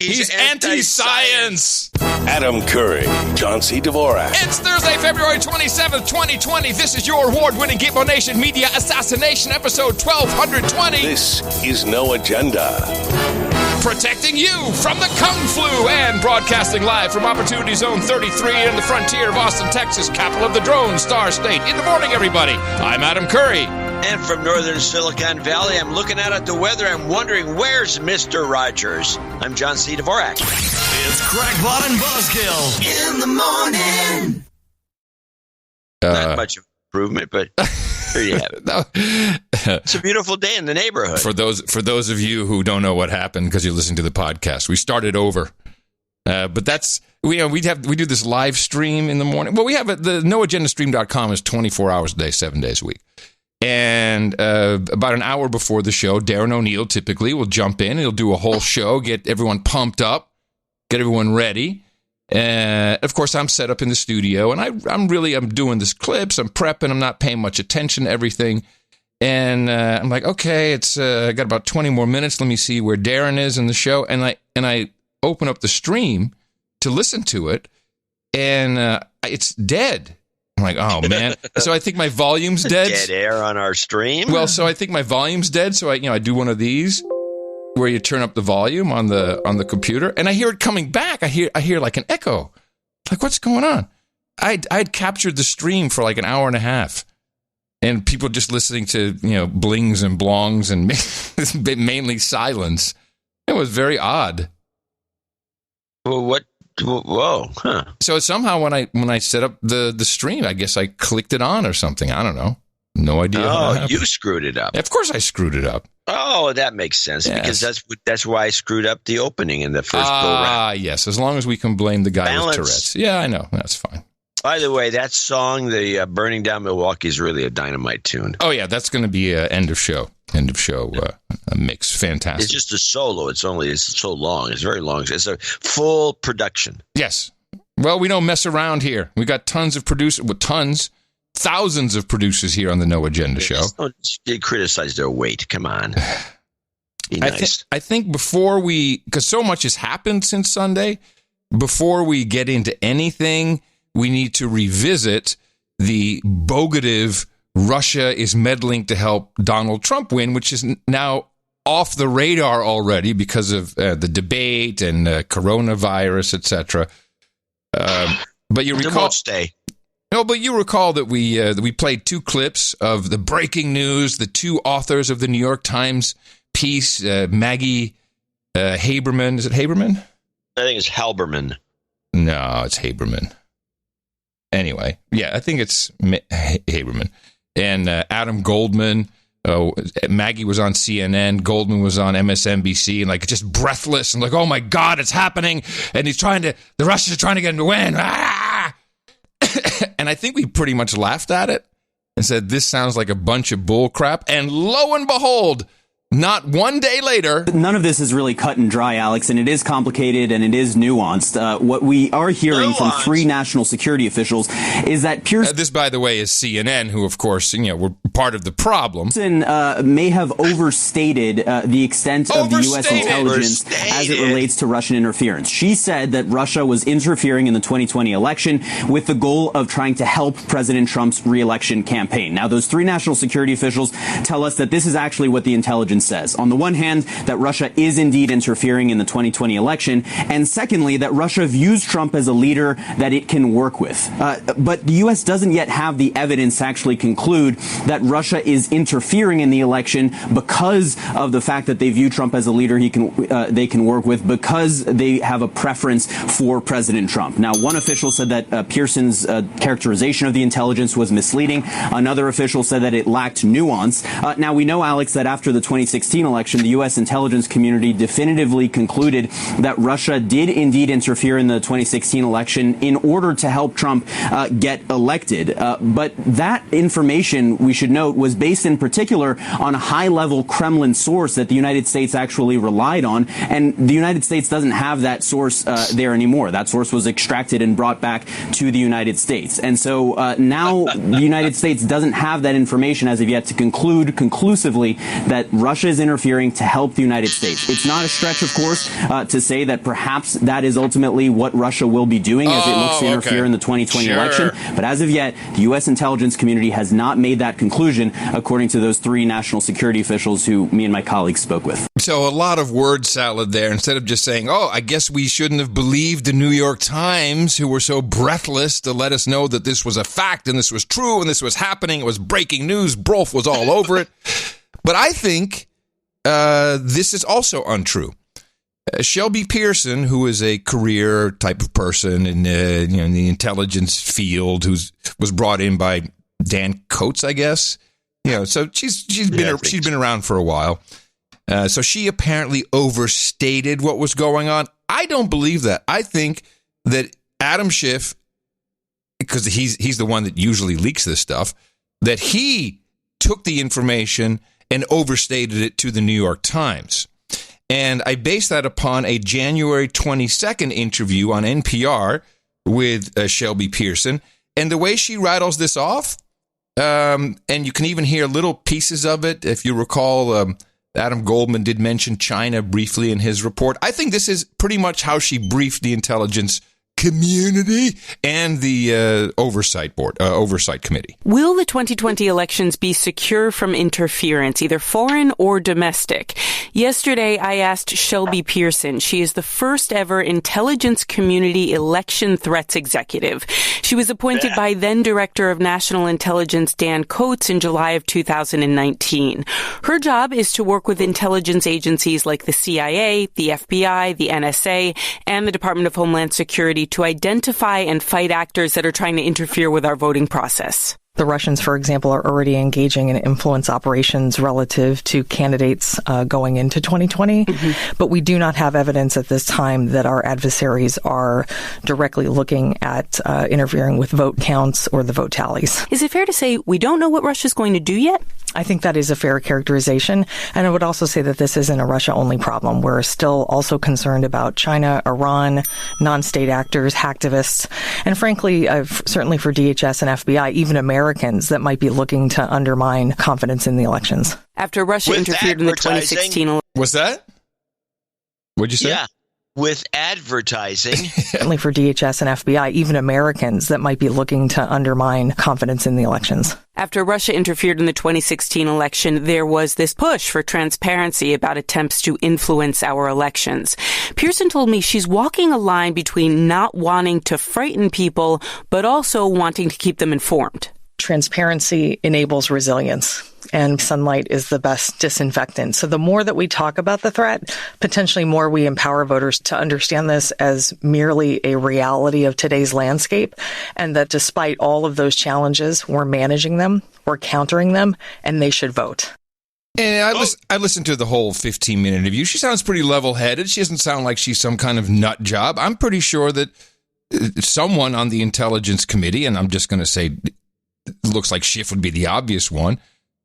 He's anti-science. Adam Curry, John C. Dvorak. It's Thursday, February 27th, 2020. This is your award-winning Gitmo Nation Media Assassination episode 1220. This is No Agenda. Protecting you from the Kung Flu and broadcasting live from Opportunity Zone 33 in the frontier of Austin, Texas, capital of the drone star state. In the morning, everybody. I'm Adam Curry. And from northern Silicon Valley, I'm looking out at the weather. I'm wondering, where's Mr. Rogers? I'm John C. Dvorak. It's Crackpot and Buzzkill in the morning. Not much improvement, but there you have it. No. It's a beautiful day in the neighborhood. For those of you who don't know what happened because you're listening to the podcast, we started over. But that's we do this live stream in the morning. Well, we have the noagendastream.com is 24 hours a day, 7 days a week. And about an hour before the show, Darren O'Neill typically will jump in. He'll do a whole show, get everyone pumped up, get everyone ready. Of course, I'm set up in the studio, and I'm doing this clips. I'm prepping. I'm not paying much attention to everything. And I'm like, okay, it's I got about 20 more minutes. Let me see where Darren is in the show. And I open up the stream to listen to it, and it's dead. I'm like, oh, man. So I think my volume's dead. Dead air on our stream? Well, so I think my volume's dead. So I do one of these where you turn up the volume on the computer, and I hear it coming back. I hear like an echo. Like, what's going on? I'd captured the stream for like an hour and a half, and people just listening to, blings and blongs and mainly silence. It was very odd. Well, what? Whoa, huh. So somehow when I set up the stream, I guess I clicked it on or something. I don't know. No idea. Oh, you screwed it up. Of course I screwed it up. Oh, that makes sense, yes. Because that's why I screwed up the opening in the first go-round. Ah, yes, as long as we can blame the guy with Tourette's. Yeah, I know. That's fine. By the way, that song, the Burning Down Milwaukee, is really a dynamite tune. Oh, yeah, that's going to be an end of show mix. Fantastic. It's just a solo. It's so long. It's very long. It's a full production. Yes. Well, we don't mess around here. We got tons of producers, thousands of producers here on the No Agenda show. Don't criticize their weight. Come on. Be nice. I think because so much has happened since Sunday, before we get into anything, we need to revisit the bogative Russia is meddling to help Donald Trump win, which is now off the radar already because of the debate and coronavirus, etc. But you recall, won't stay. No, but you recall that we played two clips of the breaking news. The two authors of the New York Times piece, Maggie Haberman. Is it Haberman? I think it's Halberman. No, it's Haberman. Anyway, yeah, I think it's Haberman. And Adam Goldman. Maggie was on CNN. Goldman was on MSNBC, and just breathless and oh my God, it's happening! And the Russians are trying to get him to win. Ah! And I think we pretty much laughed at it and said this sounds like a bunch of bull crap. And lo and behold, not one day later. None of this is really cut and dry, Alex, and it is complicated and it is nuanced. What we are hearing from three national security officials is that Pearson... this, by the way, is CNN, who, of course, were part of the problem. May have overstated the extent of the U.S. intelligence as it relates to Russian interference. She said that Russia was interfering in the 2020 election with the goal of trying to help President Trump's re-election campaign. Now, those three national security officials tell us that this is actually what the intelligence says. On the one hand, that Russia is indeed interfering in the 2020 election, and secondly, that Russia views Trump as a leader that it can work with. But the U.S. doesn't yet have the evidence to actually conclude that Russia is interfering in the election because of the fact that they view Trump as a leader they can work with, because they have a preference for President Trump. Now, one official said that Pearson's characterization of the intelligence was misleading. Another official said that it lacked nuance. Now, we know, Alex, that after the 2016 election, the U.S. intelligence community definitively concluded that Russia did indeed interfere in the 2016 election in order to help Trump get elected. But that information, we should note, was based in particular on a high-level Kremlin source that the United States actually relied on, and the United States doesn't have that source there anymore. That source was extracted and brought back to the United States. And so now the United States doesn't have that information as of yet to conclude conclusively that Russia Russia is interfering to help the United States. It's not a stretch, of course, to say that perhaps that is ultimately what Russia will be doing as it looks to interfere in the 2020 election. But as of yet, the U.S. intelligence community has not made that conclusion, according to those three national security officials who me and my colleagues spoke with. So a lot of word salad there. Instead of just saying, I guess we shouldn't have believed the New York Times, who were so breathless to let us know that this was a fact and this was true and this was happening. It was breaking news. Brolf was all over it. But I think this is also untrue. Shelby Pearson, who is a career type of person in the intelligence field, was brought in by Dan Coates, I guess. So she's been around for a while. So she apparently overstated what was going on. I don't believe that. I think that Adam Schiff, because he's the one that usually leaks this stuff, that he took the information and overstated it to the New York Times. And I base that upon a January 22nd interview on NPR with Shelby Pearson. And the way she rattles this off, and you can even hear little pieces of it. If you recall, Adam Goldman did mention China briefly in his report. I think this is pretty much how she briefed the intelligence community and the oversight committee. Will the 2020 elections be secure from interference, either foreign or domestic? Yesterday, I asked Shelby Pearson. She is the first ever intelligence community election threats executive. She was appointed by then Director of National Intelligence Dan Coates in July of 2019. Her job is to work with intelligence agencies like the CIA, the FBI, the NSA, and the Department of Homeland Security to identify and fight actors that are trying to interfere with our voting process. The Russians, for example, are already engaging in influence operations relative to candidates going into 2020. Mm-hmm. But we do not have evidence at this time that our adversaries are directly looking at interfering with vote counts or the vote tallies. Is it fair to say we don't know what Russia's going to do yet? I think that is a fair characterization. And I would also say that this isn't a Russia-only problem. We're still also concerned about China, Iran, non-state actors, hacktivists, and frankly, certainly for DHS and FBI, even Americans that might be looking to undermine confidence in the elections. After Russia interfered in the 2016 election. What's that? What'd you say? Yeah. With advertising. Certainly for DHS and FBI, even Americans that might be looking to undermine confidence in the elections. After Russia interfered in the 2016 election, there was this push for transparency about attempts to influence our elections. Pearson told me she's walking a line between not wanting to frighten people, but also wanting to keep them informed. Transparency enables resilience, and sunlight is the best disinfectant. So the more that we talk about the threat, potentially more we empower voters to understand this as merely a reality of today's landscape, and that despite all of those challenges, we're managing them, we're countering them, and they should vote. And I listened to the whole 15-minute interview. She sounds pretty level-headed. She doesn't sound like she's some kind of nut job. I'm pretty sure that someone on the Intelligence Committee, and I'm just going to say looks like Schiff would be the obvious one,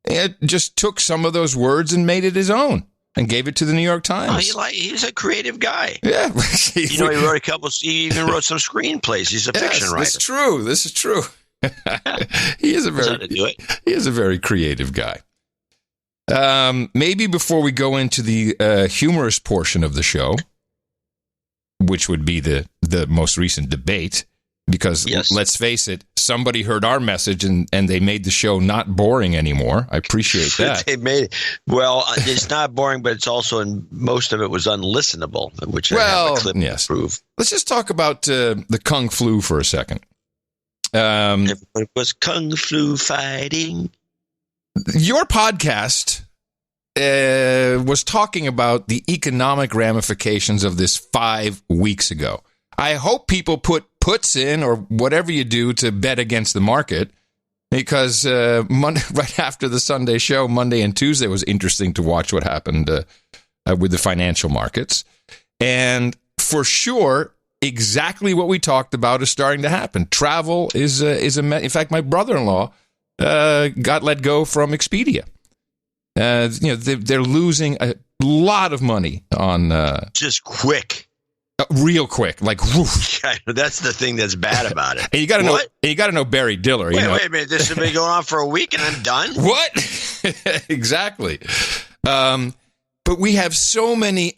it just took some of those words and made it his own and gave it to the New York Times. He's a creative guy. Yeah. He wrote he even wrote some screenplays. He's a fiction writer. This is true. He is a very creative guy. Maybe before we go into the humorous portion of the show, which would be the most recent debate, because let's face it, somebody heard our message and they made the show not boring anymore. I appreciate that. They made it. Well, it's not boring, but it's also, most of it was unlistenable, which I have a clip to prove. Let's just talk about the Kung Flu for a second. It was Kung Flu fighting. Your podcast was talking about the economic ramifications of this 5 weeks ago. I hope people put puts in or whatever you do to bet against the market, because right after the Sunday show, Monday and Tuesday was interesting to watch what happened with the financial markets. And for sure, exactly what we talked about is starting to happen. Travel is in fact, my brother-in-law got let go from Expedia. They're losing a lot of money on just quick. Real quick, like woof. That's the thing that's bad about it. And you got to know. You got to know Barry Diller. Wait a minute. This has been going on for a week, and I'm done. What? Exactly. But we have so many.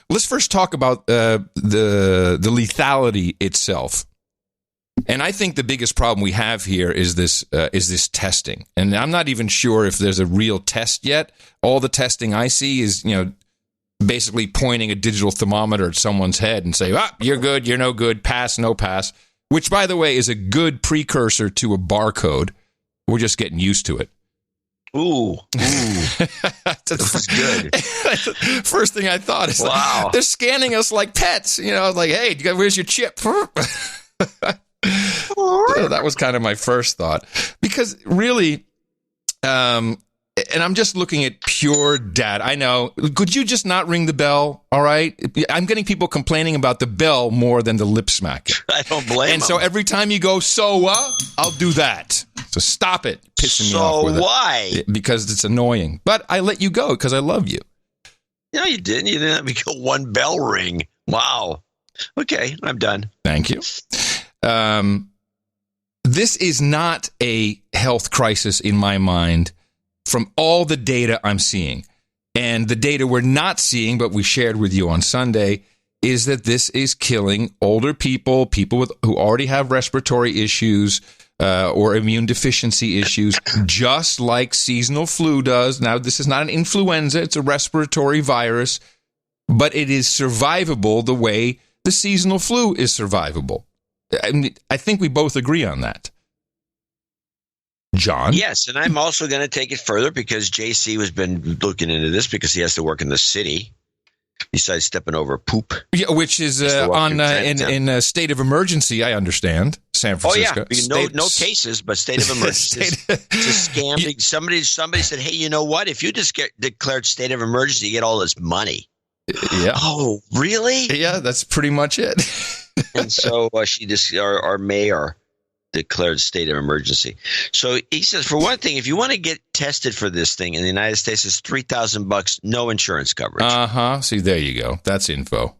Let's first talk about the lethality itself. And I think the biggest problem we have here is this testing. And I'm not even sure if there's a real test yet. All the testing I see is, basically pointing a digital thermometer at someone's head and say, you're good, you're no good, pass, no pass, which, by the way, is a good precursor to a barcode. We're just getting used to it. Ooh. That's good. First thing I thought is, wow, they're scanning us like pets. Like, hey, where's your chip? So that was kind of my first thought. Because really, and I'm just looking at pure data. I know. Could you just not ring the bell? All right. I'm getting people complaining about the bell more than the lip smacking. I don't blame them. And so every time you go, I'll do that. So stop it. Pissing me off with it. So why? Because it's annoying. But I let you go because I love you. No, you didn't. You didn't let me go one bell ring. Wow. Okay. I'm done. Thank you. This is not a health crisis in my mind from all the data I'm seeing. And the data we're not seeing, but we shared with you on Sunday, is that this is killing older people who already have respiratory issues or immune deficiency issues, just like seasonal flu does. Now, this is not an influenza. It's a respiratory virus, but it is survivable the way the seasonal flu is survivable. I think we both agree on that. John? Yes, and I'm also going to take it further because JC has been looking into this because he has to work in the city besides stepping over poop. Yeah, which is in a state of emergency, I understand, San Francisco. Oh, yeah, no cases, but state of emergency. It's a scam. Somebody said, hey, you know what? If you just get declared state of emergency, you get all this money. Yeah. Oh, really? Yeah, that's pretty much it. And so our mayor declared state of emergency. So he says, for one thing, if you want to get tested for this thing in the United States, it's $3,000, no insurance coverage. See, there you go. That's info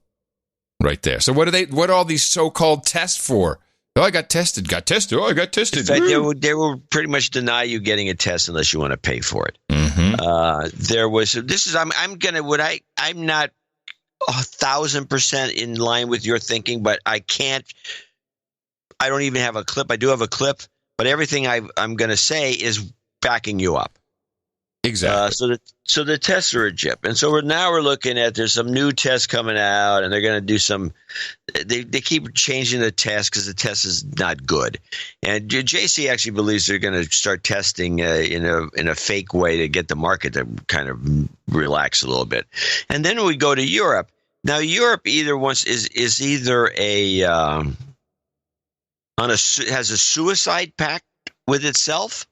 right there. So what are all these so-called tests for? Oh, I got tested. Oh, I got tested. In fact, they will pretty much deny you getting a test unless you want to pay for it. Mm-hmm. I'm not 1,000% in line with your thinking, but I don't even have a clip. I do have a clip, but everything I'm going to say is backing you up. Exactly. So the tests are a jip. And so we're looking at, there's some new tests coming out, and they're going to do some, they keep changing the test because the test is not good. And JC actually believes they're going to start testing in a fake way to get the market to kind of relax a little bit. And then we go to Europe. Now, Europe is either has a suicide pact with itself,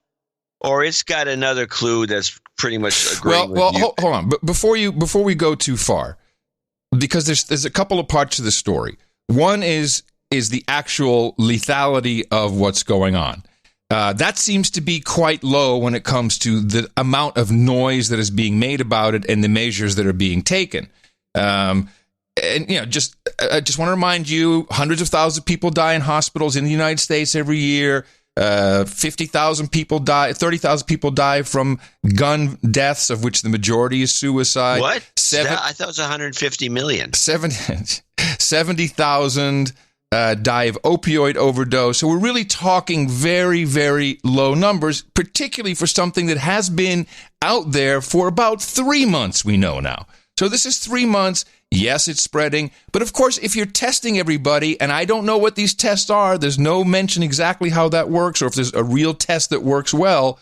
or it's got another clue that's pretty much agreeing with you. Hold on. But before we go too far, because there's a couple of parts to the story. One is the actual lethality of what's going on. That seems to be quite low when it comes to the amount of noise that is being made about it and the measures that are being taken. And I just want to remind you, hundreds of thousands of people die in hospitals in the United States every year. 50,000 people die, 30,000 people die from gun deaths, of which the majority is suicide. What? I thought it was 150 million. 70,000 die of opioid overdose. So we're really talking very, very low numbers, particularly for something that has been out there for about 3 months, we know now. So this is 3 months. Yes, it's spreading. But of course, if you're testing everybody, and I don't know what these tests are, there's no mention exactly how that works, or if there's a real test that works well,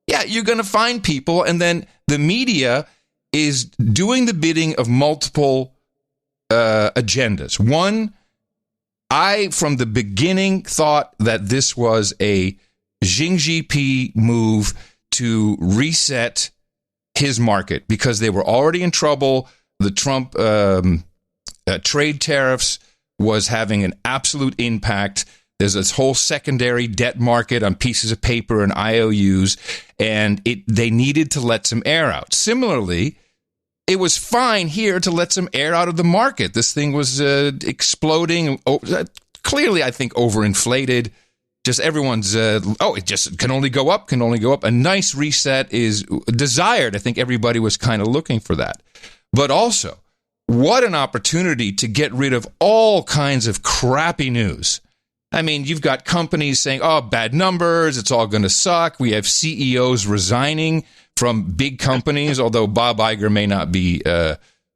yeah, you're going to find people. And then the media is doing the bidding of multiple agendas. One, I, from the beginning, thought that this was a Xi Jinping move to reset his market because they were already in trouble. The Trump trade tariffs was having an absolute impact. There's this whole secondary debt market on pieces of paper and IOUs, and they needed to let some air out. Similarly, it was fine here to let some air out of the market. This thing was exploding, clearly, I think, overinflated. just everyone's, it just can only go up, can only go up. A nice reset is desired. I think everybody was kind of looking for that. But also, what an opportunity to get rid of all kinds of crappy news. I mean, you've got companies saying, oh, bad numbers, it's all going to suck. We have CEOs resigning from big companies, although Bob Iger may not be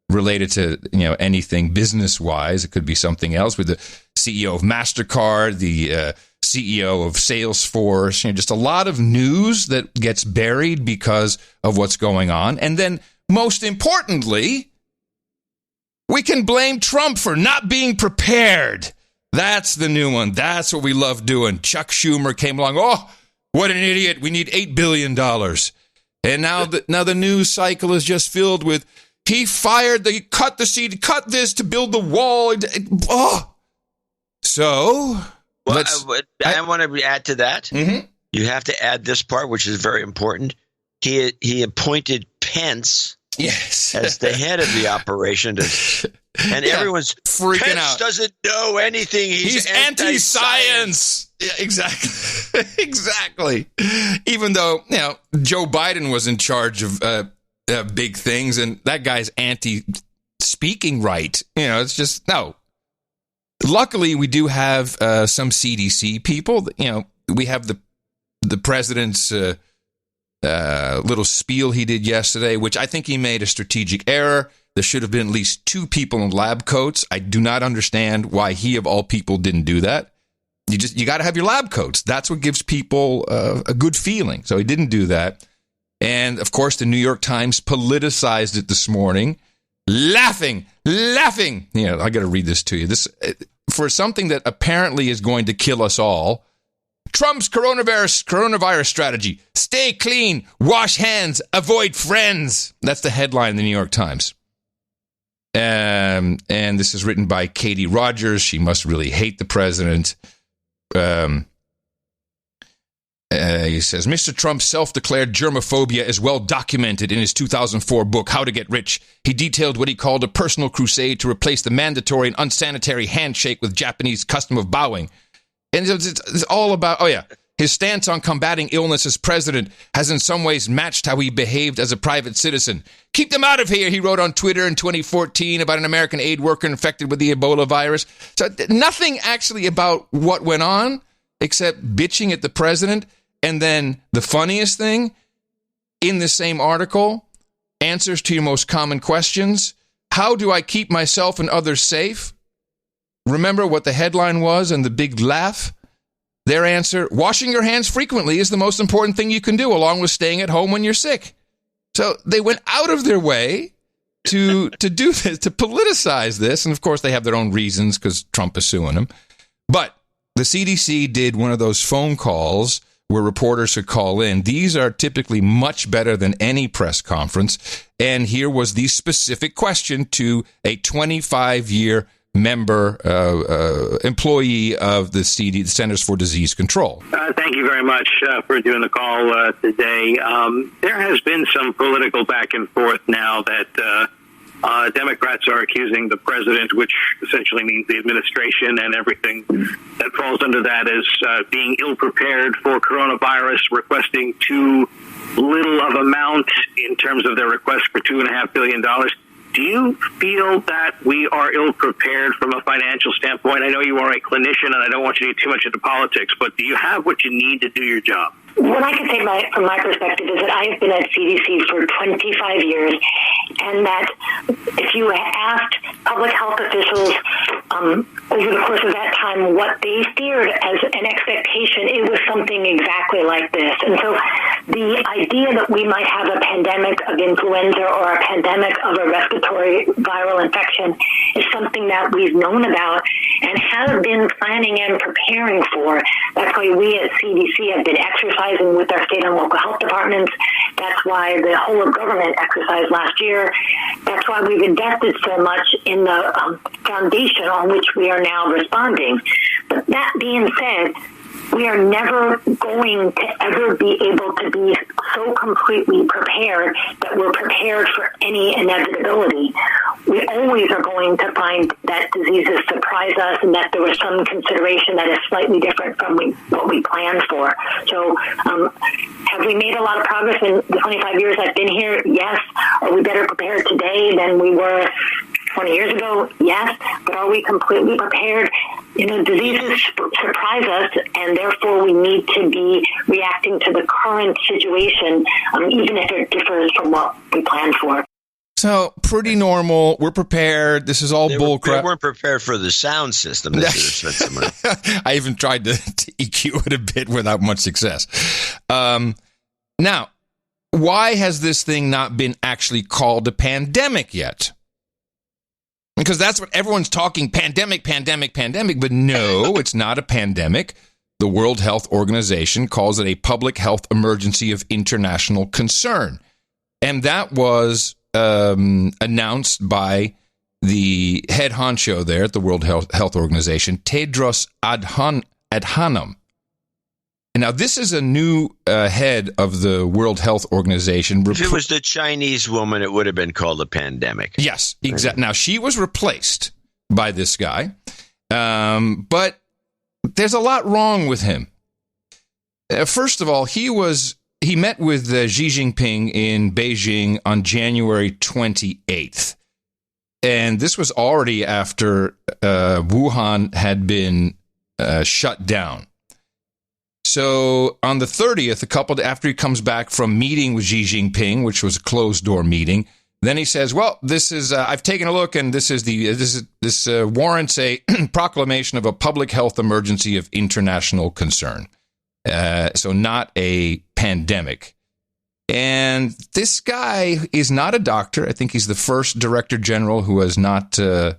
related to anything business-wise. It could be something else, with the CEO of MasterCard, the CEO of Salesforce, just a lot of news that gets buried because of what's going on. And then, most importantly, we can blame Trump for not being prepared. That's the new one. That's what we love doing. Chuck Schumer came along. Oh, what an idiot. We need $8 billion. And now the news cycle is just filled with, he cut this to build the wall. So, I want to add to that. Mm-hmm. You have to add this part, which is very important. He appointed Pence as the head of the operation. And everyone's freaking Pence out. Doesn't know anything. He's anti-science. Yeah, exactly. Exactly. Even though, Joe Biden was in charge of big things, and that guy's anti-speaking right. It's just, no. Luckily, we do have some CDC people. We have the president's little spiel he did yesterday, which I think he made a strategic error. There should have been at least 2 people in lab coats. I do not understand why he, of all people, didn't do that. You got to have your lab coats. That's what gives people a good feeling. So he didn't do that. And, of course, the New York Times politicized it this morning, laughing. I got to read this to you. This for something that apparently is going to kill us all. Trump's coronavirus strategy: stay clean, wash hands, avoid friends. That's the headline in the New York Times. And this is written by Katie Rogers. She must really hate the president. He says, Mr. Trump's self-declared germophobia is well documented in his 2004 book, How to Get Rich. He detailed what he called a personal crusade to replace the mandatory and unsanitary handshake with Japanese custom of bowing. And it's all about, his stance on combating illness as president has in some ways matched how he behaved as a private citizen. Keep them out of here, he wrote on Twitter in 2014 about an American aid worker infected with the Ebola virus. So nothing actually about what went on except bitching at the president. And then the funniest thing, in the same article, answers to your most common questions. How do I keep myself and others safe? Remember what the headline was and the big laugh? Their answer, washing your hands frequently is the most important thing you can do, along with staying at home when you're sick. So they went out of their way to do this, to politicize this. And, of course, they have their own reasons because Trump is suing them. But the CDC did one of those phone calls where reporters could call in. These are typically much better than any press conference. And here was the specific question to a 25-year member, employee of the Centers for Disease Control. Thank you very much for doing the call today. There has been some political back and forth now that Democrats are accusing the president, which essentially means the administration and everything that falls under that, as being ill-prepared for coronavirus, requesting too little of amount in terms of their request for $2.5 billion. Do you feel that we are ill-prepared from a financial standpoint? I know you are a clinician, and I don't want you to get too much into politics, but do you have what you need to do your job? What I can say from my perspective is that I've been at CDC for 25 years, and that if you asked public health officials over the course of that time what they feared as an expectation, it was something exactly like this. And so the idea that we might have a pandemic of influenza or a pandemic of a respiratory viral infection is something that we've known about and have been planning and preparing for. That's why we at CDC have been exercising with our state and local health departments. That's why the whole of government exercised last year. That's why we've invested so much in the foundation on which we are now responding. But that being said, we are never going to ever be able to be so completely prepared that we're prepared for any inevitability. we always are going to find that diseases surprise us and that there was some consideration that is slightly different from what we planned for. So have we made a lot of progress in the 25 years I've been here? Yes. Are we better prepared today than we were 20 years ago? Yes. But are we completely prepared? Diseases surprise us, and therefore we need to be reacting to the current situation, even if it differs from what we planned for. So, pretty normal. We're prepared. This is all bullcrap. They weren't prepared for the sound system. I even tried to EQ it a bit without much success. Now, why has this thing not been actually called a pandemic yet? Because that's what everyone's talking, pandemic, but no, it's not a pandemic. The World Health Organization calls it a public health emergency of international concern. And that was announced by the head honcho there at the World Health Organization, Tedros Adhanom. Now, this is a new head of the World Health Organization. If it was the Chinese woman, it would have been called a pandemic. Yes, exactly. Now, she was replaced by this guy, but there's a lot wrong with him. First of all, he met with Xi Jinping in Beijing on January 28th. And this was already after Wuhan had been shut down. So on the 30th, after he comes back from meeting with Xi Jinping, which was a closed-door meeting, then he says, "Well, this is I've taken a look, and this warrants a proclamation of a public health emergency of international concern." So not a pandemic. And this guy is not a doctor. I think he's the first director general who has not come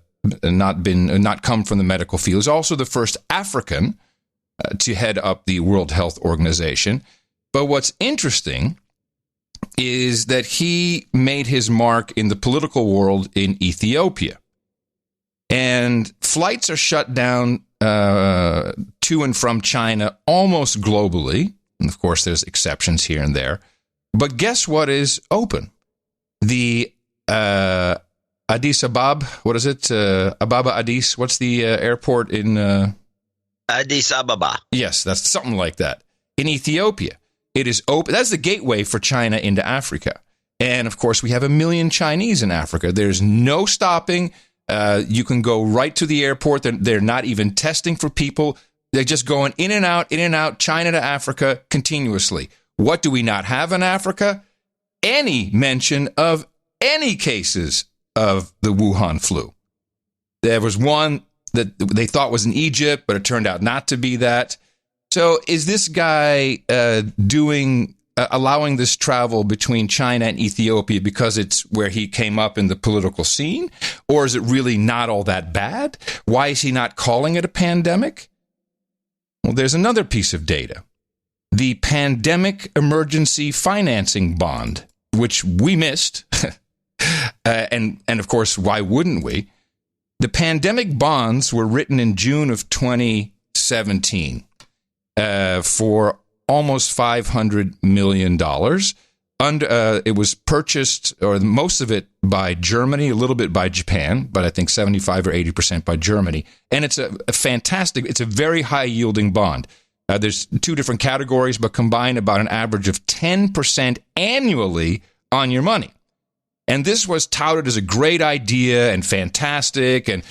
from the medical field. He's also the first African to head up the World Health Organization. But what's interesting is that he made his mark in the political world in Ethiopia. And flights are shut down to and from China almost globally. And of course, there's exceptions here and there. But guess what is open? The Addis Ababa, what is it? Ababa Addis, what's the airport in... Addis Ababa. Yes, that's something like that. In Ethiopia, it is open. That's the gateway for China into Africa. And of course, we have 1 million Chinese in Africa. There's no stopping. You can go right to the airport. They're not even testing for people. They're just going in and out, China to Africa continuously. What do we not have in Africa? Any mention of any cases of the Wuhan flu. There was one that they thought was in Egypt, but it turned out not to be that. So is this guy allowing this travel between China and Ethiopia because it's where he came up in the political scene? Or is it really not all that bad? Why is he not calling it a pandemic? Well, there's another piece of data. The Pandemic Emergency Financing Bond, which we missed. and of course, why wouldn't we? The pandemic bonds were written in June of 2017 for almost $500 million. It was purchased, or most of it, by Germany, a little bit by Japan, but I think 75 or 80% by Germany. And it's a very high-yielding bond. There's two different categories, but combined about an average of 10% annually on your money. And this was touted as a great idea and fantastic, and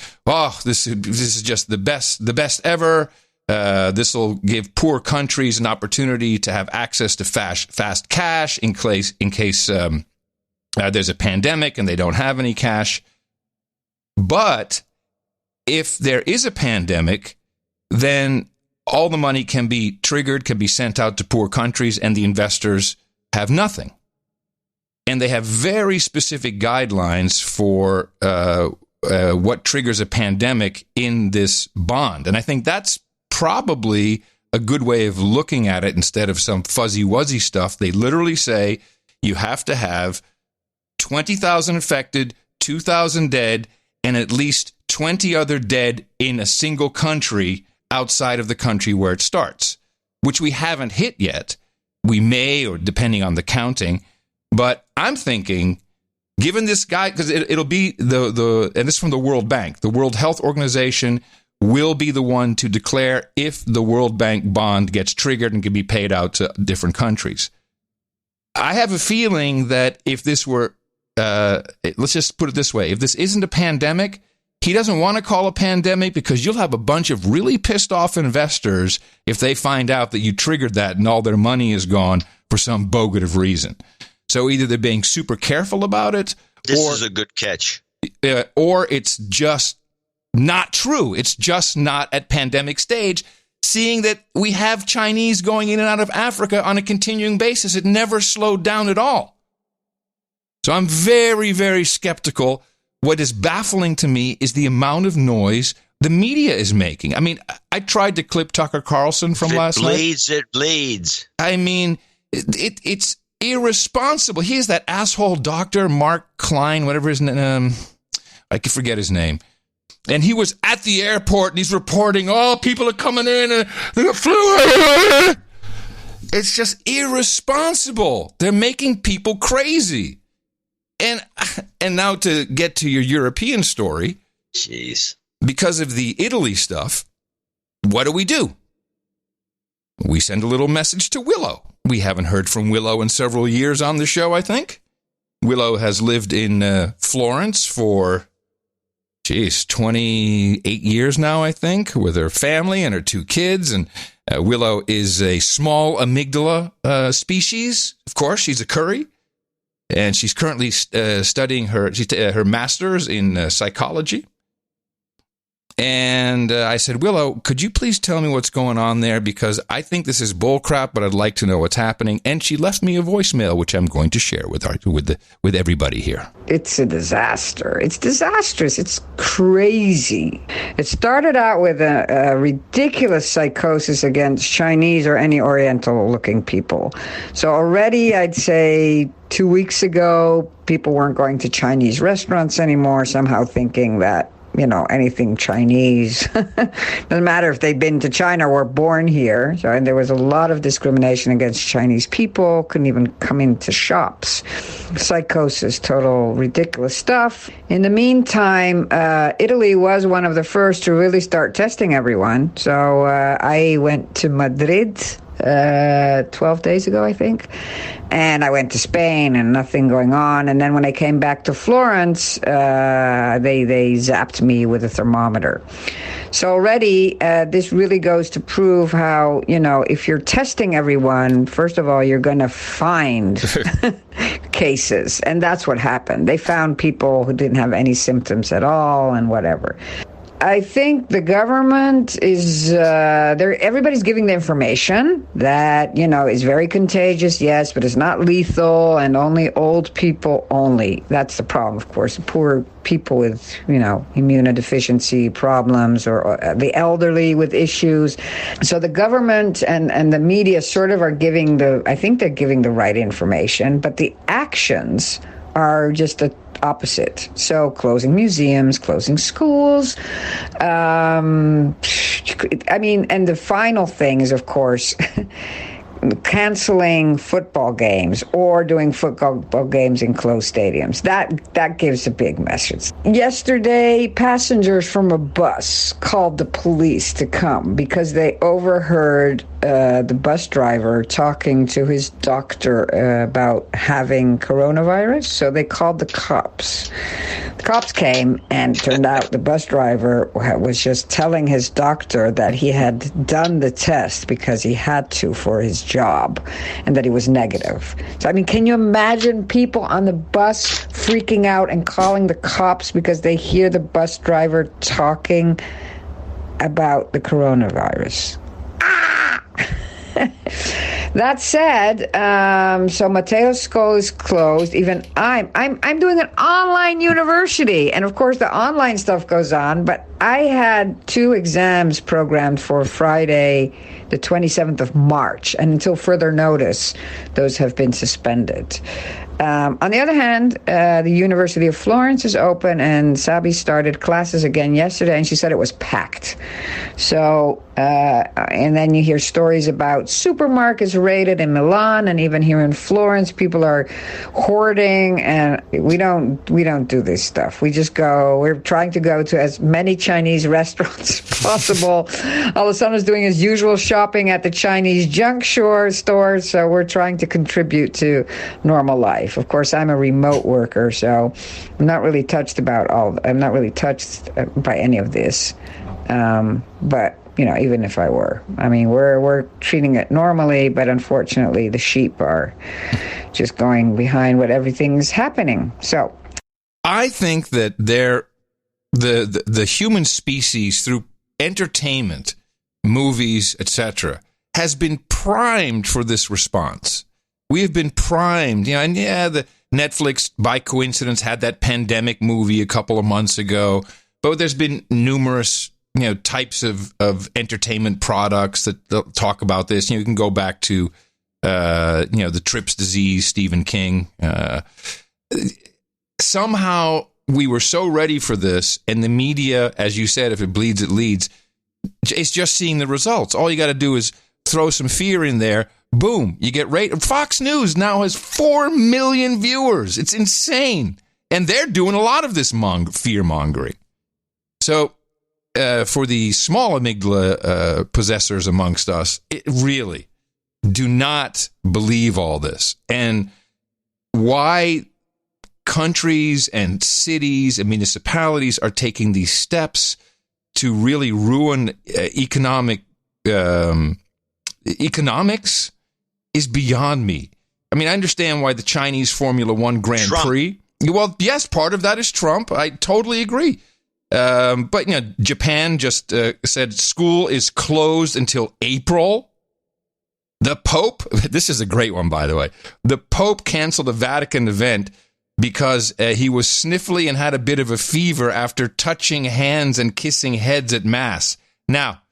this is just the best ever. This will give poor countries an opportunity to have access to fast cash in case there's a pandemic and they don't have any cash. But if there is a pandemic, then all the money can be triggered, can be sent out to poor countries, and the investors have nothing. And they have very specific guidelines for what triggers a pandemic in this bond. And I think that's probably a good way of looking at it instead of some fuzzy-wuzzy stuff. They literally say you have to have 20,000 infected, 2,000 dead, and at least 20 other dead in a single country outside of the country where it starts, which we haven't hit yet. We may, or depending on the counting. But I'm thinking given this guy, because it'll be and this is from the World Bank, the World Health Organization will be the one to declare if the World Bank bond gets triggered and can be paid out to different countries. I have a feeling that if this were, let's just put it this way, if this isn't a pandemic, he doesn't want to call a pandemic because you'll have a bunch of really pissed off investors if they find out that you triggered that and all their money is gone for some bogus reason. So either they're being super careful about it, this is a good catch, or it's just not true. It's just not at pandemic stage, seeing that we have Chinese going in and out of Africa on a continuing basis. It never slowed down at all. So I'm very, very skeptical. What is baffling to me is the amount of noise the media is making. I mean, I tried to clip Tucker Carlson from last night. It bleeds. I mean, it's irresponsible. He is that asshole doctor, Mark Klein, whatever his name, I can forget his name. And he was at the airport and he's reporting, people are coming in and they got flu. It's just irresponsible. They're making people crazy. And now to get to your European story. Jeez. Because of the Italy stuff, what do? We send a little message to Willow. We haven't heard from Willow in several years on the show, I think. Willow has lived in Florence for 28 years now, I think, with her family and her 2 kids. And Willow is a small amygdala species. Of course, she's a curry. And she's currently studying her master's in psychology. And I said, Willow, could you please tell me what's going on there? Because I think this is bullcrap, but I'd like to know what's happening. And she left me a voicemail, which I'm going to share with everybody here. It's a disaster. It's disastrous. It's crazy. It started out with a ridiculous psychosis against Chinese or any Oriental-looking people. So already, I'd say 2 weeks ago, people weren't going to Chinese restaurants anymore, somehow thinking that, anything Chinese. Doesn't matter if they'd been to China or were born here. So, and there was a lot of discrimination against Chinese people, couldn't even come into shops. Psychosis, total ridiculous stuff. In the meantime, Italy was one of the first to really start testing everyone. So I went to Madrid 12 days ago, I think. And I went to Spain and nothing going on. And then when I came back to Florence, they zapped me with a thermometer. So already, this really goes to prove how, if you're testing everyone, first of all, you're going to find cases. And that's what happened. They found people who didn't have any symptoms at all and whatever. I think the government is, everybody's giving the information that, is very contagious, yes, but it's not lethal and only old people only. That's the problem, of course. Poor people with, immunodeficiency problems or the elderly with issues. So the government and the media sort of are giving I think they're giving the right information, but the actions are just the opposite. So closing museums, closing schools. And the final thing is, of course, canceling football games or doing football games in closed stadiums. That gives a big message. Yesterday, passengers from a bus called the police to come because they overheard the bus driver talking to his doctor about having coronavirus. So they called the cops. The cops came, and it turned out the bus driver was just telling his doctor that he had done the test because he had to for his job and that he was negative. So, can you imagine people on the bus freaking out and calling the cops because they hear the bus driver talking about the coronavirus? That said, so Matteo's school is closed. Even I'm doing an online university, and of course the online stuff goes on. But I had 2 exams programmed for Friday, the 27th of March, and until further notice, those have been suspended. On the other hand, the University of Florence is open, and Sabi started classes again yesterday, and she said it was packed. So, and then you hear stories about supermarkets raided in Milan, and even here in Florence, people are hoarding, and we don't do this stuff. We just go. We're trying to go to as many Chinese restaurants as possible. Alessandro's doing his usual shopping at the Chinese junk store, so we're trying to contribute to normal life. Of course, I'm a remote worker, so I'm not really touched by any of this. But even if I were, I mean, we're treating it normally, but unfortunately, the sheep are just going behind what everything's happening. So, I think that the human species, through entertainment, movies, etc., has been primed for this response. We have been primed, the Netflix, by coincidence, had that pandemic movie a couple of months ago, but there's been numerous, types of entertainment products that talk about this. You can go back to, the Trips disease, Stephen King. Somehow we were so ready for this, and the media, as you said, if it bleeds, it leads. It's just seeing the results. All you got to do is throw some fear in there. Boom, you get Fox News now has 4 million viewers. It's insane. And they're doing a lot of this fear-mongering. So for the small amygdala possessors amongst us, really do not believe all this. And why countries and cities and municipalities are taking these steps to really ruin economics is beyond me. I mean, I understand why the Chinese Formula One Grand Prix. Well, yes, part of that is Trump. I totally agree. But, Japan just said school is closed until April. The Pope, this is a great one, by the way. The Pope canceled a Vatican event because he was sniffly and had a bit of a fever after touching hands and kissing heads at Mass. Now,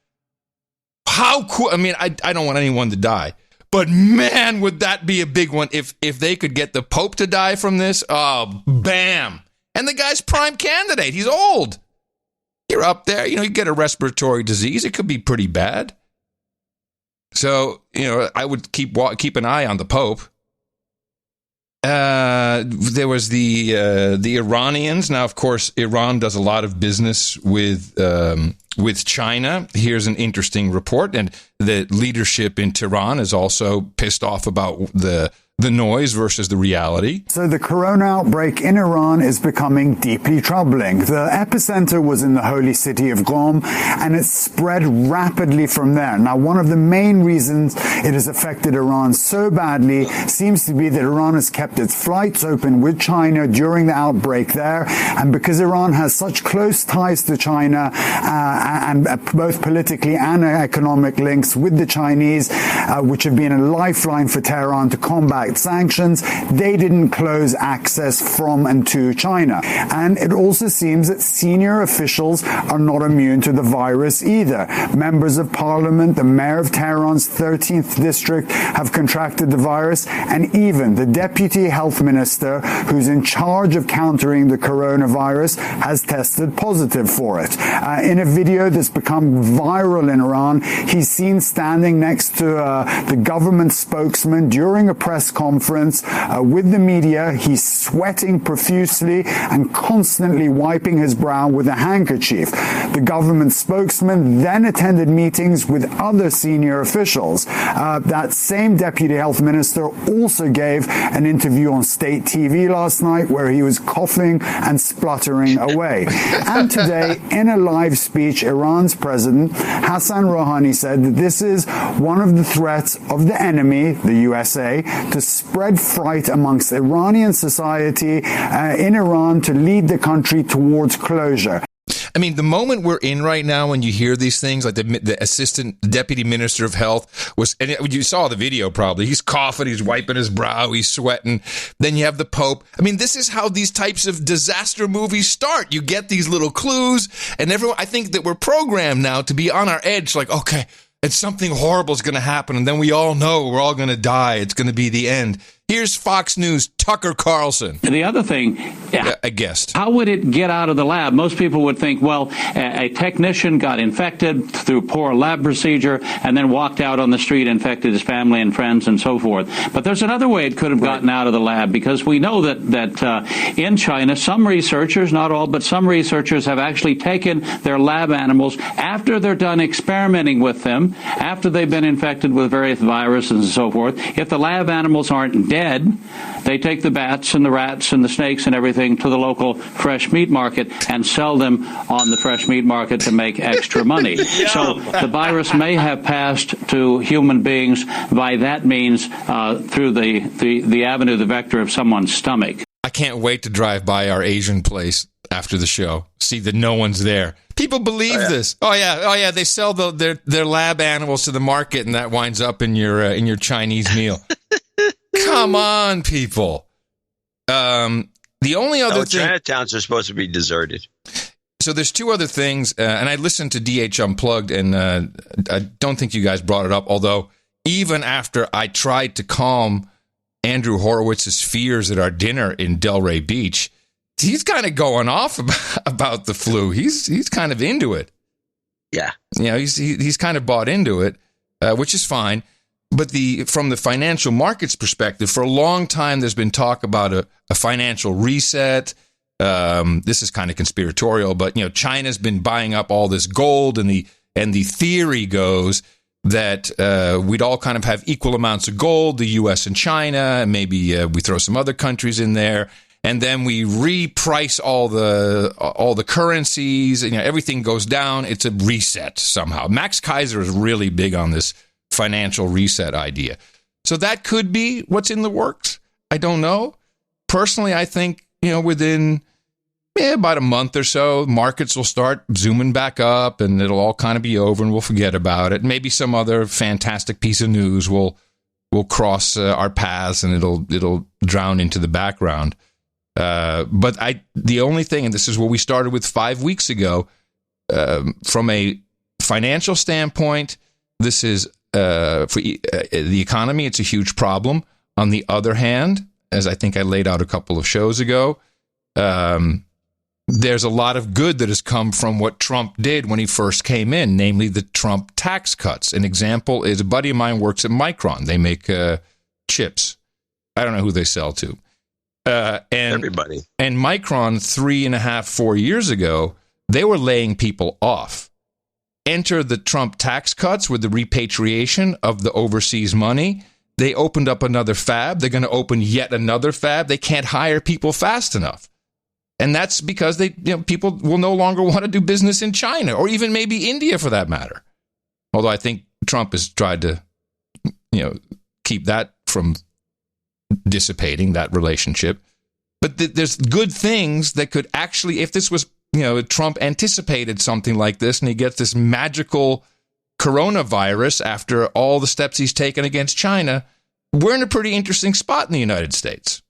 how cool. I mean, I don't want anyone to die. But man, would that be a big one if they could get the Pope to die from this? Oh, bam. And the guy's prime candidate. He's old. You're up there. You get a respiratory disease. It could be pretty bad. So, I would keep an eye on the Pope. There was the Iranians. Now, of course, Iran does a lot of business with China. Here's an interesting report, and the leadership in Tehran is also pissed off about the noise versus the reality. So the corona outbreak in Iran is becoming deeply troubling. The epicenter was in the holy city of Qom, and it spread rapidly from there. Now, one of the main reasons it has affected Iran so badly seems to be that Iran has kept its flights open with China during the outbreak there. And because Iran has such close ties to China, and both politically and economic links with the Chinese, which have been a lifeline for Tehran to combat sanctions, they didn't close access from and to China. And it also seems that senior officials are not immune to the virus either. Members of parliament, the mayor of Tehran's 13th district have contracted the virus, and even the deputy health minister, who's in charge of countering the coronavirus, has tested positive for it. In a video that's become viral in Iran, he's seen standing next to the government spokesman during a press conference with the media. He's sweating profusely and constantly wiping his brow with a handkerchief. The government spokesman then attended meetings with other senior officials. That same deputy health minister also gave an interview on state TV last night where he was coughing and spluttering away. And today, in a live speech, Iran's president Hassan Rouhani said that this is one of the threats of the enemy, the USA, to spread fright amongst Iranian society in Iran to lead the country towards closure. I mean, the moment we're in right now, when you hear these things, like the assistant deputy minister of health and you saw the video probably, he's coughing, he's wiping his brow, he's sweating. Then you have the Pope. I mean, this is how these types of disaster movies start. You get these little clues, and everyone, I think that we're programmed now to be on our edge, like, okay, it's something horrible is going to happen, and then we all know we're all going to die. It's going to be the end. Here's Fox News' Tucker Carlson. The other thing, a guest. How would it get out of the lab? Most people would think, well, a technician got infected through poor lab procedure and then walked out on the street, infected his family and friends and so forth. But there's another way it could have gotten out of the lab, because we know that in China, some researchers, not all, but some researchers have actually taken their lab animals after they're done experimenting with them, after they've been infected with various viruses and so forth. If the lab animals aren't dead, they take the bats and the rats and the snakes and everything to the local fresh meat market and sell them on the fresh meat market to make extra money. So the virus may have passed to human beings by that means through the avenue, the vector of someone's stomach. I can't wait to drive by our Asian place after the show, see that no one's there. People believe this. Oh yeah. They sell their lab animals to the market, and that winds up in your Chinese meal. Come on, people. The only other thing... Chinatowns are supposed to be deserted. So there's two other things, and I listened to DH Unplugged, and I don't think you guys brought it up, although even after I tried to calm Andrew Horowitz's fears at our dinner in Delray Beach, he's kind of going off about the flu. He's kind of into it. Yeah. You know, he's kind of bought into it, which is fine. But from the financial markets perspective, for a long time, there's been talk about a financial reset. This is kind of conspiratorial, but China's been buying up all this gold, and the theory goes that we'd all kind of have equal amounts of gold, the U.S. and China, and maybe we throw some other countries in there, and then we reprice all the currencies. And, everything goes down. It's a reset somehow. Max Kaiser is really big on this financial reset idea. So that could be what's in the works. I don't know. Personally, I think, within about a month or so, markets will start zooming back up, and it'll all kind of be over, and we'll forget about it. Maybe some other fantastic piece of news will cross our paths, and it'll drown into the background. But the only thing, and this is what we started with 5 weeks ago, from a financial standpoint, this is for the economy, it's a huge problem. On the other hand, as I think I laid out a couple of shows ago, there's a lot of good that has come from what Trump did when he first came in, namely the Trump tax cuts. An example is a buddy of mine works at Micron. They make chips. I don't know who they sell to. And everybody. And Micron 3.5-4 years ago, they were laying people off. Enter the Trump tax cuts with the repatriation of the overseas money. They opened up another fab. They're going to open yet another fab. They can't hire people fast enough. And that's because people will no longer want to do business in China, or even maybe India for that matter. Although I think Trump has tried to, keep that from dissipating, that relationship. But there's good things that could actually, if this was, Trump anticipated something like this, and he gets this magical coronavirus after all the steps he's taken against China, we're in a pretty interesting spot in the United States.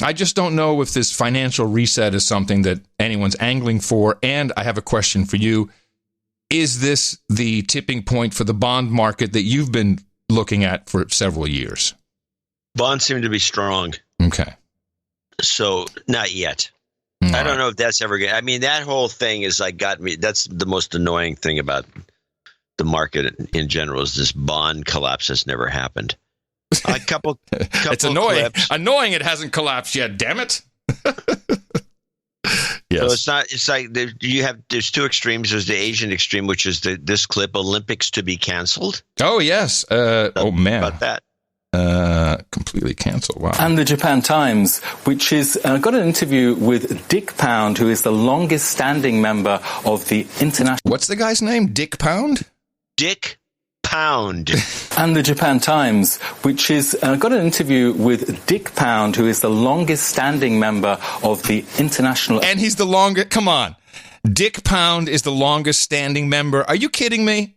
I just don't know if this financial reset is something that anyone's angling for. And I have a question for you. Is this the tipping point for the bond market that you've been looking at for several years? Bonds seem to be strong. Okay. So not yet. I don't know if that's ever going to... I mean, that whole thing is got me... That's the most annoying thing about the market in general, is this bond collapse has never happened. A couple it's annoying. Clips. Annoying it hasn't collapsed yet, damn it. Yes. So it's like there's two extremes. There's the Asian extreme, which is this clip, Olympics to be canceled. Oh, yes. Oh, man. About that. Completely canceled. Wow. And the Japan Times, which is got an interview with Dick Pound, who is the longest standing member of the international... What's the guy's name? Dick Pound? Dick Pound. And the Japan Times, which has got an interview with Dick Pound, who is the longest-standing member of the International... And he's the longest... Come on. Dick Pound is the longest-standing member. Are you kidding me?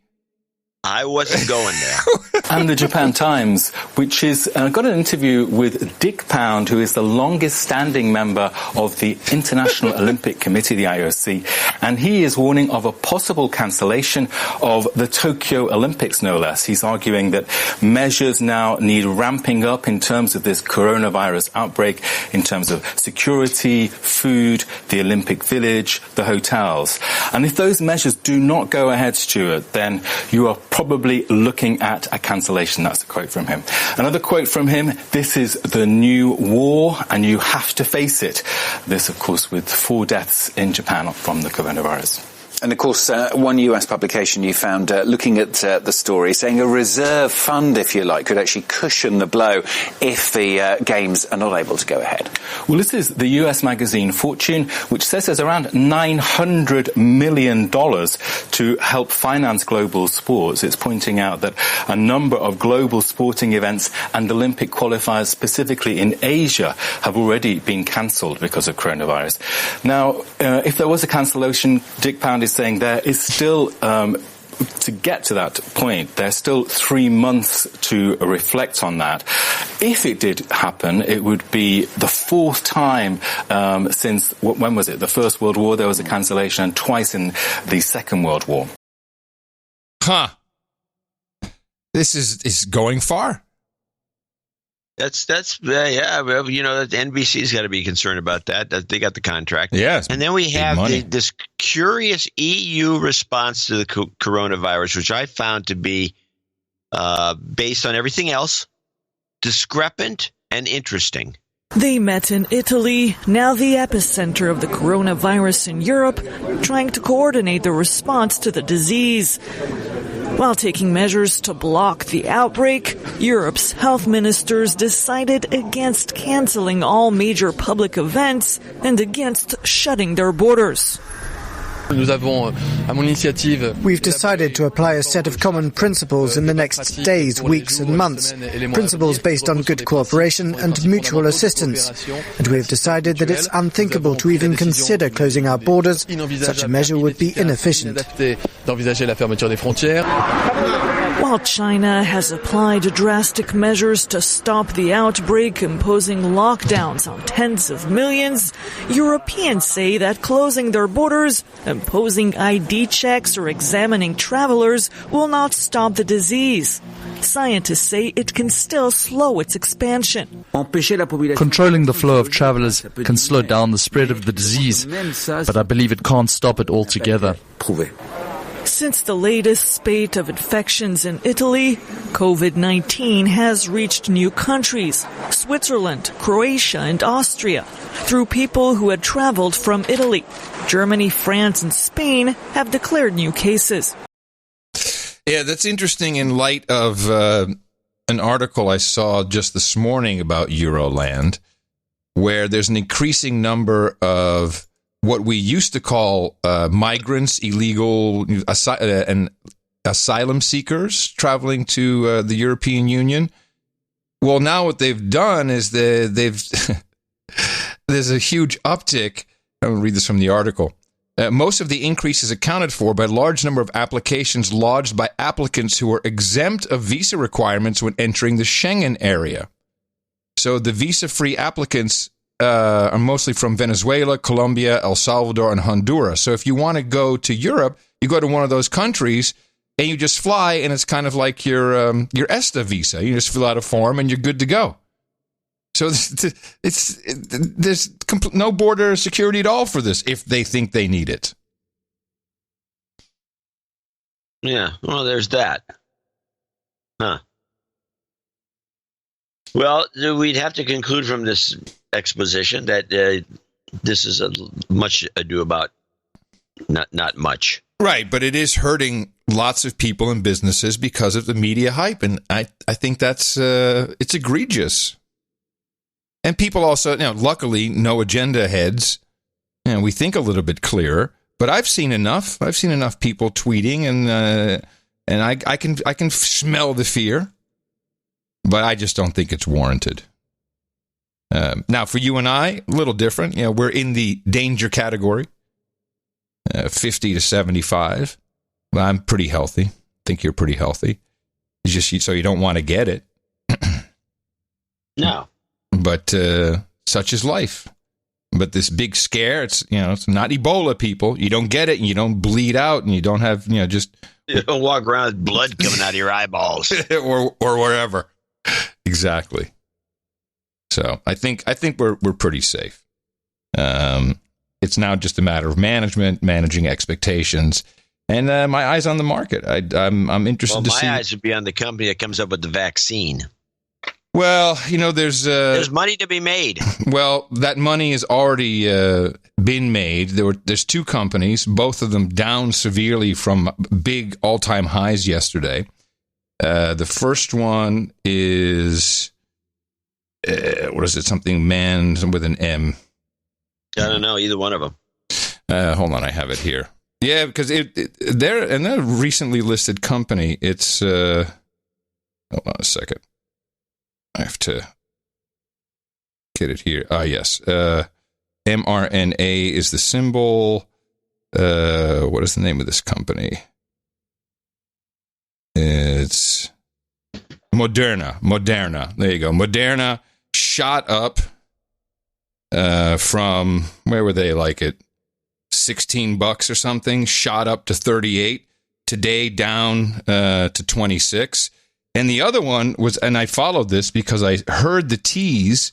I wasn't going there. And the Japan Times, which has got an interview with Dick Pound, who is the longest-standing member of the International Olympic Committee, the IOC, and he is warning of a possible cancellation of the Tokyo Olympics, no less. He's arguing that measures now need ramping up in terms of this coronavirus outbreak, in terms of security, food, the Olympic Village, the hotels. And if those measures do not go ahead, Stuart, then you are probably looking at a cancellation. That's a quote from him. Another quote from him, this is the new war and you have to face it. This, of course, with 4 deaths in Japan from the coronavirus. And, of course, one US publication you found looking at the story saying a reserve fund, if you like, could actually cushion the blow if the games are not able to go ahead. Well, this is the US magazine Fortune, which says there's around $900 million to help finance global sports. It's pointing out that a number of global sporting events and Olympic qualifiers, specifically in Asia, have already been cancelled because of coronavirus. Now, if there was a cancellation, Dick Pound is saying there is still, to get to that point, there's still 3 months to reflect on that. If it did happen, it would be the 4th time since, when was it? The First World War, there was a cancellation, and twice in the Second World War. Huh. This is going far. That's yeah. Well, you know, the NBC's got to be concerned about that. They got the contract. Yes. And then we have this curious EU response to the coronavirus, which I found to be, based on everything else, discrepant and interesting. They met in Italy, now the epicenter of the coronavirus in Europe, trying to coordinate the response to the disease. While taking measures to block the outbreak, Europe's health ministers decided against canceling all major public events and against shutting their borders. We've decided to apply a set of common principles in the next days, weeks and months, principles based on good cooperation and mutual assistance. And we have decided that it's unthinkable to even consider closing our borders. Such a measure would be inefficient. While China has applied drastic measures to stop the outbreak, imposing lockdowns on tens of millions, Europeans say that closing their borders, imposing ID checks or examining travelers will not stop the disease. Scientists say it can still slow its expansion. Controlling the flow of travelers can slow down the spread of the disease, but I believe it can't stop it altogether. Since the latest spate of infections in Italy, COVID-19 has reached new countries, Switzerland, Croatia, and Austria, through people who had traveled from Italy. Germany, France, and Spain have declared new cases. Yeah, that's interesting in light of an article I saw just this morning about Euroland, where there's an increasing number of what we used to call migrants, illegal and asylum seekers traveling to the European Union. Well, now what they've done is they've there's a huge uptick. I'm going to read this from the article. Most of the increase is accounted for by a large number of applications lodged by applicants who are exempt of visa requirements when entering the Schengen area. So the visa-free applicants are mostly from Venezuela, Colombia, El Salvador, and Honduras. So if you want to go to Europe, you go to one of those countries and you just fly, and it's kind of like your ESTA visa. You just fill out a form and you're good to go. So there's no border security at all for this if they think they need it. Yeah, well, there's that. Huh. Well, we'd have to conclude from this exposition that this is a much ado about not much. Right, but it is hurting lots of people and businesses because of the media hype, and I think that's it's egregious. And people also, luckily, no agenda heads. We think a little bit clearer, but I've seen enough. I've seen enough people tweeting and And I can smell the fear, but I just don't think it's warranted. Now, for you and I, a little different. We're in the danger category, 50 to 75. I'm pretty healthy. I think you're pretty healthy. It's just so you don't want to get it. No. But such is life. But this big scare, it's not Ebola, people. You don't get it, and you don't bleed out, and you don't have, just... You don't walk around with blood coming out of your eyeballs. or wherever. Exactly. So I think we're pretty safe. It's now just a matter of managing expectations, and my eyes on the market. I'm interested to see. My eyes would be on the company that comes up with the vaccine. Well, there's money to be made. Well, that money has already been made. There's two companies, both of them down severely from big all-time highs yesterday. The first one is what is it? Something man with an M. I don't know either one of them. Hold on, I have it here. Yeah, because they're a recently listed company. It's hold on a second. I have to get it here. Yes. mRNA is the symbol. What is the name of this company? It's Moderna. There you go. Moderna shot up from, where were they, like at $16 or something, shot up to 38. Today down to 26. And the other one was, and I followed this because I heard the tease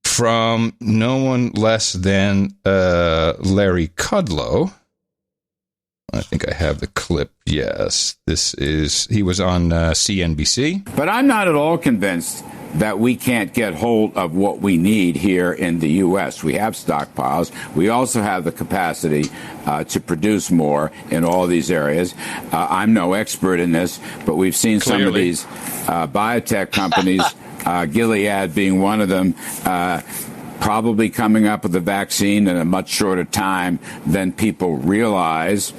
from no one less than Larry Kudlow. I think I have the clip. Yes, he was on CNBC. But I'm not at all convinced that we can't get hold of what we need here in the U.S. We have stockpiles. We also have the capacity to produce more in all these areas. I'm no expert in this, but we've seen some of these biotech companies, Gilead being one of them, probably coming up with a vaccine in a much shorter time than people realize.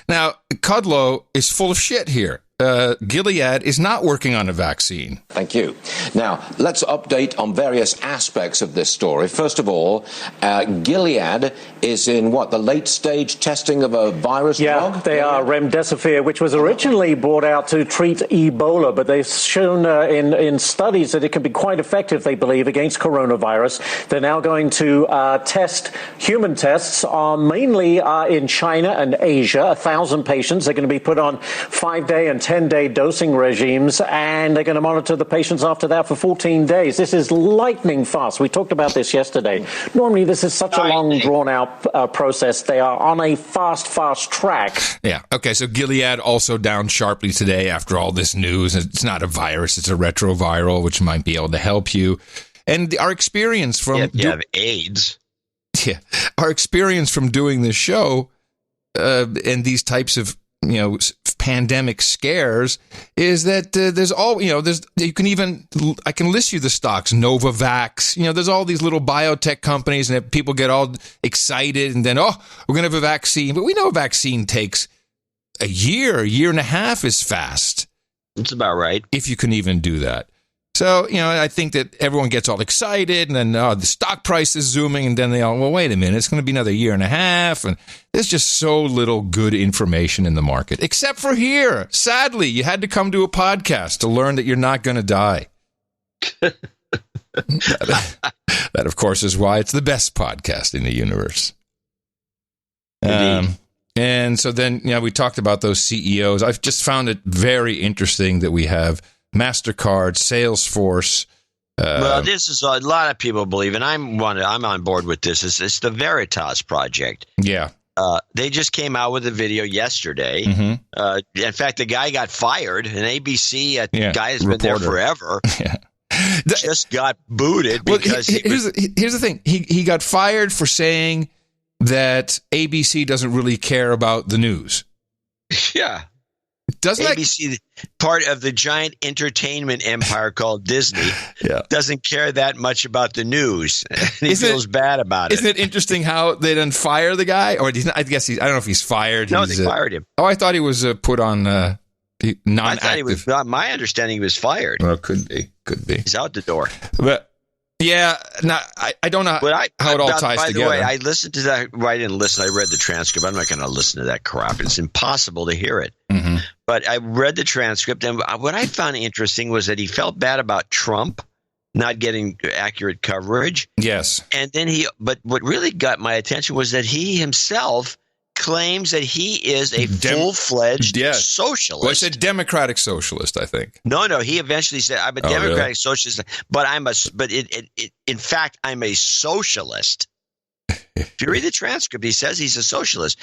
Now, Kudlow is full of shit here. Gilead is not working on a vaccine. Thank you. Now, let's update on various aspects of this story. First of all, Gilead is in, the late stage testing of a virus drug? Yeah, they are remdesivir, which was originally brought out to treat Ebola, but they've shown in studies that it can be quite effective, they believe, against coronavirus. They're now going to test human tests mainly in China and Asia. 1,000 patients. They're going to be put on 5-day and 10-day dosing regimes, and they're going to monitor the patients after that for 14 days. This is lightning fast. We talked about this yesterday. Normally, this is such a long, drawn-out process. They are on a fast track. Yeah. Okay, so Gilead also down sharply today after all this news. It's not a virus. It's a retroviral, which might be able to help you. And our experience from... you have AIDS. Yeah. Our experience from doing this show and these types of pandemic scares is that I can list you the stocks, Novavax, there's all these little biotech companies and people get all excited and then, we're going to have a vaccine. But we know a vaccine takes a year and a half is fast. That's about right. If you can even do that. So, I think that everyone gets all excited and then the stock price is zooming and then they all, wait a minute, it's going to be another year and a half. And there's just so little good information in the market, except for here. Sadly, you had to come to a podcast to learn that you're not going to die. That, of course, is why it's the best podcast in the universe. And so then, we talked about those CEOs. I've just found it very interesting that we have MasterCard, Salesforce. This is a lot of people believe, and I'm on board with this. It's the Veritas project. Yeah. They just came out with a video yesterday. Mm-hmm. In fact, the guy got fired. An ABC guy has been there forever. Yeah. Just got booted because here's the thing. He got fired for saying that ABC doesn't really care about the news. Yeah. Doesn't ABC, part of the giant entertainment empire called Disney, doesn't care that much about the news. And he feels bad about it. Isn't it interesting how they didn't fire the guy? Or I guess I don't know if he's fired. No, they fired him. Oh, I thought he was put on I thought he was. My understanding, he was fired. Well, could be. He's out the door. But yeah, I don't know how it all ties by together. By the way, I listened to that. Well, I didn't listen. I read the transcript. I'm not going to listen to that crap. It's impossible to hear it. Mm-hmm. But I read the transcript, and what I found interesting was that he felt bad about Trump not getting accurate coverage. Yes. And then but what really got my attention was that he himself claims that he is a full-fledged socialist. Well, I said democratic socialist, I think. No, he eventually said, I'm a democratic socialist, but in fact, I'm a socialist. If you read the transcript, he says he's a socialist.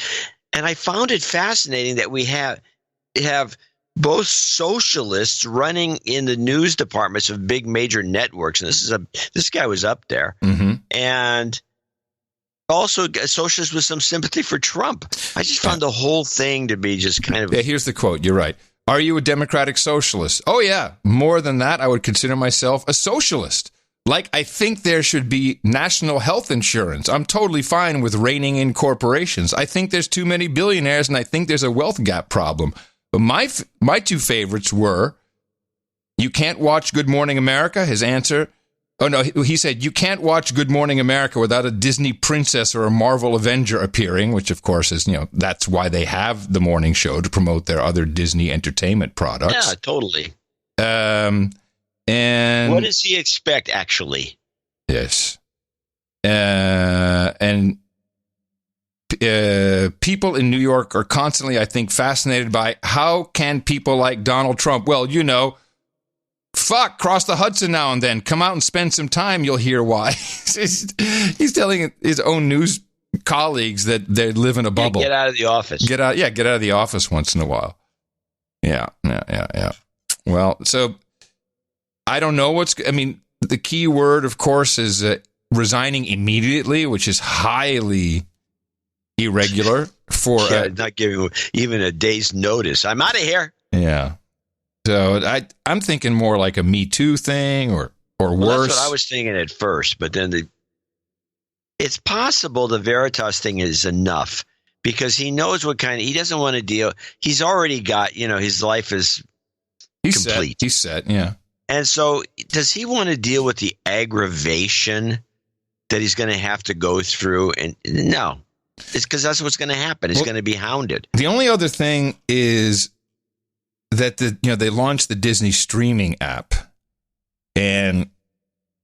And I found it fascinating that we have both socialists running in the news departments of big major networks. And this guy was up there. Mm-hmm. And also a socialist with some sympathy for Trump. I just found the whole thing to be just kind of... Yeah, here's the quote. You're right. Are you a democratic socialist? Oh, yeah. More than that, I would consider myself a socialist. Like, I think there should be national health insurance. I'm totally fine with reining in corporations. I think there's too many billionaires, and I think there's a wealth gap problem. But my two favorites were, you can't watch Good Morning America, his answer. Oh, no, he said, you can't watch Good Morning America without a Disney princess or a Marvel Avenger appearing, which, of course, is, that's why they have the morning show, to promote their other Disney entertainment products. Yeah, totally. And what does he expect, actually? Yes. And people in New York are constantly, I think, fascinated by how can people like Donald Trump, cross the Hudson now and then. Come out and spend some time. You'll hear why. He's telling his own news colleagues that they live in a bubble. Get out of the office. Get out of the office once in a while. Yeah. Well, so I don't know the key word, of course, is resigning immediately, which is highly irregular for not giving even a day's notice. I'm out of here. Yeah. So I'm thinking more like a Me Too thing or worse. That's what I was thinking at first, but then it's possible the Veritas thing is enough because he knows he doesn't want to deal. He's already got, his life is complete. He's set, yeah. And so does he want to deal with the aggravation that he's going to have to go through? And no, it's because that's what's going to happen. He's going to be hounded. The only other thing is that they launched the Disney streaming app, and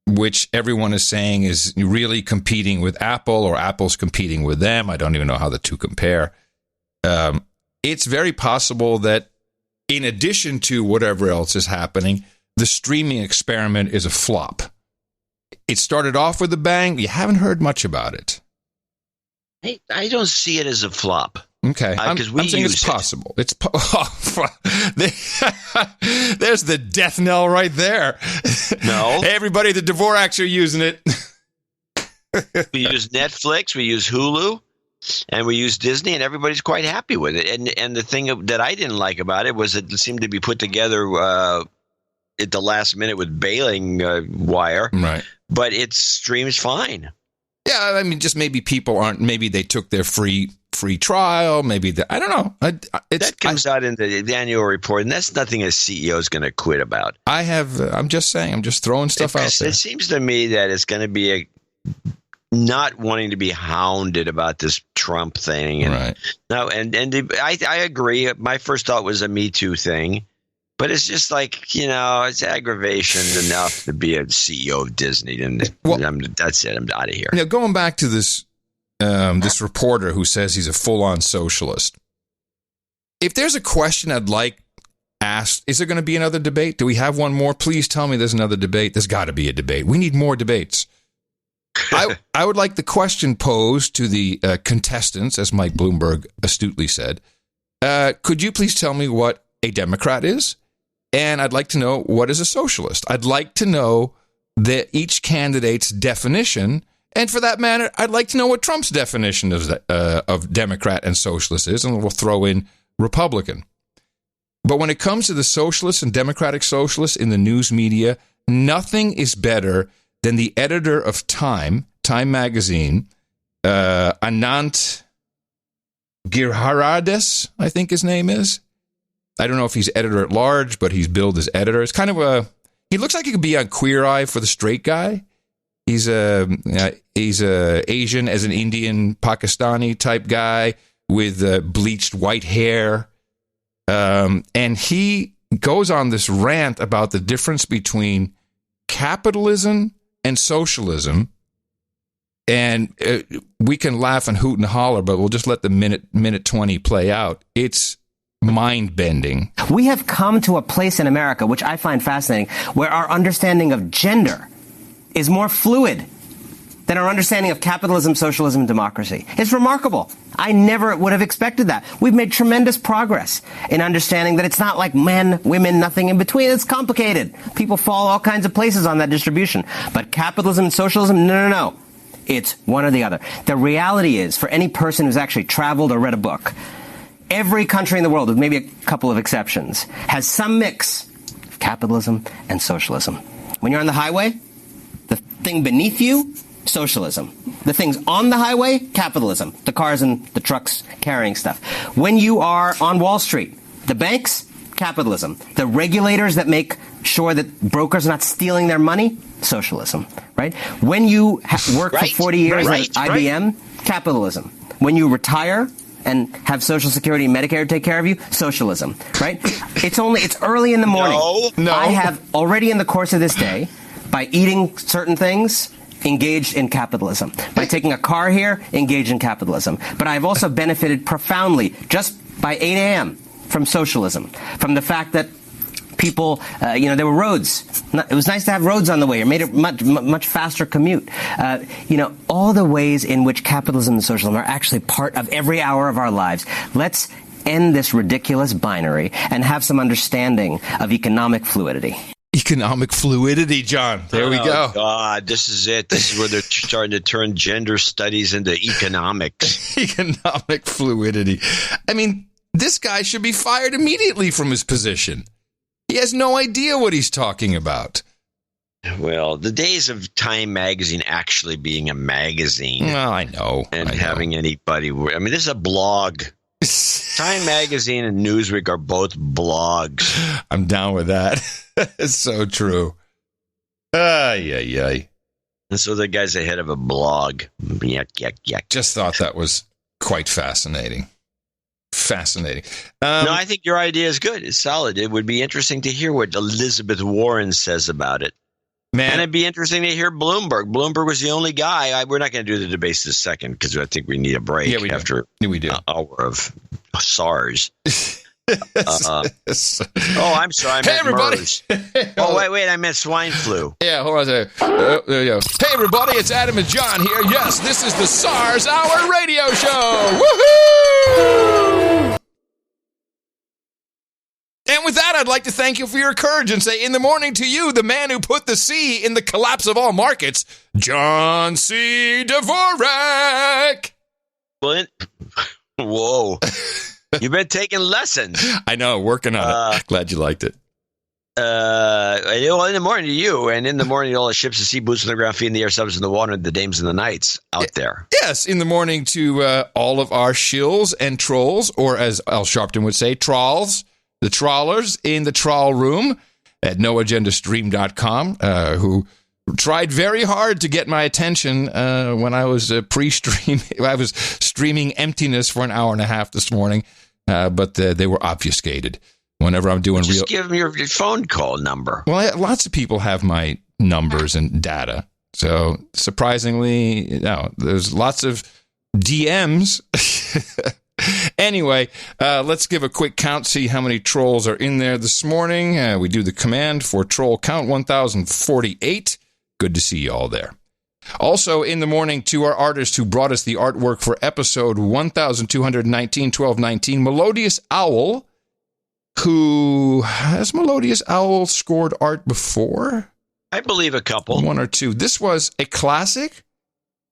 which everyone is saying is really competing with Apple, or Apple's competing with them. I don't even know how the two compare. It's very possible that in addition to whatever else is happening, the streaming experiment is a flop. It started off with a bang. You haven't heard much about it. I don't see it as a flop. Okay, I'm saying it's possible. There's the death knell right there. No. Hey, everybody, the Dvoraks are using it. We use Netflix, we use Hulu, and we use Disney, and everybody's quite happy with it. And the thing that I didn't like about it was it seemed to be put together at the last minute with bailing wire. Right. But it streams fine. Yeah, just maybe people aren't. Maybe they took their free trial. Maybe I don't know. That comes out in the annual report, and that's nothing a CEO is going to quit about. I'm just saying. I'm just throwing stuff out there. It seems to me that it's going to be not wanting to be hounded about this Trump thing. And, right. No, I agree. My first thought was a Me Too thing. But it's just like, it's aggravation enough to be a CEO of Disney. And that's it. I'm out of here. Going back to this reporter who says he's a full-on socialist. If there's a question I'd like asked, is there going to be another debate? Do we have one more? Please tell me there's another debate. There's got to be a debate. We need more debates. I would like the question posed to the contestants, as Mike Bloomberg astutely said. Could you please tell me what a Democrat is? And I'd like to know, what is a socialist? I'd like to know each candidate's definition. And for that matter, I'd like to know what Trump's definition of Democrat and socialist is. And we'll throw in Republican. But when it comes to the socialists and democratic socialists in the news media, nothing is better than the editor of Time magazine, Anant Girhardis, I think his name is. I don't know if he's editor at large, but he's billed as editor. It's kind of he looks like he could be on Queer Eye for the straight guy. He's a Asian as an Indian Pakistani type guy with bleached white hair. And he goes on this rant about the difference between capitalism and socialism. And we can laugh and hoot and holler, but we'll just let the minute 20 play out. It's mind-bending. We have come to a place in America, which I find fascinating, where our understanding of gender is more fluid than our understanding of capitalism, socialism, and democracy. It's remarkable. I never would have expected that. We've made tremendous progress in understanding that it's not like men, women, nothing in between. It's complicated. People fall all kinds of places on that distribution. But capitalism and socialism, no. It's one or the other. The reality is, for any person who's actually traveled or read a book, every country in the world, with maybe a couple of exceptions, has some mix of capitalism and socialism. When you're on the highway, the thing beneath you, socialism. The things on the highway, capitalism. The cars and the trucks carrying stuff. When you are on Wall Street, the banks, capitalism. The regulators that make sure that brokers are not stealing their money, socialism. Right? When you work for 40 years at IBM, capitalism. When you retire and have Social Security and Medicare take care of you, socialism. Right? It's early in the morning. No. I have already in the course of this day, by eating certain things, engaged in capitalism. By taking a car here, engaged in capitalism. But I've also benefited profoundly just by 8 a.m. from socialism, from the fact that people, there were roads. It was nice to have roads on the way. It made it much faster commute. All the ways in which capitalism and socialism are actually part of every hour of our lives. Let's end this ridiculous binary and have some understanding of economic fluidity. Economic fluidity, John. There we go. Oh, God, this is it. This is where they're starting to turn gender studies into economics. Economic fluidity. I mean, this guy should be fired immediately from his position. He has no idea what he's talking about. Well, the days of Time Magazine actually being a magazine. Well, I know. And having anybody... I mean, this is a blog. Time Magazine and Newsweek are both blogs. I'm down with that. It's so true. Ay. And so the guy's the head of a blog. Yuck. Just thought that was quite fascinating. No, I think your idea is good. It's solid. It would be interesting to hear what Elizabeth Warren says about it. Man. And it'd be interesting to hear Bloomberg. Bloomberg was the only guy. We're not going to do the debates this second because I think we need a break after an hour of SARS. I'm sorry. I meant hey, everybody. MERS. Wait. I meant swine flu. Yeah, hold on a second. There you go. Hey, everybody. It's Adam and John here. Yes, this is the SARS Hour radio show. Woohoo! And with that, I'd like to thank you for your courage and say, in the morning to you, the man who put the C in the collapse of all markets, John C. Dvorak. Whoa. You've been taking lessons. I know, working on it. Glad you liked it. In the morning to you, and in the morning to all the ships at sea, boots on the ground, feet in the air, subs in the water, and the dames in the nights out there. Yes, in the morning to all of our shills and trolls, or as Al Sharpton would say, trawls, the trawlers in the trawl room at noagendastream.com, who tried very hard to get my attention when I was pre-stream. I was streaming emptiness for an hour and a half this morning, but they were obfuscated. Whenever I'm doing just give them your phone call number. Well, lots of people have my numbers and data. So surprisingly, there's lots of DMs. Anyway, let's give a quick count, see how many trolls are in there this morning. We do the command for troll count, 1,048. Good to see you all there. Also in the morning to our artist who brought us the artwork for episode 1,219, 1219, Melodious Owl. Who has Melodious Owl scored art before? I believe a couple. One or two. This was a classic.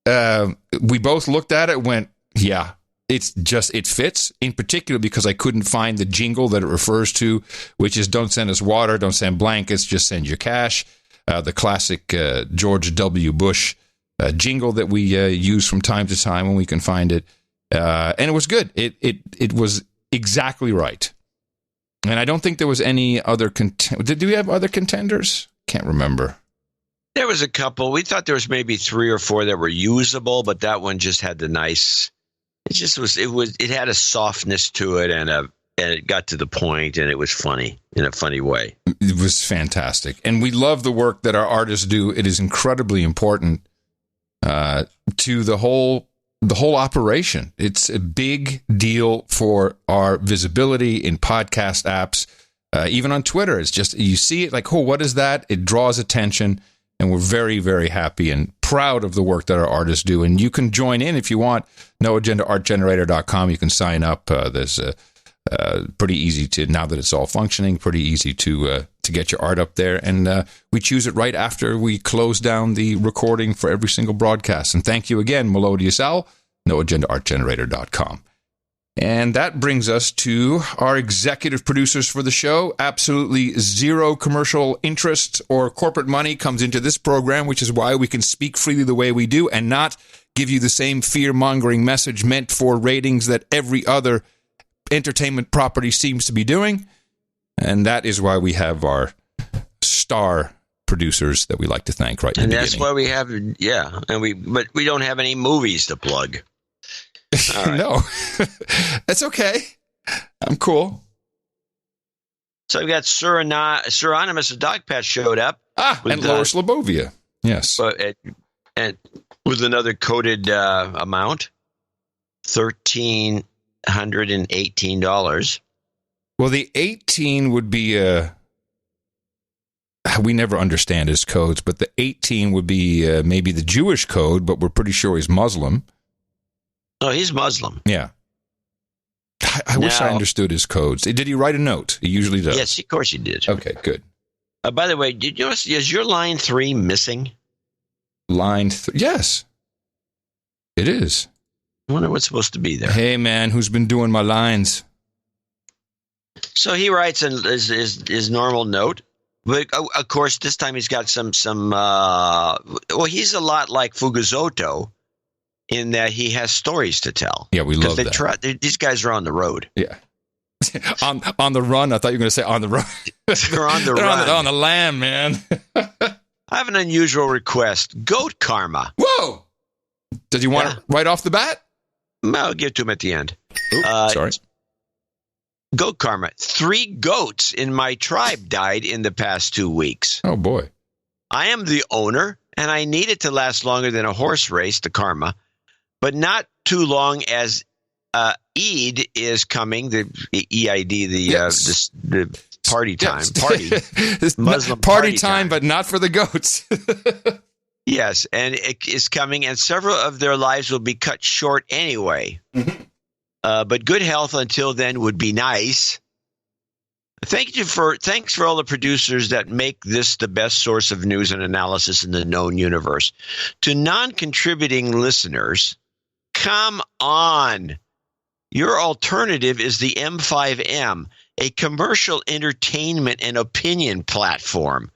We both looked at it and went, yeah, it fits, in particular because I couldn't find the jingle that it refers to, which is don't send us water, don't send blankets, just send your cash. The classic George W. Bush jingle that we use from time to time when we can find it. And it was good. It was exactly right. And I don't think there was any other Did we have other contenders? Can't remember. There was a couple. We thought there was maybe 3 or 4 that were usable, but that one just had the nice. It just was. It had a softness to it, and it got to the point, and it was funny in a funny way. It was fantastic, and we love the work that our artists do. It is incredibly important to the whole operation. It's a big deal for our visibility in podcast apps, even on Twitter. It's just you see it like, oh, what is that? It draws attention. And we're very, very happy and proud of the work that our artists do. And you can join in if you want. NoAgendaArtGenerator.com. You can sign up. There's pretty easy to, now that it's all functioning, pretty easy to get your art up there. And we choose it right after we close down the recording for every single broadcast. And thank you again, Melodious Owl, NoAgendaArtGenerator.com. And that brings us to our executive producers for the show. Absolutely zero commercial interest or corporate money comes into this program, which is why we can speak freely the way we do and not give you the same fear-mongering message meant for ratings that every other entertainment property seems to be doing. And that is why we have our star producers that we like to thank right in the beginning. And that's why we have, but we don't have any movies to plug. Right. No, that's okay. I'm cool. So we've got Sir Anonymous, a dog pat, showed up. And Lower Slobovia. Yes. And with another coded amount, $1,318. Well, the 18 would be we never understand his codes, but the 18 would be maybe the Jewish code, but we're pretty sure he's Muslim. Oh, he's Muslim. Yeah. I wish I understood his codes. Did he write a note? He usually does. Yes, of course he did. Okay, good. By the way, did you notice, is your line 3 missing? Line 3? Yes. It is. I wonder what's supposed to be there. Hey, man, who's been doing my lines? So he writes his normal note. But, of course, this time he's got some he's a lot like Fugazoto in that he has stories to tell. Yeah, we love that. These guys are on the road. Yeah. on the run. I thought you were going to say on the run. They're on the run. On the lam, man. I have an unusual request. Goat karma. Whoa! Did you want it right off the bat? I'll give it to him at the end. Sorry. Goat karma. 3 goats in my tribe died in the past 2 weeks. Oh, boy. I am the owner, and I need it to last longer than a horse race, the karma, but not too long as Eid is coming, the EID, the party time. Party. Muslim party time, but not for the goats. Yes, and it is coming, and several of their lives will be cut short anyway. Mm-hmm. But good health until then would be nice. Thanks for all the producers that make this the best source of news and analysis in the known universe. To non-contributing listeners, come on. Your alternative is the M5M, a commercial entertainment and opinion platform.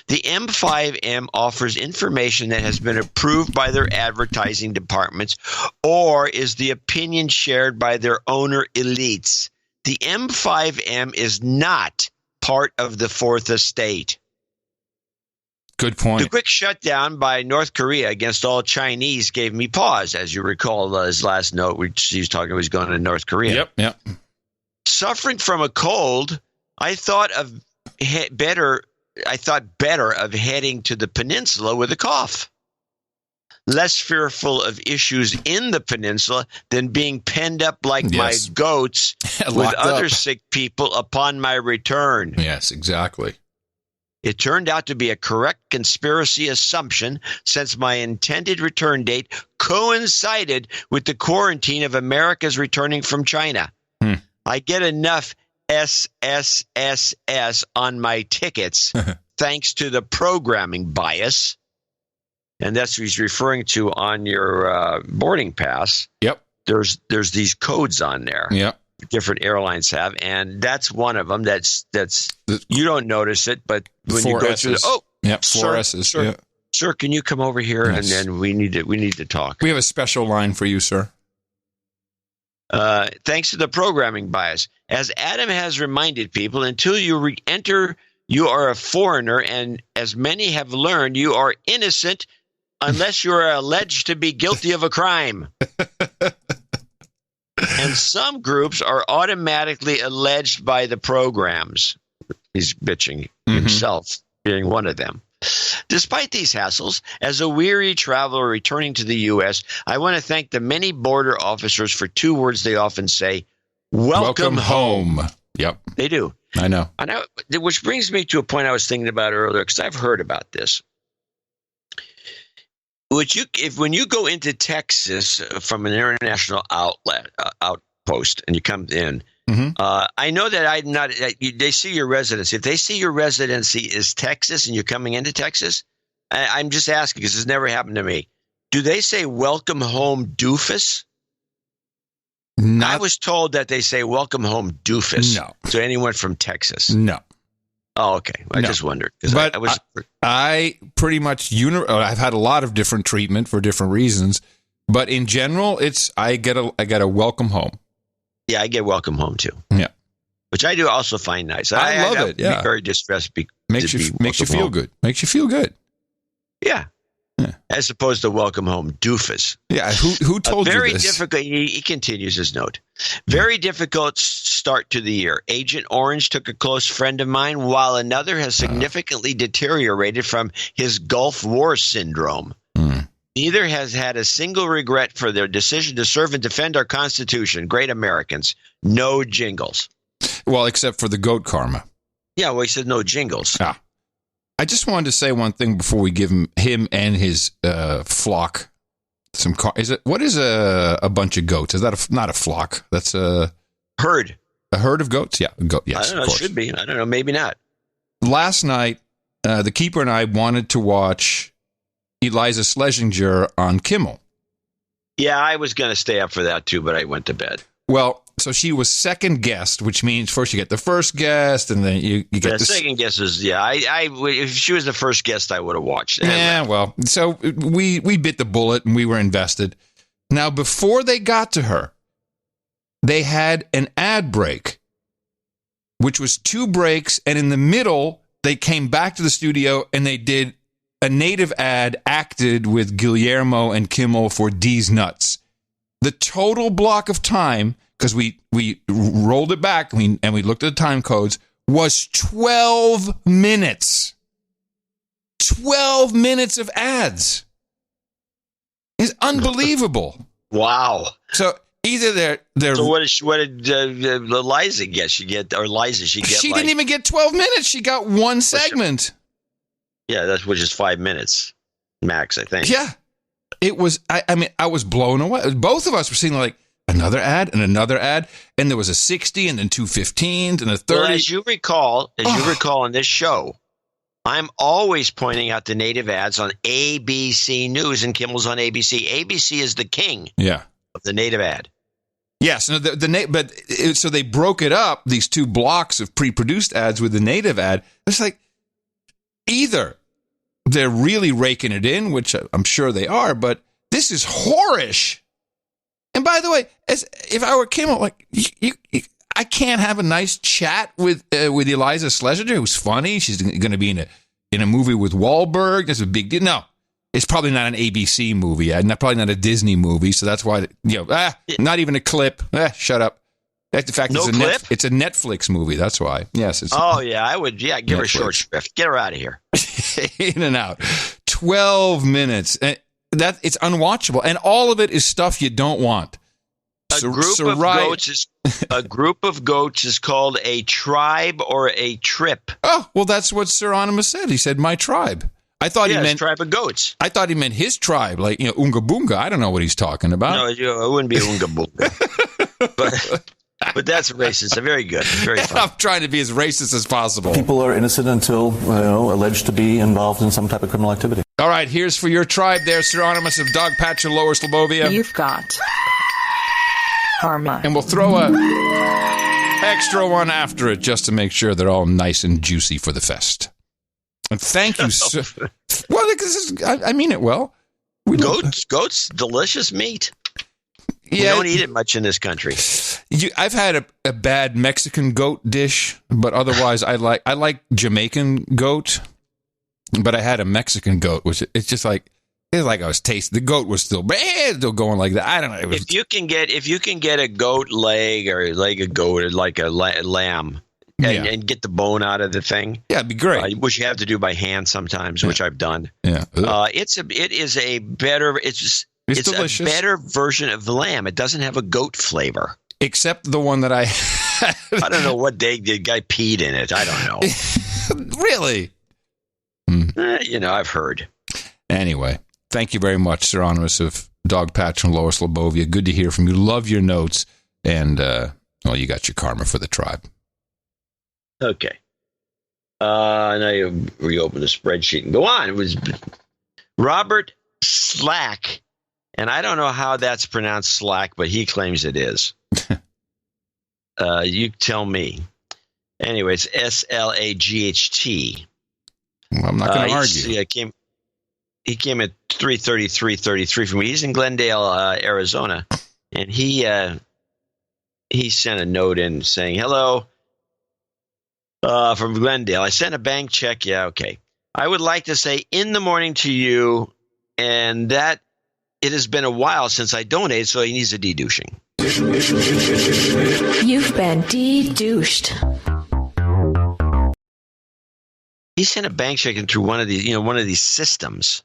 The M5M offers information that has been approved by their advertising departments or is the opinion shared by their owner elites. The M5M is not part of the Fourth Estate. Good point. The quick shutdown by North Korea against all Chinese gave me pause, as you recall his last note, which he was talking about, he's going to North Korea. Yep. Suffering from a cold, I thought better of heading to the peninsula with a cough. Less fearful of issues in the peninsula than being penned up like my goats with other sick people upon my return. Yes, exactly. It turned out to be a correct conspiracy assumption since my intended return date coincided with the quarantine of Americans returning from China. I get enough SSSS on my tickets thanks to the programming bias. And that's what he's referring to on your boarding pass. Yep. There's these codes on there. Yep. Different airlines have, and that's one of them. That's you don't notice it, but when you go through, 4 S's. Sir, can you come over here? Yes. And then we need to talk. We have a special line for you, sir. thanks to the programming bias. As Adam has reminded people, until you enter, you are a foreigner, and as many have learned, you are innocent unless you are alleged to be guilty of a crime. And some groups are automatically alleged by the programs. He's bitching himself, being one of them. Despite these hassles, as a weary traveler returning to the U.S., I want to thank the many border officers for two words they often say, welcome home. Yep. They do. I know. Which brings me to a point I was thinking about earlier, because I've heard about this. When you go into Texas from an international outpost and you come in, I know that they see your residency. If they see your residency is Texas and you're coming into Texas, I'm just asking because it's never happened to me. Do they say welcome home doofus? I was told that they say welcome home doofus to anyone from Texas. No. Oh, okay. I just wondered. But I pretty much, I've had a lot of different treatment for different reasons, but in general, I get a welcome home. Yeah, I get welcome home too. Yeah. Which I do also find nice. I love it. Yeah. Be very distressed. Makes you feel home. good. Makes you feel good. Yeah. As opposed to welcome home doofus. Yeah, who told you this? Very difficult. He continues his note. Very difficult start to the year. Agent Orange took a close friend of mine, while another has significantly deteriorated from his Gulf War syndrome. Neither has had a single regret for their decision to serve and defend our Constitution. Great Americans. No jingles. Well, except for the goat karma. Yeah, well, he said no jingles. I just wanted to say one thing before we give him and his flock some. What is a bunch of goats? Is that not a flock? That's a herd. A herd of goats? Yeah, yes. I don't know. It should be. I don't know. Maybe not. Last night, the keeper and I wanted to watch Eliza Schlesinger on Kimmel. Yeah, I was going to stay up for that too, but I went to bed. Well, so she was second guest, which means first you get the first guest, and then you get the second guest. Is if she was the first guest, I would have watched. Yeah, well, so we bit the bullet and we were invested. Now, before they got to her, they had an ad break, which was 2 breaks, and in the middle they came back to the studio and they did a native ad acted with Guillermo and Kimmel for D's Nuts. The total block of time, because we rolled it back and we looked at the time codes, was 12 minutes. 12 minutes of ads. It's unbelievable. Wow. So either they're. So what did Eliza get? She didn't even get 12 minutes. She got one segment. Yeah, which is 5 minutes max, I think. Yeah. It was, I was blown away. Both of us were seeing like another ad and another ad, and there was a 60 and then 2 15s and a 30. Well, as you recall in this show, I'm always pointing out the native ads on ABC News, and Kimmel's on ABC. ABC is the king of the native ad. Yes, so they broke it up, these 2 blocks of pre-produced ads with the native ad. It's like either they're really raking it in, which I'm sure they are, but this is whorish. And by the way, if I were Kimmel, like I can't have a nice chat with Eliza Schlesinger, who's funny. She's going to be in a movie with Wahlberg. That's a big deal. No, it's probably not an ABC movie, probably not a Disney movie. So that's why not even a clip. Shut up. In fact, it's a Netflix movie. That's why. Yes. I would. Yeah, give her a short shrift. Get her out of here. In and out. 12 minutes. It's unwatchable, and all of it is stuff you don't want. A group of goats is called a tribe or a trip. Oh, well, that's what Sir Onimus said. He said, my tribe. I thought he meant tribe of goats. I thought he meant his tribe, like Unga Boonga. I don't know what he's talking about. No, it wouldn't be Unga Boonga. But that's racist. Very good. Very fun. I'm trying to be as racist as possible. People are innocent until alleged to be involved in some type of criminal activity. All right, here's for your tribe there, Sir Onimus of Dogpatch in Lower Slobovia. You've got karma. And we'll throw a extra one after it just to make sure they're all nice and juicy for the fest. And thank you so well, I mean it well. Goats, delicious meat. We don't eat it much in this country. I've had a bad Mexican goat dish, but otherwise I like Jamaican goat. But I had a Mexican goat, which it's just like I was tasting. The goat was still going like that. I don't know. If you can get a goat leg or a leg of goat or like a lamb. And get the bone out of the thing. Yeah, it'd be great. Which you have to do by hand sometimes, which I've done. Yeah, it is a better. It's a better version of the lamb. It doesn't have a goat flavor, except the one that I had. I don't know what the guy peed in it. I don't know. Really? I've heard. Anyway, thank you very much, Sir Anonymous of Dog Patch and Lower Slobovia. Good to hear from you. Love your notes, and you got your karma for the tribe. Okay. Now you reopen the spreadsheet and go on. It was Robert Slack, and I don't know how that's pronounced Slack, but he claims it is. You tell me. Anyway, it's SLAGHT. Well, I'm not going to argue. He came at 3:33 from me. He's in Glendale, Arizona, and he sent a note in saying, "Hello." From Glendale. I sent a bank check. Yeah, okay. I would like to say in the morning to you, and that it has been a while since I donated, so he needs a de-douching. You've been de-douched. He sent a bank check in through one of these systems.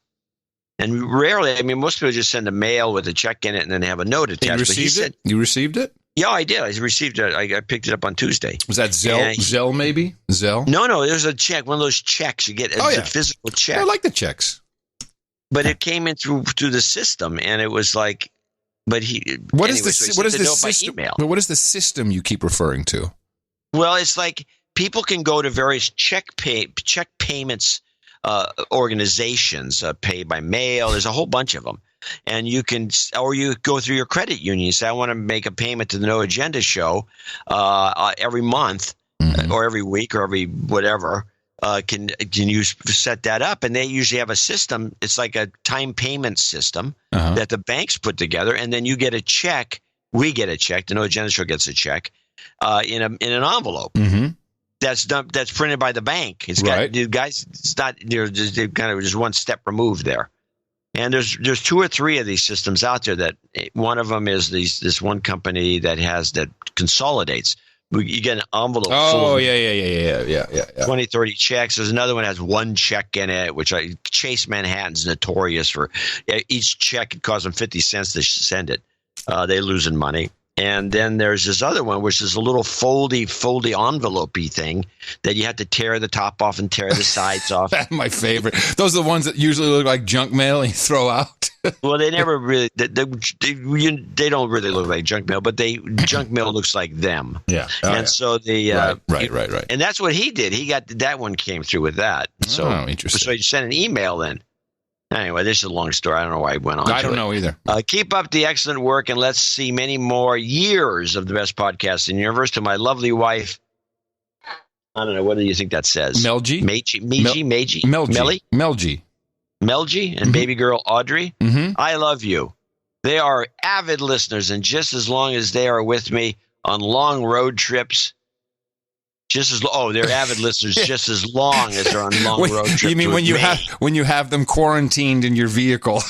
And rarely, most people just send a mail with a check in it and then have a note attached. You received it? Yeah, I did. I received it. I picked it up on Tuesday. Was that Zelle? Zelle, maybe? Zelle? No. There's a check. One of those checks you get. A physical check. I like the checks. But it came in through the system, and it was like, what is the system? But what is the system you keep referring to? Well, it's like people can go to various check payments organizations, pay by mail. There's a whole bunch of them. And you go through your credit union. You say, I want to make a payment to the No Agenda show every month or every week or every whatever. Can you set that up? And they usually have a system. It's like a time payment system that the banks put together. And then you get a check. We get a check. The No Agenda show gets a check in an envelope. Mm-hmm. That's printed by the bank. It's got the guys. It's not. They're kind of just one step removed there. And there's 2 or 3 of these systems out there. That one of them is this one company that consolidates. You get an envelope. Oh, yeah. 20, 30 checks. There's another one that has one check in it, which Chase Manhattan's notorious for. Each check, it costs them 50 cents to send it. They're losing money. And then there's this other one, which is a little foldy envelope-y thing that you have to tear the top off and tear the sides off. That's my favorite. Those are the ones that usually look like junk mail and you throw out. Well, they never really they don't really look like junk mail, but junk mail looks like them. Yeah. So right. And that's what he did. He got that one came through with that. So interesting. So he sent an email then. Anyway, this is a long story. I don't know why I went on. I don't know either. Keep up the excellent work, and let's see many more years of the best podcast in the universe. To my lovely wife, I don't know. What do you think that says? Melji? Melji and baby girl Audrey. Mm-hmm. I love you. They are avid listeners, and just as long as they are with me on long road trips, they're avid listeners just as long as they're on long road trips. You mean when you have them quarantined in your vehicle?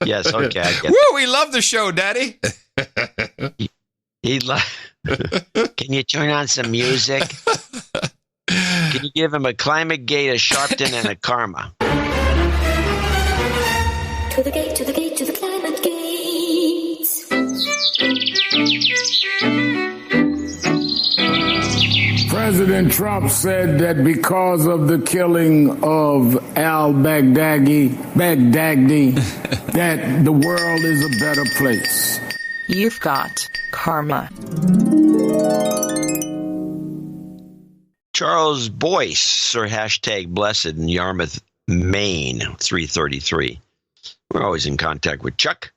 Yes, okay. I get Woo, we love the show, Daddy. Can you turn on some music? Can you give him a climate gate, a Sharpton, and a Karma? To the gate, to the gate, to the climate gate. President Trump said that because of the killing of al-Baghdadi, that the world is a better place. You've got karma. Charles Boyce, or #blessed in Yarmouth, Maine, 333. We're always in contact with Chuck.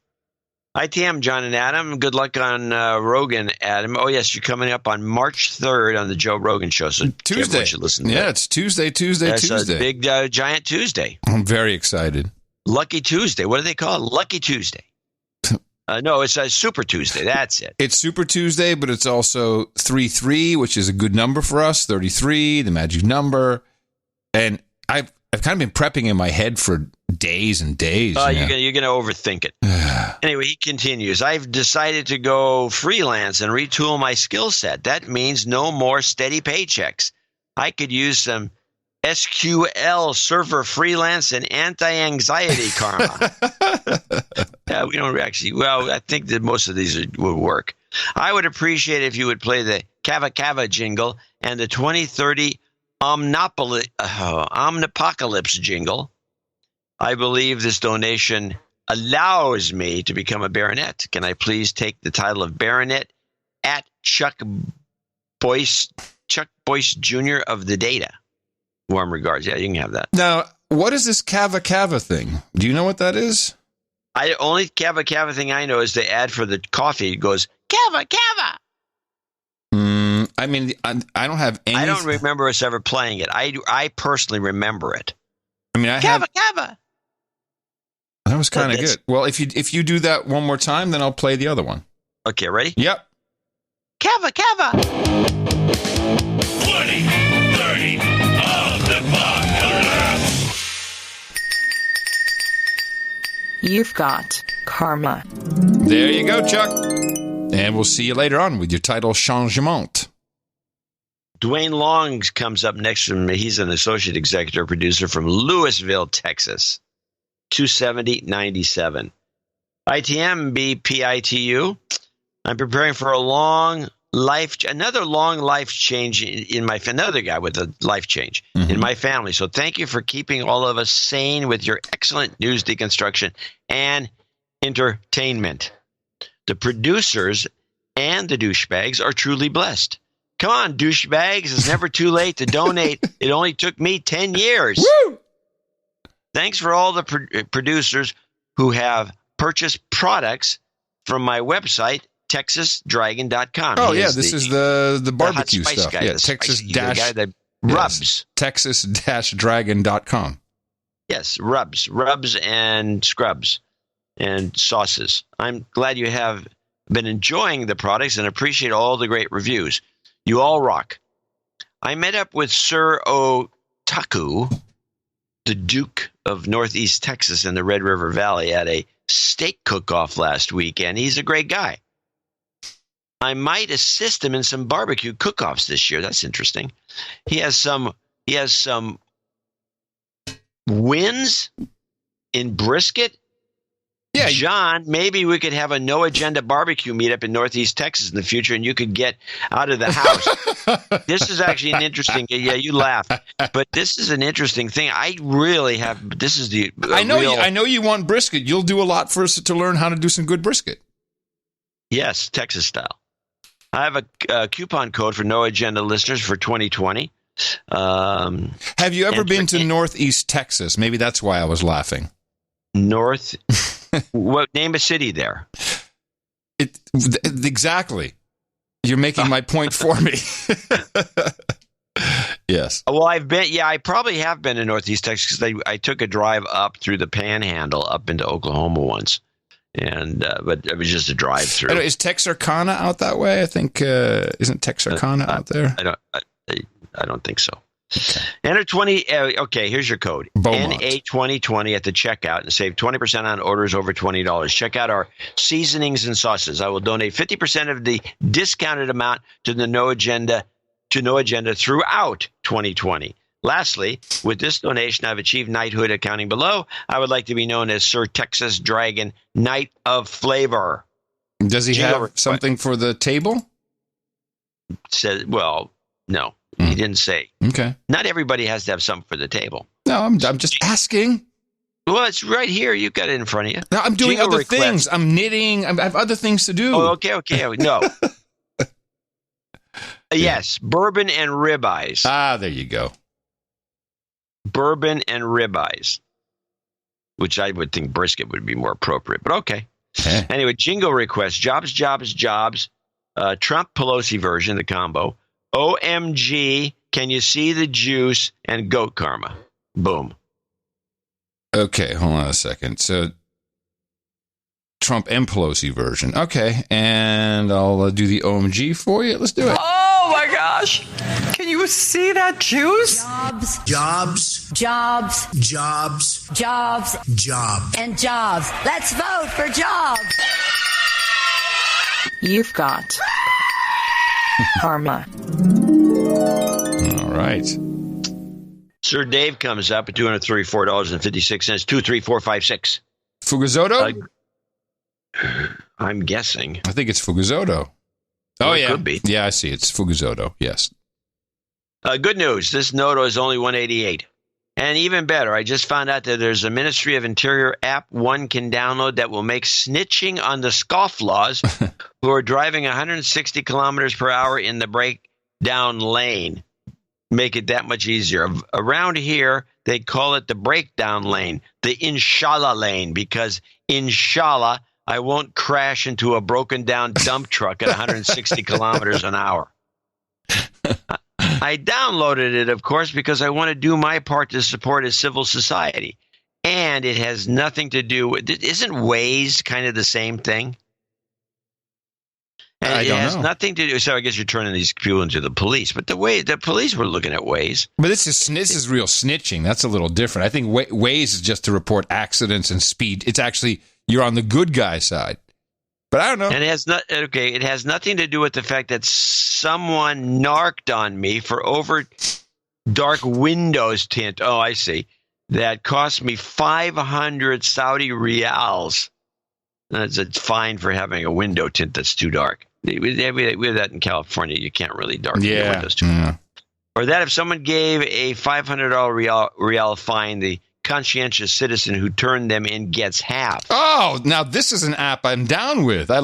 ITM, John and Adam. Good luck on Rogan, Adam. Oh, yes, you're coming up on March 3rd on the Joe Rogan Show. So Tuesday. Should listen to that. It's Tuesday. That's a big, giant Tuesday. I'm very excited. Lucky Tuesday. What do they call it? Lucky Tuesday. No, it's a Super Tuesday. That's it. It's Super Tuesday, but it's also 33, which is a good number for us. 33, the magic number. And I've kind of been prepping in my head for days and days. You're gonna overthink it. Anyway, he continues. I've decided to go freelance and retool my skill set. That means no more steady paychecks. I could use some SQL server freelance and anti-anxiety karma. We don't actually. Well, I think that most of these would work. I would appreciate if you would play the Kava Kava jingle and the 2030 Omnipocalypse jingle. I believe this donation allows me to become a baronet. Can I please take the title of baronet at Chuck Boyce Jr. of the Data? Warm regards. Yeah, you can have that. Now, what is this Kava Kava thing? Do you know what that is? Only Kava Kava thing I know is the ad for the coffee. It goes, Kava Kava. I mean, I don't have any. I don't remember us ever playing it. I personally remember it. I mean, Kava Kava. That was kind of good. Well, if you do that one more time, then I'll play the other one. Okay, ready? Yep. Kava Kava. 20, 30 of the You've got karma. There you go, Chuck. And we'll see you later on with your title Changement. Dwayne Long comes up next to me. He's an associate executive producer from Louisville, Texas. 270-97. ITM BPITU. I'm preparing for another long life change in my another guy with a life change in my family. So thank you for keeping all of us sane with your excellent news deconstruction and entertainment. The producers and the douchebags are truly blessed. Come on, douchebags. It's never too late to donate. It only took me 10 years. Woo! Thanks for all the producers who have purchased products from my website, TexasDragon.com. Oh, yeah. This is the barbecue stuff. Guy, yeah, the guy that rubs. TexasDragon.com. Yes, rubs and scrubs and sauces. I'm glad you have been enjoying the products and appreciate all the great reviews. You all rock. I met up with Sir Otaku, the Duke of Northeast Texas in the Red River Valley, at a steak cook-off last weekend. He's a great guy. I might assist him in some barbecue cook-offs this year. That's interesting. He has some wins in brisket. Yeah, John, maybe we could have a no agenda barbecue meetup in Northeast Texas in the future, and you could get out of the house. This is actually an interesting. Yeah, you laugh, but this is an interesting thing. I really have. This is the. I know you want brisket. You'll do a lot for us to learn how to do some good brisket. Yes, Texas style. I have a coupon code for no agenda listeners for 2020. Have you ever been to Northeast Texas? Maybe that's why I was laughing. North. What name a city there? Exactly. You're making my point for me. Yes. Well, I've been. Yeah, I probably have been in Northeast Texas because I took a drive up through the Panhandle up into Oklahoma once, and but it was just a drive through. Is Texarkana out that way? I think isn't Texarkana out there? I don't think so. Okay. Enter 20. Okay, here's your code. NA2020 at the checkout and save 20% on orders over $20. Check out our seasonings and sauces. I will donate 50% of the discounted amount to the No Agenda throughout 2020. Lastly, with this donation, I've achieved knighthood accounting below. I would like to be known as Sir Texas Dragon, Knight of Flavor. Does he have something for the table? Well, no. He didn't say. Okay. Not everybody has to have something for the table. No, I'm just asking. Well, it's right here. You've got it in front of you. No, I'm doing other things. I'm knitting. I have other things to do. Oh, okay. No. Yes, bourbon and ribeyes. Ah, there you go. Bourbon and ribeyes, which I would think brisket would be more appropriate, but okay. Anyway, jingle request. Jobs. Trump Pelosi version, the combo. OMG, can you see the juice? And goat karma. Boom. Okay, hold on a second. So Trump and Pelosi version. Okay, and I'll do the OMG for you. Let's do it. Oh my gosh! Can you see that juice? Jobs. Jobs. Jobs. Jobs. Jobs. Jobs. And jobs. Let's vote for jobs. You've got karma. All right. Sir Dave comes up at $234.56, 23456. Fugazzotto? I'm guessing. I think it's Fugazzotto. Oh, It yeah. could be. Yeah, I see. It's Fugazzotto. Yes. Good news. This Noto is only 188. And even better, I just found out that there's a Ministry of Interior app one can download that will make snitching on the scofflaws who are driving 160 kilometers per hour in the breakdown lane. Make it that much easier. Around here, they call it the breakdown lane, the Inshallah lane, because Inshallah, I won't crash into a broken down dump truck at 160 kilometers an hour. I downloaded it, of course, because I want to do my part to support a civil society. And it has nothing to do with, isn't Waze kind of the same thing? And it has nothing to do. So I guess you're turning these people into the police, but the police were looking at Waze. But this is real snitching. That's a little different. I think Waze is just to report accidents and speed. It's actually you're on the good guy side. But I don't know. And it has nothing to do with the fact that someone narked on me for over dark windows tint. Oh, I see. That cost me 500 Saudi riyals. That's a fine for having a window tint that's too dark. We have that in California. You can't really darken your windows too much. Or that if someone gave a $500 real fine, the conscientious citizen who turned them in gets half. Oh, now this is an app I'm down with. I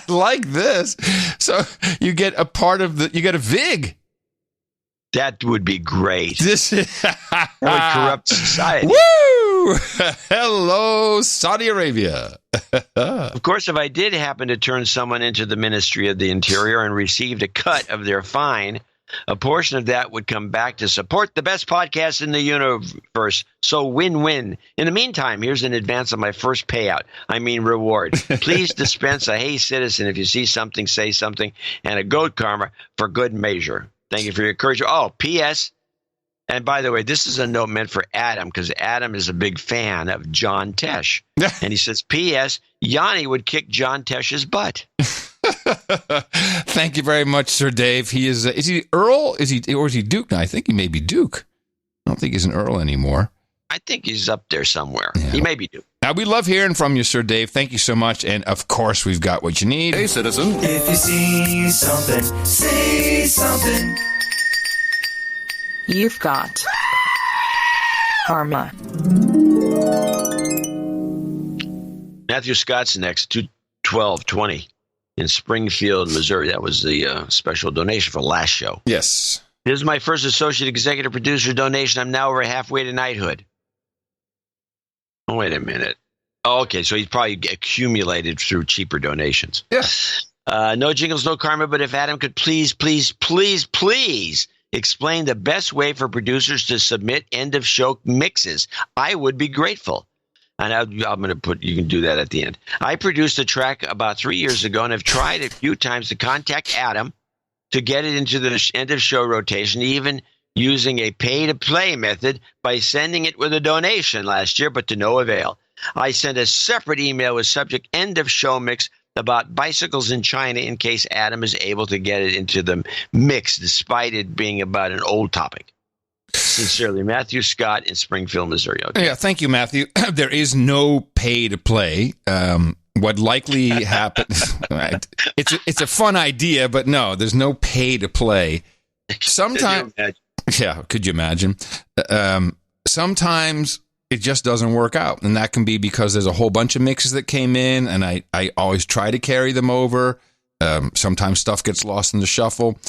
like this. So you get a part of you get a VIG. That would be great. That would corrupt society. Woo! Hello, Saudi Arabia. Of course, if I did happen to turn someone into the Ministry of the Interior and received a cut of their fine, a portion of that would come back to support the best podcast in the universe. So win-win. In the meantime, here's an advance on my first payout. I mean reward. Please dispense a hey citizen if you see something, say something, and a goat karma for good measure. Thank you for your encouragement. Oh, P.S. And by the way, this is a note meant for Adam because Adam is a big fan of John Tesh. And he says, P.S. Yanni would kick John Tesh's butt. Thank you very much, Sir Dave. He is he Earl? Is he Duke now? I think he may be Duke. I don't think he's an Earl anymore. I think he's up there somewhere. Yeah. He may be Duke. Now, we love hearing from you, Sir Dave. Thank you so much. And, of course, we've got what you need. Hey, citizen. If you see something, say something. You've got karma. Matthew Scott's next, 21220 in Springfield, Missouri. That was the special donation for last show. Yes. This is my first associate executive producer donation. I'm now over halfway to knighthood. Oh, wait a minute. Oh, okay, so he's probably accumulated through cheaper donations. Yes. No jingles, no karma, but if Adam could please explain the best way for producers to submit end-of-show mixes, I would be grateful. And I'm going to put, you can do that at the end. I produced a track about 3 years ago and have tried a few times to contact Adam to get it into the end-of-show rotation, even using a pay-to-play method by sending it with a donation last year, but to no avail. I sent a separate email with subject end-of-show mix about bicycles in China in case Adam is able to get it into the mix, despite it being about an old topic. Sincerely, Matthew Scott in Springfield, Missouri. Okay. Yeah, thank you, Matthew. There is no pay-to-play. What likely happens, right? It's a fun idea, but no, there's no pay-to-play. Sometimes, yeah, could you imagine? Sometimes it just doesn't work out, and that can be because there's a whole bunch of mixes that came in, and I always try to carry them over. Sometimes stuff gets lost in the shuffle.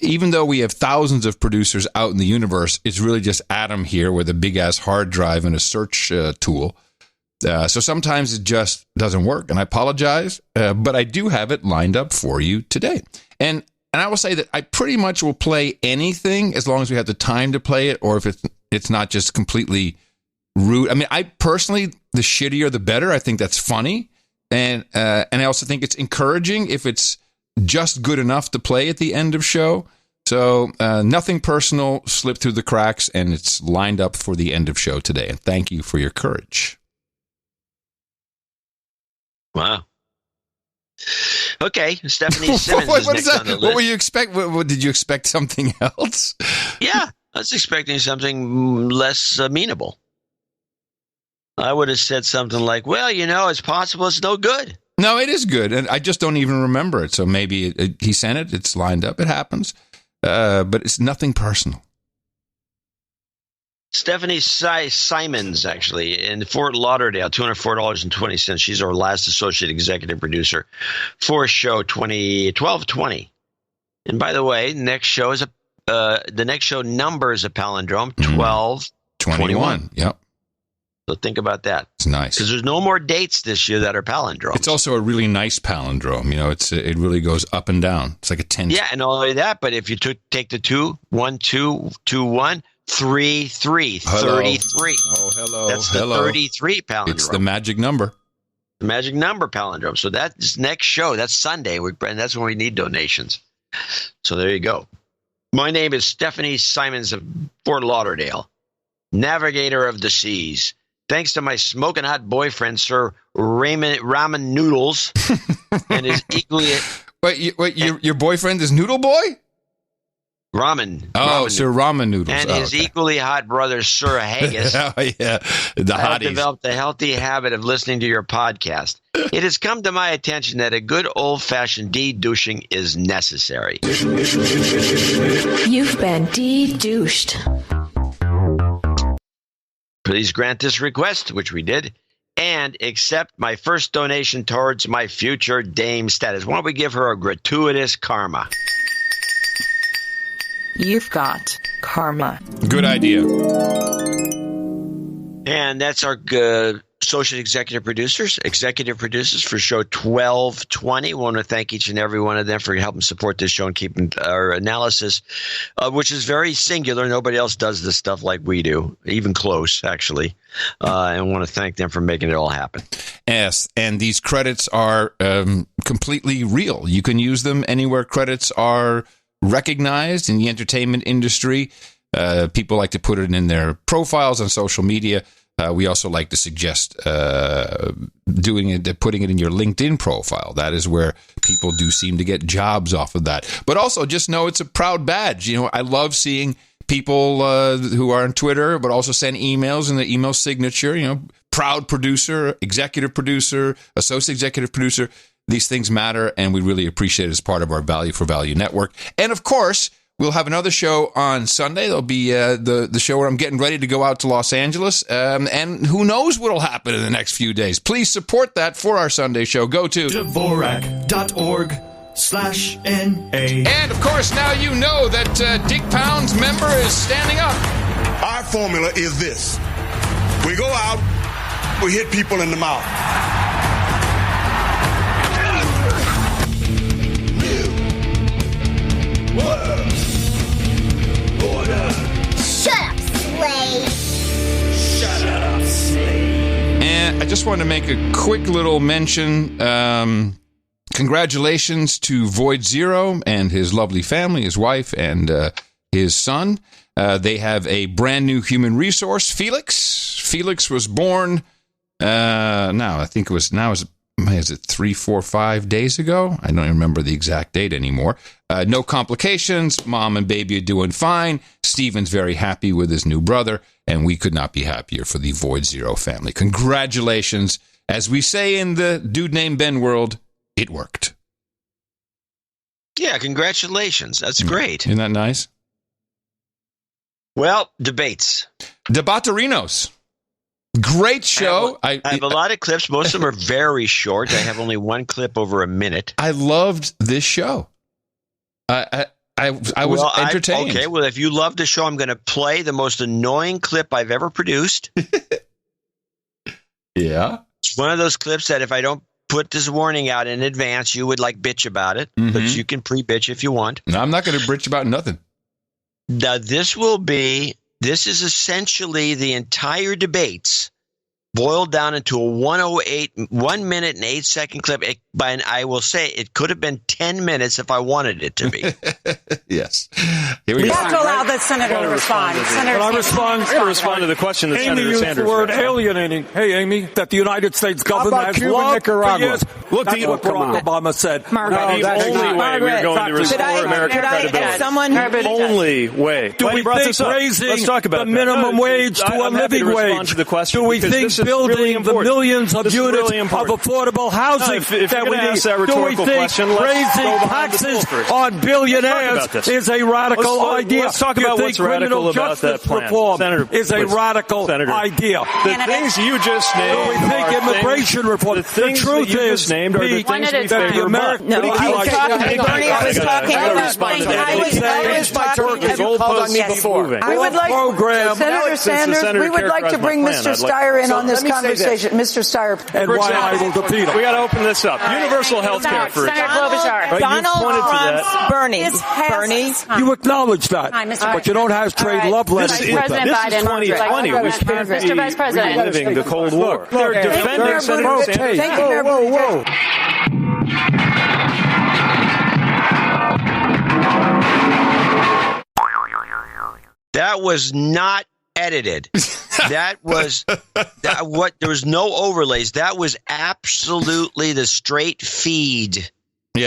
Even though we have thousands of producers out in the universe, it's really just Adam here with a big-ass hard drive and a search tool. So sometimes it just doesn't work, and I apologize, but I do have it lined up for you today. And I will say that I pretty much will play anything as long as we have the time to play it, or if it's not just completely rude. I mean, I personally, the shittier the better. I think that's funny. And I also think it's encouraging if it's just good enough to play at the end of show. So nothing personal slipped through the cracks, and it's lined up for the end of show today. And thank you for your courage. Wow. Okay, Stephanie Simmons is next on the list. What were you expect? What did you expect something else? Yeah, I was expecting something less amenable. I would have said something like, well, it's possible it's no good. No, it is good, and I just don't even remember it. So maybe he sent it. It's lined up. It happens. But it's nothing personal. Stephanie Simons, actually, in Fort Lauderdale, $204.20. She's our last associate executive producer for show 1220. And by the way, the next show number is a palindrome, 1221. Yep. So think about that. It's nice. Because there's no more dates this year that are palindromes. It's also a really nice palindrome. It really goes up and down. It's like a 10. Yeah, and not only that, but if you take the 2, 1, 2, 2, 1, 3, 3, 33. Oh, hello. That's the 33 palindrome. It's the magic number. The magic number palindrome. So that's next show. That's Sunday. And that's when we need donations. So there you go. My name is Stephanie Simons of Fort Lauderdale, navigator of the seas. Thanks to my smoking hot boyfriend, Sir Ramen Noodles, and his equally... Wait, your boyfriend is Noodle Boy? Ramen. Sir Ramen Noodles. And his equally hot brother, Sir Haggis. Oh, yeah. The I have hotties. developed a healthy habit of listening to your podcast. It has come to my attention that a good old-fashioned de-douching is necessary. You've been de-douched. Please grant this request, which we did, and accept my first donation towards my future dame status. Why don't we give her a gratuitous karma? You've got karma. Good idea. And that's our associate executive producers for show 1220. We want to thank each and every one of them for helping support this show and keeping our analysis, which is very singular. Nobody else does this stuff like we do, even close, actually. And I want to thank them for making it all happen. Yes, and these credits are completely real. You can use them anywhere credits are recognized in the entertainment industry. People like to put it in their profiles on social media. We also like to suggest putting it in your LinkedIn profile. That is where people do seem to get jobs off of that. But also just know it's a proud badge. I love seeing people who are on Twitter, but also send emails in the email signature, proud producer, executive producer, associate executive producer. These things matter, and we really appreciate it as part of our Value for Value network. And of course, we'll have another show on Sunday. There'll be the show where I'm getting ready to go out to Los Angeles. And who knows what will happen in the next few days. Please support that for our Sunday show. Go to Dvorak.org/NA. And, of course, now you know that Dick Pound's member is standing up. Our formula is this. We go out, we hit people in the mouth. Shut up, Slade. Shut up, Slade. And I just want to make a quick little mention. Congratulations to Void Zero and his lovely family, his wife and his son. They have a brand new human resource, Felix. Felix was born is it 3, 4, 5 days ago? I don't even remember the exact date anymore. No complications. Mom and baby are doing fine. Steven's very happy with his new brother, and we could not be happier for the Void Zero family. Congratulations. As we say in the Dude Named Ben world, it worked. Yeah, congratulations. That's great. Isn't that nice? Well, debates. Debaterinos. Great show. I have a lot of clips. Most of them are very short. I have only one clip over a minute. I loved this show. I was entertained. Okay, well, if you love the show, I'm going to play the most annoying clip I've ever produced. Yeah. It's one of those clips that if I don't put this warning out in advance, you would bitch about it. Mm-hmm. But you can pre-bitch if you want. No, I'm not going to bitch about nothing. Now, this is essentially the entire debates boiled down into a 1 minute and 8 second clip. And I will say it could have been 10 minutes if I wanted it to be. Yes. Here we You go. have to allow the senator to respond. Can I respond to the question that Amy Senator used Sanders the word raised? alienating. Hey, Amy, that the United States government has Cuba, loved Nicaragua? for years. Look, That's what Barack Obama said. The only way we're going to restore American credibility. Only way. Do we think raising Let's talk about the minimum wage to a living wage? Do we think building the millions of units of affordable housing that we need? Do we think raising taxes on billionaires is a radical idea? Let's talk about what's radical about that plan. Reform Senator, is a radical idea. The things you just named. Do we think immigration reform? The truth is, named are the things we that the American. No, I was talking. Bernie, I was talking about. I would like program. Senator Sanders, we would like to bring Mr. Steyer in on this conversation. Mr. Steyer, and why I will defeat him. We got to open this up. Universal health care for Senator Klobuchar. Donald Trump's Bernie. You acknowledge that, but you don't have trade love letters. This is 2020. Mr. Vice President, living the Cold War. They're defending Senator Sanders. Whoa. That was not edited. There was no overlays. That was absolutely the straight feed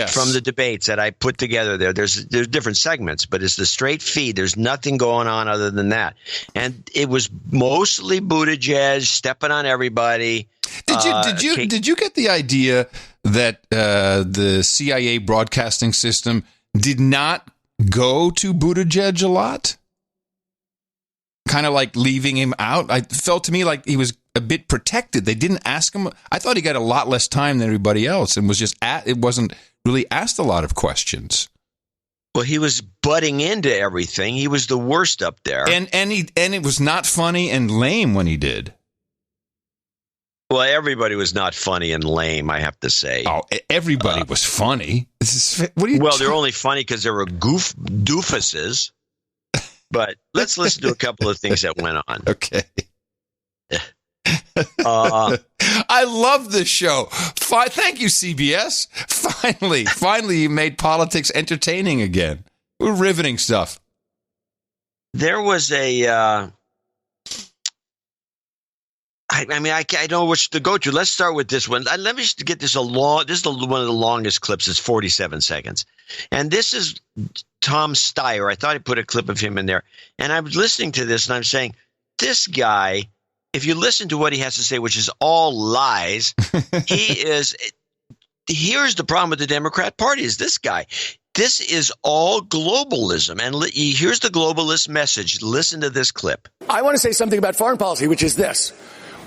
from the debates that I put together there. There's different segments, but it's the straight feed. There's nothing going on other than that. And it was mostly Buttigieg stepping on everybody. Did you get the idea that the CIA broadcasting system did not go to Buttigieg a lot? Kind of like leaving him out. I felt to me like he was a bit protected. They didn't ask him. I thought he got a lot less time than everybody else, and it wasn't really asked a lot of questions. Well, he was butting into everything. He was the worst up there, and it was not funny and lame when he did. Well, everybody was not funny and lame, I have to say. Oh, everybody was funny. They're only funny because they were doofuses. But let's listen to a couple of things that went on. Okay. I love this show. Thank you, CBS. Finally, you made politics entertaining again. We're riveting stuff. There was I don't know which to go to. Let's start with this one. Let me just get this This is one of the longest clips. It's 47 seconds. And this is Tom Steyer. I thought I put a clip of him in there. And I was listening to this and I'm saying, this guy, if you listen to what he has to say, which is all lies, here's the problem with the Democrat Party is this guy. This is all globalism. And here's the globalist message. Listen to this clip. I want to say something about foreign policy, which is this.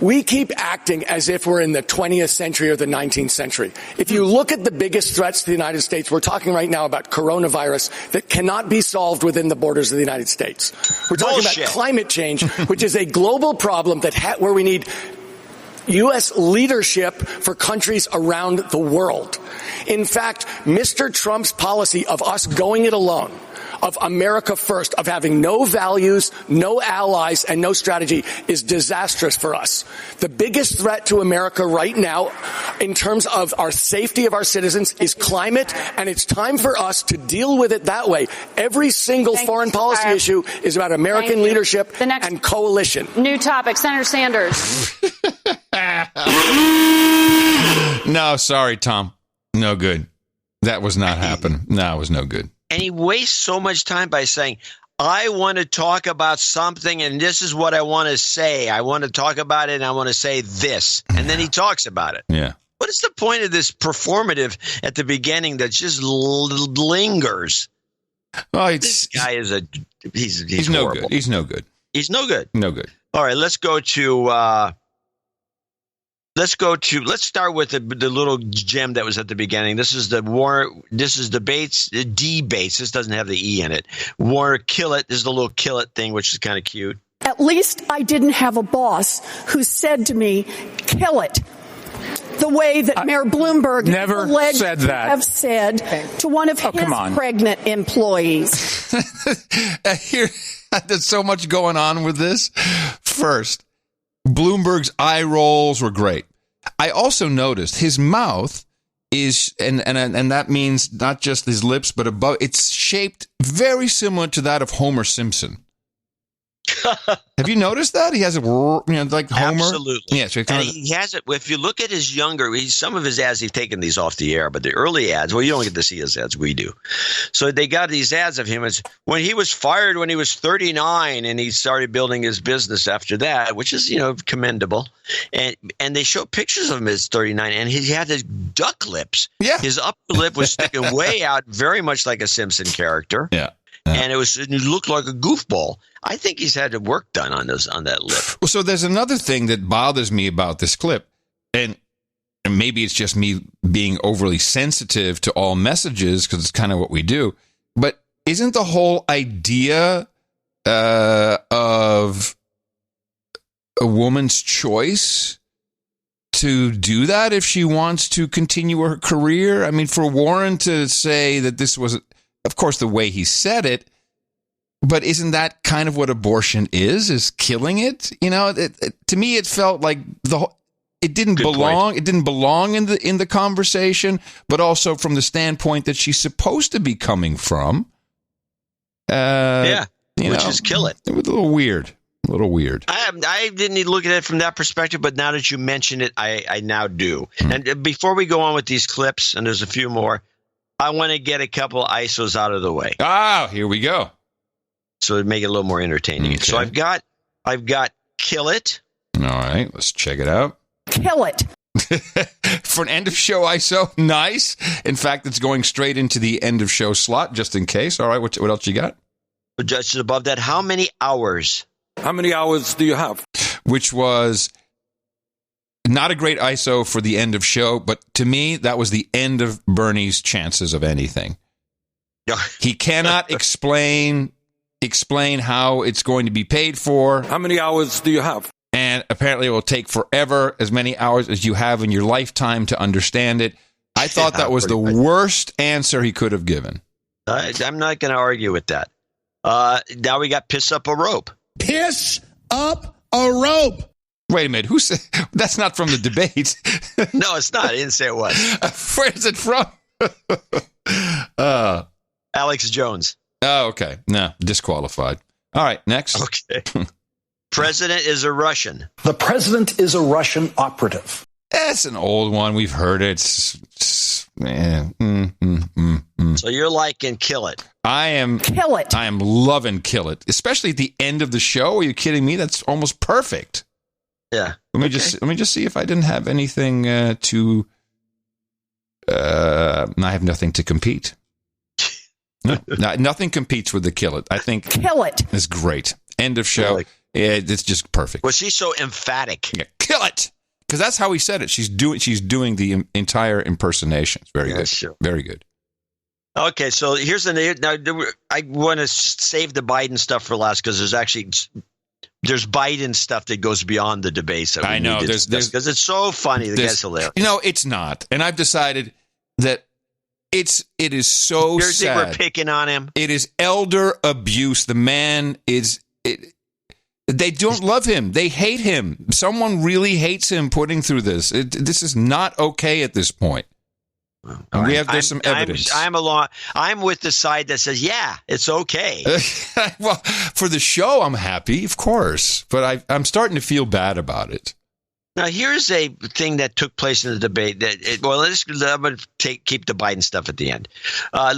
We keep acting as if we're in the 20th century or the 19th century. If you look at the biggest threats to the United States, we're talking right now about coronavirus that cannot be solved within the borders of the United States. We're talking about climate change, which is a global problem where we need U.S. leadership for countries around the world. In fact, Mr. Trump's policy of us going it alone, of America first, of having no values, no allies, and no strategy is disastrous for us. The biggest threat to America right now, in terms of our safety of our citizens, is climate, and it's time for us to deal with it that way. Every single foreign policy issue is about American leadership and coalition. New topic, Senator Sanders. No, sorry, Tom. No good. That was not happening. No, it was no good. And he wastes so much time by saying, I want to talk about something and this is what I want to say. I want to talk about it and I want to say this. And then he talks about it. Yeah. What is the point of this performative at the beginning that just lingers? Well, this guy is he's no horrible. Good. He's no good. He's no good. No good. All right, let's start with the little gem that was at the beginning. This is debates. This doesn't have the E in it. War, kill it. This is the little kill it thing, which is kind of cute. At least I didn't have a boss who said to me, kill it. The way that Mayor Bloomberg never alleged said to that. have said to one of his pregnant employees. There's so much going on with this. First, Bloomberg's eye rolls were great. I also noticed his mouth is, and that means not just his lips, but above. It's shaped very similar to that of Homer Simpson. Have you noticed that? He has a, like Homer? Absolutely. Yeah, so and he has it. If you look at his younger, some of his ads, he's taken these off the air, but the early ads, well, you don't get to see his ads. We do. So they got these ads of him as when he was fired when he was 39 and he started building his business after that, which is, commendable. And they show pictures of him as 39 and he had his duck lips. Yeah. His upper lip was sticking way out, very much like a Simpson character. Yeah. And it looked like a goofball. I think he's had work done on that lip. Well, so there's another thing that bothers me about this clip, and maybe it's just me being overly sensitive to all messages because it's kind of what we do. But isn't the whole idea of a woman's choice to do that if she wants to continue her career? I mean, for Warren to say that this was, of course, the way he said it, but isn't that kind of what abortion is killing it? To me, it felt like it didn't belong. Point. It didn't belong in the conversation, but also from the standpoint that she's supposed to be coming from. Which is kill it. It was a little weird. I didn't even look at it from that perspective, but now that you mention it, I now do. And before we go on with these clips, and there's a few more, I want to get a couple ISOs out of the way. Ah, here we go. So to make it a little more entertaining. Okay. So I've got Kill It. All right, let's check it out. Kill it. For an end of show ISO, nice. In fact, it's going straight into the end of show slot, just in case. All right, what else you got? Just above that, how many hours? How many hours do you have? Which was not a great ISO for the end of show, but to me, that was the end of Bernie's chances of anything. He cannot explain how it's going to be paid for. How many hours do you have? And apparently it will take forever, as many hours as you have in your lifetime to understand it. I thought that was the worst answer he could have given. I'm not going to argue with that. Now we got Piss Up a Rope. Piss up a rope. Wait a minute. Who said that's not from the debate? No, it's not. I didn't say it was. Where is it from? Alex Jones. Oh, okay. No, disqualified. All right, next. Okay. President is a Russian. The president is a Russian operative. That's an old one. We've heard it. So you're liking Kill It. I am. Kill It. I am loving Kill It, especially at the end of the show. Are you kidding me? That's almost perfect. Yeah. Let me just see if I didn't have anything to. I have nothing to compete. No, nothing competes with the Kill It. I think Kill It is great. End of show. It's just perfect. Well, she's so emphatic. Yeah, Kill It, because that's how he said it. She's doing the entire impersonation. It's very good. Sure. Very good. Okay, so here's now. I want to save the Biden stuff for last because there's Biden stuff that goes beyond the debates. That I know there's because it's so funny. The guy's hilarious. It's not, and I've decided that. It is so sad. We're picking on him. It is elder abuse. The man is. They don't love him. They hate him. Someone really hates him. Putting through this. This is not okay at this point. And there's some evidence. I'm with the side that says, yeah, it's okay. Well, for the show, I'm happy, of course, but I'm starting to feel bad about it. Now, here's a thing that took place in the debate. I'm going to keep the Biden stuff at the end.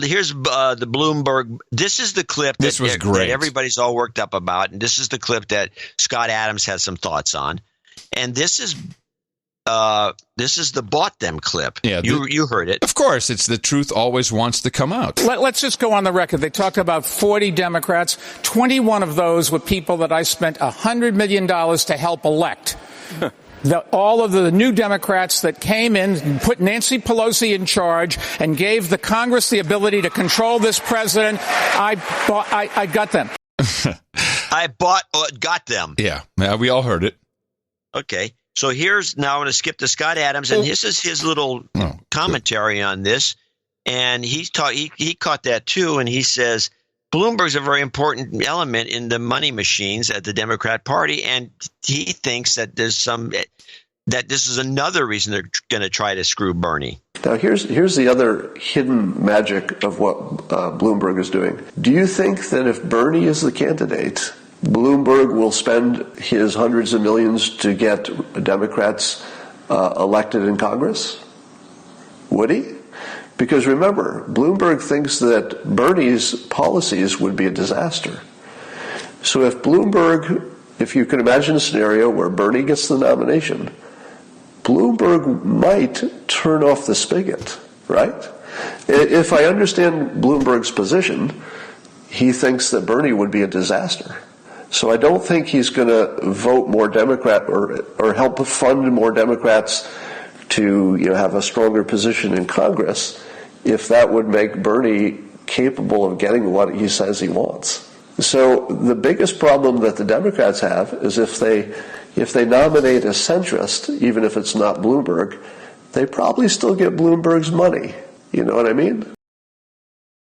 Here's the Bloomberg. This is the clip this was great. That everybody's all worked up about, and this is the clip that Scott Adams has some thoughts on. And this is the Bought Them clip. Yeah, you heard it. Of course, it's the truth always wants to come out. Let's just go on the record. They talked about 40 Democrats. 21 of those were people that I spent $100 million to help elect. All of the new Democrats that came in and put Nancy Pelosi in charge and gave the Congress the ability to control this president, I got them. Got them. Yeah, we all heard it. Okay, so now I'm going to skip to Scott Adams, and this is his little commentary on this. And he caught that too, and he says, Bloomberg's a very important element in the money machines at the Democrat Party, and he thinks that this is another reason they're going to try to screw Bernie. Now, here's the other hidden magic of what Bloomberg is doing. Do you think that if Bernie is the candidate, Bloomberg will spend his hundreds of millions to get Democrats elected in Congress? Would he? Because remember, Bloomberg thinks that Bernie's policies would be a disaster. So if you can imagine a scenario where Bernie gets the nomination, Bloomberg might turn off the spigot, right? If I understand Bloomberg's position, he thinks that Bernie would be a disaster. So I don't think he's going to vote more Democrat or help fund more Democrats to have a stronger position in Congress if that would make Bernie capable of getting what he says he wants. So the biggest problem that the Democrats have is if they nominate a centrist, even if it's not Bloomberg, they probably still get Bloomberg's money. You know what I mean?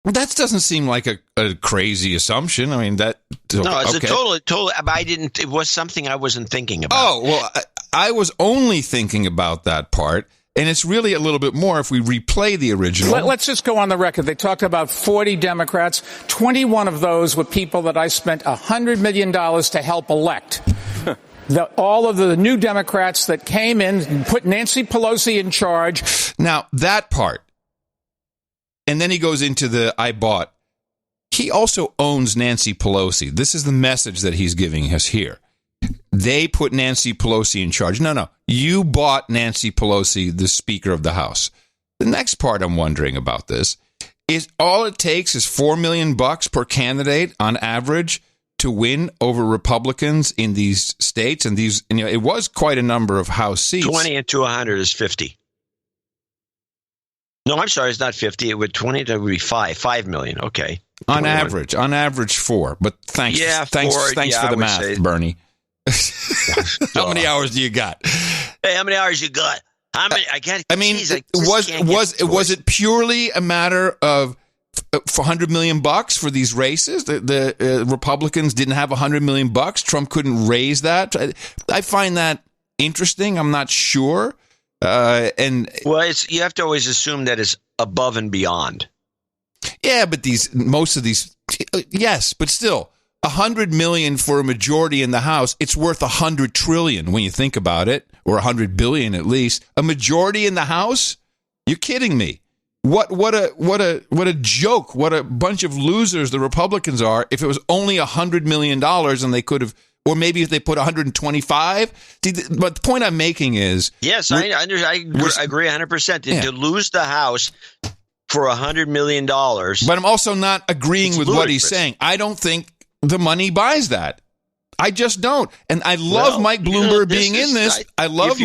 Well, that doesn't seem like a crazy assumption. I mean, that... No, it's a total... It was something I wasn't thinking about. Oh, well, I was only thinking about that part, and it's really a little bit more if we replay the original. Let's just go on the record. They talked about 40 Democrats. 21 of those were people that I spent $100 million to help elect. All of the new Democrats that came in and put Nancy Pelosi in charge. Now, that part. And then he goes into the I bought. He also owns Nancy Pelosi. This is the message that he's giving us here. They put Nancy Pelosi in charge. No. You bought Nancy Pelosi, the Speaker of the House. The next part I'm wondering about this is all it takes is $4 million per candidate on average to win over Republicans in these states. And these, it was quite a number of House seats. 20 into 100 is 50. No, I'm sorry, it's not 50. It would 20 to be 5 million. Okay. On average 4. But thanks for the math, Bernie. How many hours do you got? Hey, how many hours you got? How many? Was it purely a matter of for $100 million for these races? The Republicans didn't have $100 million. Trump couldn't raise that. I find that interesting. I'm not sure. You have to always assume that it's above and beyond. Yeah, but most of these, yes, but still, $100 million for a majority in the House. It's worth $100 trillion when you think about it, or $100 billion at least. A majority in the House? You're kidding me. What a joke! What a bunch of losers the Republicans are. If it was only $100 million and they could have. Or maybe if they put 125. But the point I'm making is... Yes, I agree 100%. To lose the House for $100 million... But I'm also not agreeing with what he's saying. I don't think the money buys that. I just don't. And I love Mike Bloomberg being in this. Let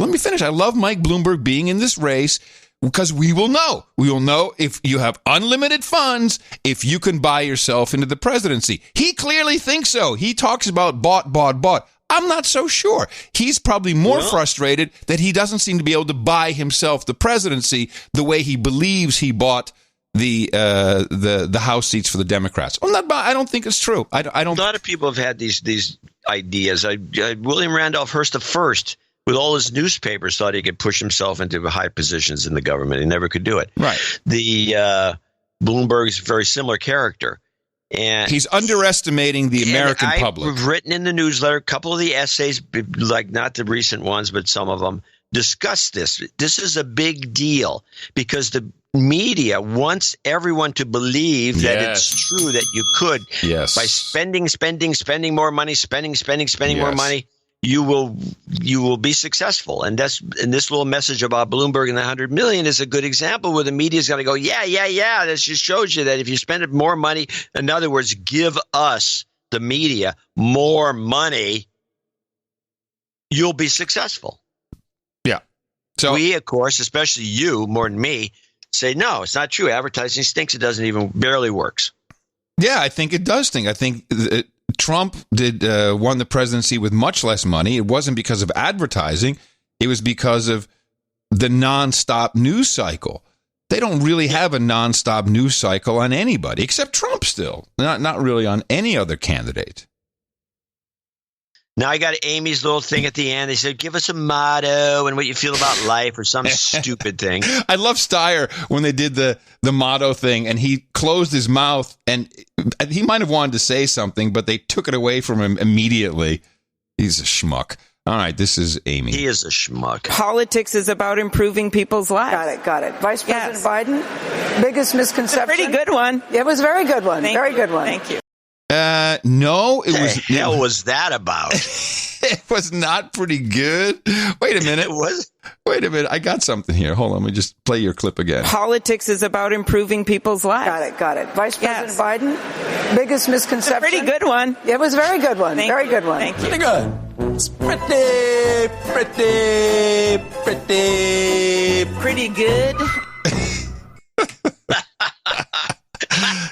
me finish. I love Mike Bloomberg being in this race because we will know. We will know if you have unlimited funds, if you can buy yourself into the presidency. He clearly thinks so. He talks about bought. I'm not so sure. He's probably more frustrated that he doesn't seem to be able to buy himself the presidency the way he believes he bought the House seats for the Democrats. I don't think it's true. I don't. A lot of people have had these ideas. William Randolph Hearst I, with all his newspapers, thought he could push himself into high positions in the government. He never could do it. Right. The Bloomberg's a very similar character. And he's underestimating the American public. I've written in the newsletter, a couple of the essays, like not the recent ones, but some of them, discuss this. This is a big deal because the media wants everyone to believe that it's true that you could, by spending more money, spending more money, you will be successful. And this little message about Bloomberg and the 100 million is a good example where the media is going to go, yeah. This just shows you that if you spend more money, in other words, give us, the media, more money, you'll be successful. Yeah. So we, of course, especially you more than me, say, no, it's not true. Advertising stinks. It doesn't even barely works. Yeah, I think it does stink. I think Trump won the presidency with much less money. It wasn't because of advertising. It was because of the nonstop news cycle. They don't really have a nonstop news cycle on anybody, except Trump still. Not really on any other candidate. Now I got Amy's little thing at the end. They said, give us a motto and what you feel about life or some stupid thing. I love Steyer when they did the motto thing, and he closed his mouth, and he might have wanted to say something, but they took it away from him immediately. He's a schmuck. All right, this is Amy. He is a schmuck. Politics is about improving people's lives. Got it. Vice President Biden, biggest misconception. It's a pretty good one. It was a very good one. Very good one. Thank you. No, it was. What the hell was that about? It was not pretty good. Wait a minute. It was? Wait a minute. I got something here. Hold on. Let me just play your clip again. Politics is about improving people's lives. Got it. Vice President Biden, biggest misconception. It's a pretty good one. It was a very good one. Very good one. Thank you. Pretty good. It's pretty good.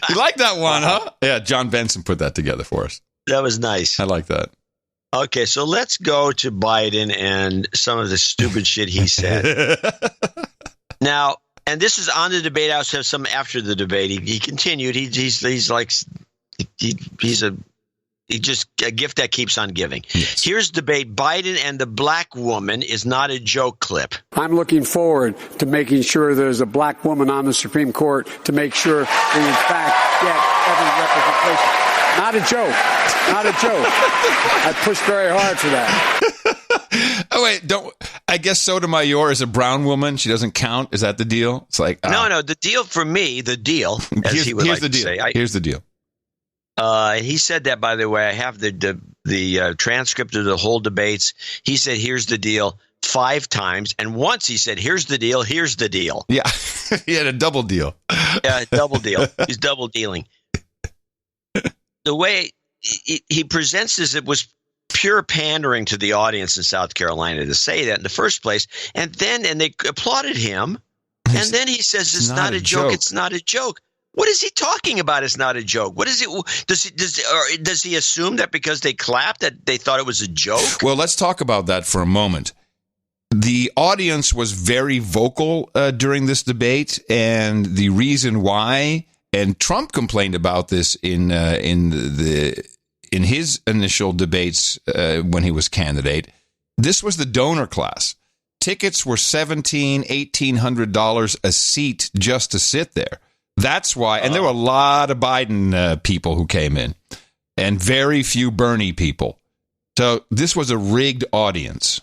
You like that one, huh? Yeah, John Benson put that together for us. That was nice. I like that. Okay, so let's go to Biden and some of the stupid shit he said. Now, and this is on the debate. I also have some after the debate. He continued. He's just a gift that keeps on giving. Yes. Here's debate. Biden and the black woman is not a joke clip. I'm looking forward to making sure there's a black woman on the Supreme Court to make sure we, in fact, get every representation. Not a joke. Not a joke. I pushed very hard for that. Oh, wait. I guess Sotomayor is a brown woman. She doesn't count. Is that the deal? It's like... No. The deal for me, as he would like to say. Here's the deal. He said that, by the way. I have the transcript of the whole debates. He said, here's the deal 5 times. And once he said, here's the deal, here's the deal. Yeah. He had a double deal. Yeah, double deal. He's double dealing. The way he presents this, it was pure pandering to the audience in South Carolina to say that in the first place. And they applauded him. And then he says, it's not a joke. It's not a joke. What is he talking about? It's not a joke. What is it? Does he assume that because they clapped that they thought it was a joke? Well, let's talk about that for a moment. The audience was very vocal during this debate, and the reason why, and Trump complained about this in his initial debates when he was candidate. This was the donor class. Tickets were $1,700, $1,800 a seat just to sit there. That's why, and there were a lot of Biden people who came in, and very few Bernie people. So this was a rigged audience.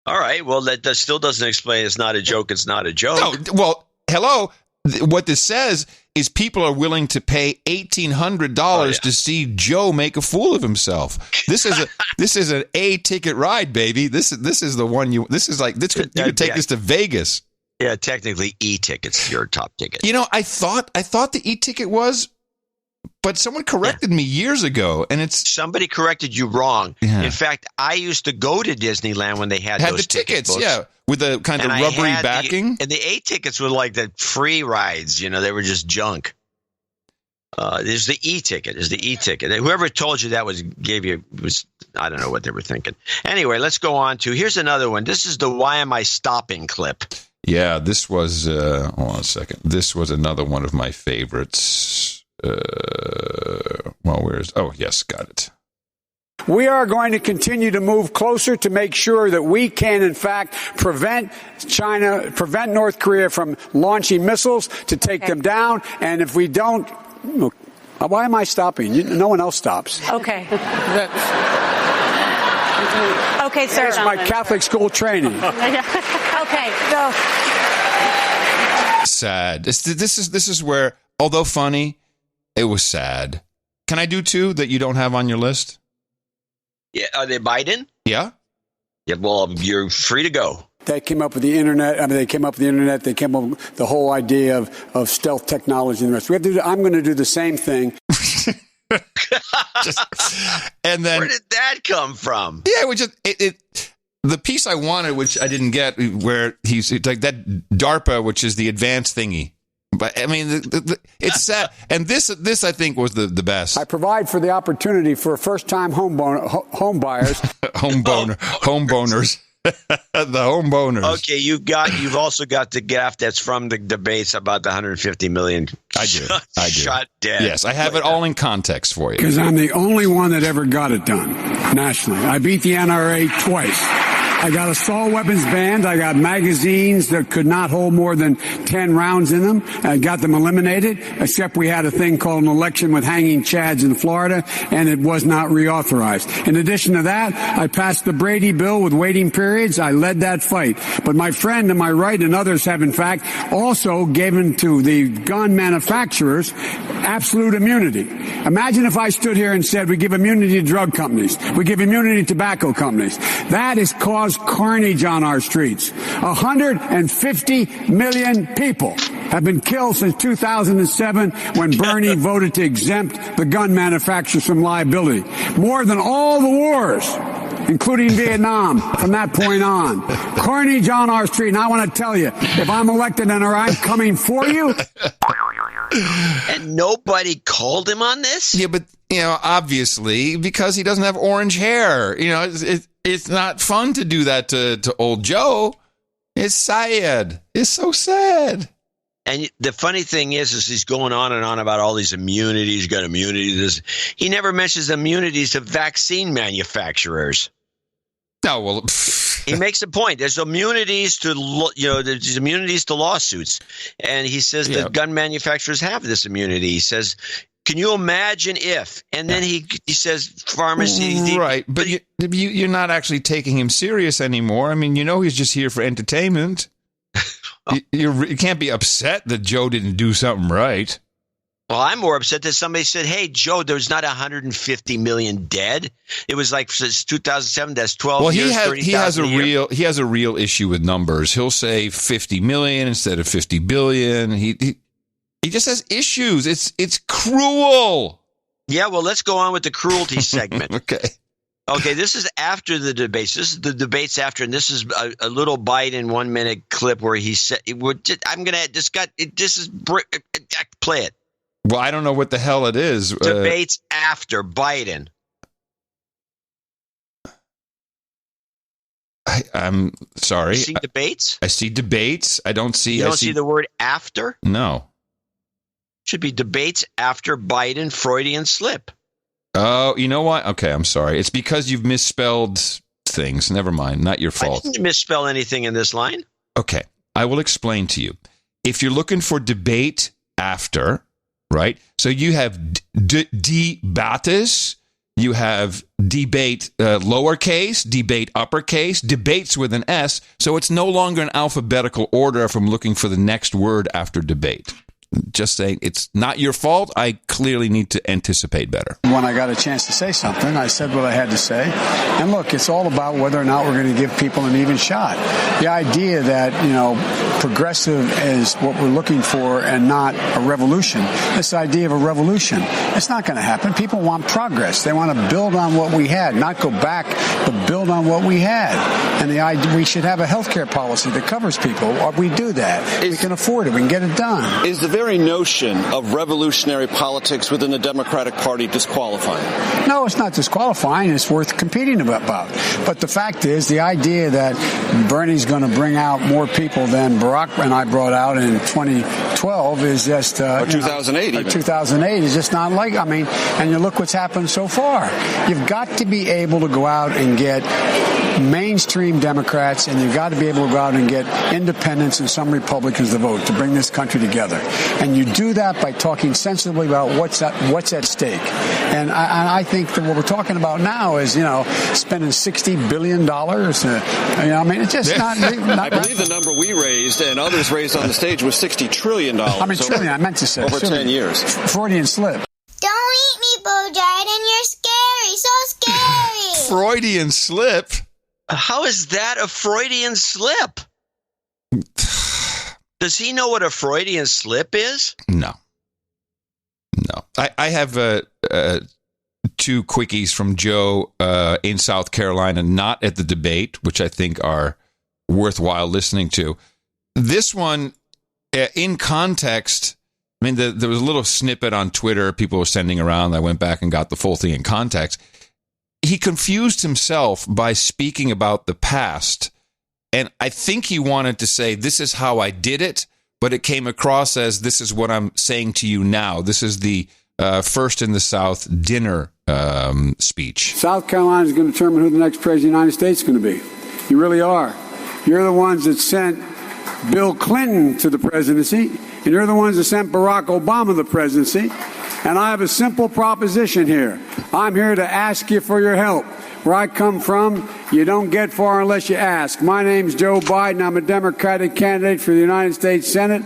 All right. Well, that still doesn't explain it's not a joke. It's not a joke. No, well, hello. What this says is people are willing to pay $1,800 to see Joe make a fool of himself. This is an A ticket ride, baby. This is the one you could take this to Vegas. Yeah, technically e-ticket's your top ticket. You know, I thought the e-ticket was, but someone corrected me years ago, and somebody corrected you wrong. Yeah. In fact, I used to go to Disneyland when they had those the tickets, books, yeah, with the kind of rubbery backing. And the A-tickets were like the free rides. You know, they were just junk. There's the e-ticket. Whoever told you that was I don't know what they were thinking. Anyway, let's go on to here's another one. This is the "Why Am I Stopping" clip. Yeah, this was. Hold on a second. This was another one of my favorites. Yes, got it. We are going to continue to move closer to make sure that we can, in fact, prevent North Korea from launching missiles to take them down. And if we don't, why am I stopping? No one else stops. Okay. Okay, sir. That's my Catholic school training. Okay, go. Sad. This is where, although funny, it was sad. Can I do 2 that you don't have on your list? Yeah, are they Biden? Yeah. Yeah. Well, you're free to go. They came up with the internet. They came up with the whole idea of stealth technology and the rest. I'm going to do the same thing. And then, where did that come from? Yeah, the piece I wanted, which I didn't get, where he's like that DARPA, which is the advanced thingy. But I mean, it's sad. And this I think was the best. I provide for the opportunity for first-time home buyers, homeowners. The home boners. Okay, you've also got the gaff that's from the debates about the 150 million. I do. Shot dead. Yes, I have it all in context for you. Because I'm the only one that ever got it done nationally. I beat the NRA twice. I got assault weapons banned. I got magazines that could not hold more than 10 rounds in them. I got them eliminated, except we had a thing called an election with hanging chads in Florida, and it was not reauthorized. In addition to that, I passed the Brady bill with waiting periods. I led that fight. But my friend to my right and others have, in fact, also given to the gun manufacturers absolute immunity. Imagine if I stood here and said we give immunity to drug companies. We give immunity to tobacco companies. That has caused carnage on our streets. 150 million people have been killed since 2007 when Bernie voted to exempt the gun manufacturers from liability. More than all the wars, including Vietnam, from that point on. Carnage on our street. And I want to tell you, if I'm elected and I'm coming for you. And nobody called him on this? Yeah, but, obviously, because he doesn't have orange hair. It's not fun to do that to old Joe. It's sad. It's so sad. And the funny thing is he's going on and on about all these immunities. He's got immunities. He never mentions immunities to vaccine manufacturers. No, well, he makes a point. There's immunities to there's immunities to lawsuits, and he says that gun manufacturers have this immunity. He says, "Can you imagine if?" And then he says, "Pharmacy." Right, but you're not actually taking him serious anymore. I mean, he's just here for entertainment. You can't be upset that Joe didn't do something right. Well, I'm more upset that somebody said, "Hey, Joe, there's not 150 million dead. It was like since 2007. That's 12 years. He has a real issue with numbers. He'll say 50 million instead of 50 billion. He just has issues. It's cruel. Yeah, well, let's go on with the cruelty segment. Okay, this is after the debates. This is the debates after, and this is a little Biden 1 minute clip where he said, play it. Well, I don't know what the hell it is. Debates after Biden. I'm sorry. You see debates? I see debates. I don't see. You don't see the word after? No. Should be debates after Biden Freudian slip. Oh, you know what? Okay, I'm sorry. It's because you've misspelled things. Never mind. Not your fault. I didn't misspell anything in this line. Okay, I will explain to you. If you're looking for debate after, right? So you have debates, you have debate lowercase, debate uppercase, debates with an S. So it's no longer an alphabetical order if I'm looking for the next word after debate. Just saying, it's not your fault. I clearly need to anticipate better. When I got a chance to say something, I said what I had to say. And look, it's all about whether or not we're going to give people an even shot. The idea that, progressive is what we're looking for and not a revolution. This idea of a revolution, it's not going to happen. People want progress. They want to build on what we had, not go back, but build on what we had. And the idea we should have a health care policy that covers people. We do that. We can afford it. We can get it done. Is the very notion of revolutionary politics within the Democratic Party disqualifying? No, it's not disqualifying. It's worth competing about. But the fact is, the idea that Bernie's going to bring out more people than Barack and I brought out in 2012 is just... or 2008 even. 2008 is just not like... and you look what's happened so far. You've got to be able to go out and get mainstream Democrats, and you've got to be able to go out and get independents and some Republicans to vote to bring this country together. And you do that by talking sensibly about what's at stake. And I think that what we're talking about now is, spending $60 billion. It's just not... I believe the number we raised and others raised on the stage was $60 trillion. Trillion, I meant to say. Over 10 years. Freudian slip. Don't eat me, Bo Jordan. You're scary. So scary. Freudian slip? How is that a Freudian slip? Does he know what a Freudian slip is? No. I have two quickies from Joe in South Carolina, not at the debate, which I think are worthwhile listening to. This one, in context, there was a little snippet on Twitter people were sending around. I went back and got the full thing in context. He confused himself by speaking about the past And I think he wanted to say, this is how I did it, but it came across as, this is what I'm saying to you now. This is the First in the South dinner speech. South Carolina is going to determine who the next president of the United States is going to be. You really are. You're the ones that sent Bill Clinton to the presidency, and you're the ones that sent Barack Obama to the presidency. And I have a simple proposition here. I'm here to ask you for your help. Where I come from, you don't get far unless you ask. My name's Joe Biden. I'm a Democratic candidate for the United States Senate.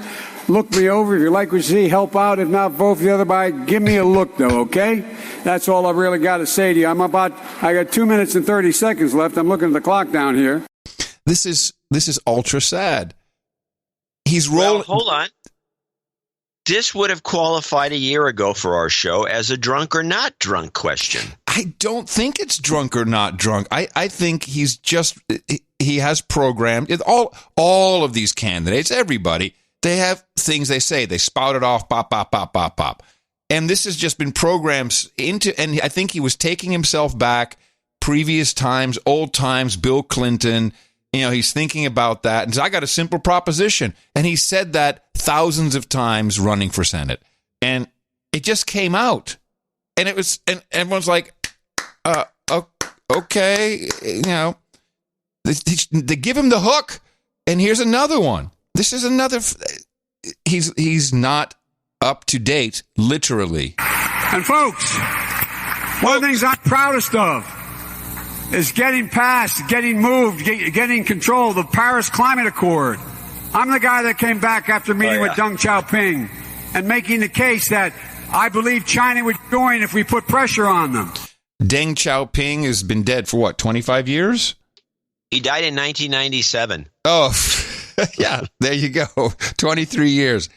Look me over. If you like what you see, help out. If not, vote for the other guy. Give me a look, though, okay? That's all I've really got to say to you. I got 2 minutes and 30 seconds left. I'm looking at the clock down here. This is ultra sad. He's rolling. Well, hold on. This would have qualified a year ago for our show as a drunk or not drunk question. I don't think it's drunk or not drunk. I think he has programmed all of these candidates, everybody. They have things they say. They spout it off, pop, pop, pop, pop, pop. And this has just been programmed into, and I think he was taking himself back previous times, old times, Bill Clinton. He's thinking about that. And so I got a simple proposition. And he said that thousands of times running for Senate. And it just came out. And and everyone's like, okay, they give him the hook. And here's another one. This is another. He's not up to date, literally. And folks, one of the things I'm proudest of is getting passed, getting moved, getting control of the Paris Climate Accord. I'm the guy that came back after meeting with Deng Xiaoping and making the case that I believe China would join if we put pressure on them. Deng Xiaoping has been dead for 25 years? He died in 1997. Oh, yeah, there you go. 23 years.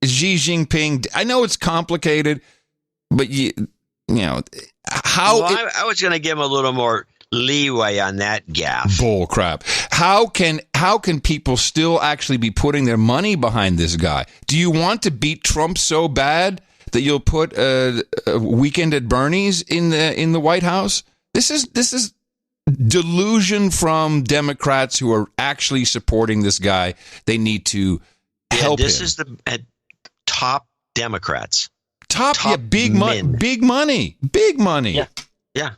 Xi Jinping, I know it's complicated, but how... Well, I was going to give him a little more leeway on that gaffe. Bull crap. How can people still actually be putting their money behind this guy? Do you want to beat Trump so bad that you'll put a weekend at Bernie's in the White House? This is delusion from Democrats who are actually supporting this guy. They need to help him. This is the top Democrats. Top big money. Yeah.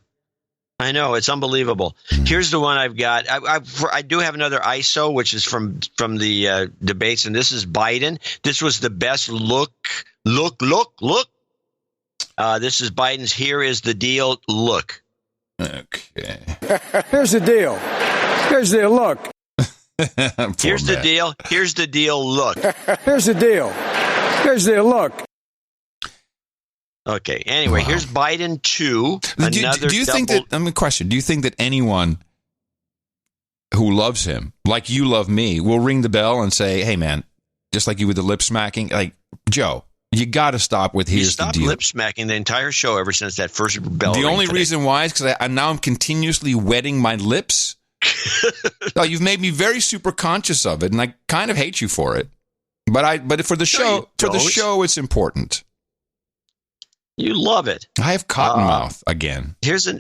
I know, it's unbelievable. Here's the one I've got. I do have another ISO, which is from the debates, and this is Biden. This was the best look. This is Biden's "Here is the deal" look. Okay. Here's the deal. Here's the look. Here's the deal. Here's the deal. Look. Here's the deal. Here's the look. Okay. Anyway, Here's Biden 2. Do you think that? Question. Do you think that anyone who loves him, like you love me, will ring the bell and say, "Hey, man," just like you with the lip smacking, like Joe, you got to stop with "Here's the deal." Stopped lip smacking the entire show ever since that first bell. The only today. reason why is because I'm continuously wetting my lips. No, you've made me very super conscious of it, and I kind of hate you for it. But for the show, it's important. You love it. I have cotton mouth again. Here's an.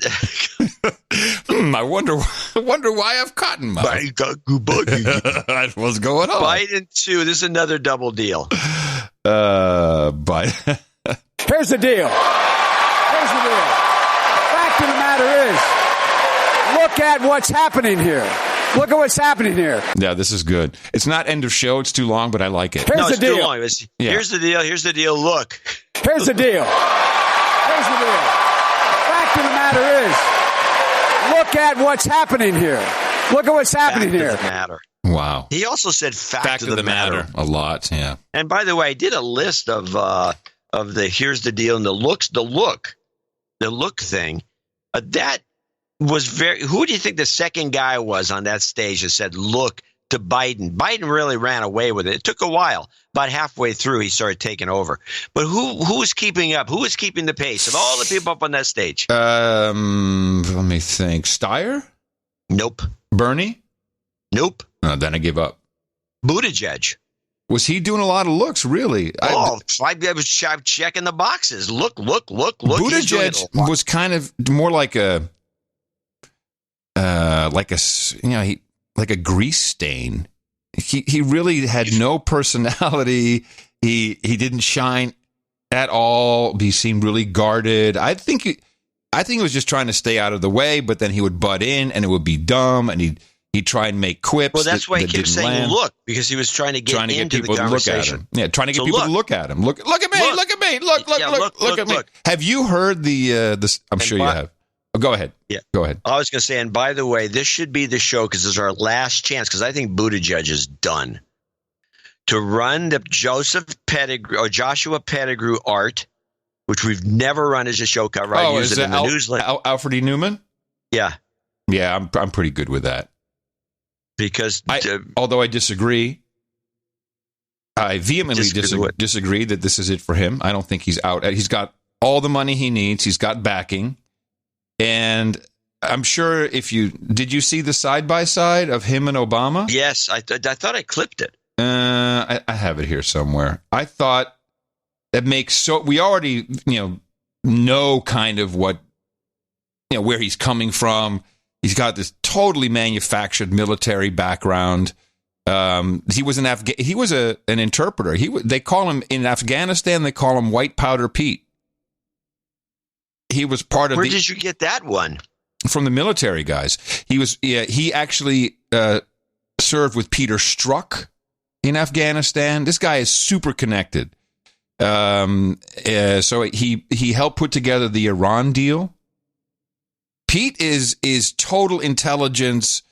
I wonder why I have cotton mouth. What's going on? Biden 2. This is another double deal. But here's the deal. Here's the deal. Fact of the matter is, look at what's happening here. Look at what's happening here. Yeah, this is good. It's not end of show. It's too long, but I like it. Here's the deal. Too long. Here's the deal. Here's the deal. Look. Here's the deal. Here's the deal. Fact of the matter is, look at what's happening here. Look at what's happening here. Fact of the matter. Wow. He also said fact of the matter. A lot, yeah. And by the way, I did a list of the here's the deal and the look thing. That was very. Who do you think the second guy was on that stage that said look to Biden? Biden really ran away with it. It took a while. About halfway through, he started taking over. But who was keeping up? Who was keeping the pace of all the people up on that stage? Let me think. Steyer? Nope. Bernie? Nope. No, then I give up. Buttigieg. Was he doing a lot of looks, really? I was checking the boxes. Look. Buttigieg was kind of more like a like a grease stain. He really had no personality. He didn't shine at all. He seemed really guarded. I think he was just trying to stay out of the way, but then he would butt in and it would be dumb, and he'd try and make quips. Well, that's why he that kept saying land. "look," because he was trying to get into people the conversation. To look at him. Yeah, trying to get people to look at him. Look at me! Look at me! Look at me! Have you heard the? I'm sure you have. Oh, go ahead. Yeah, go ahead. I was going to say, and by the way, this should be the show because this is our last chance. Because I think Buttigieg is done to run the Joshua Pettigrew art, which we've never run as a show cover. I use it in the newsletter. Alfred E. Newman? Yeah. I'm pretty good with that. Because although I disagree, I vehemently disagree that this is it for him. I don't think he's out. He's got all the money he needs. He's got backing. And I'm sure did you see the side-by-side of him and Obama? Yes, I thought I clipped it. I have it here somewhere. I thought that we already, know kind of what, where he's coming from. He's got this totally manufactured military background. He was an interpreter. They call him in Afghanistan. They call him White Powder Pete. He was part of. Where did you get that one? From the military guys. He actually served with Peter Strzok in Afghanistan. This guy is super connected. So he helped put together the Iran deal. Pete is total intelligence,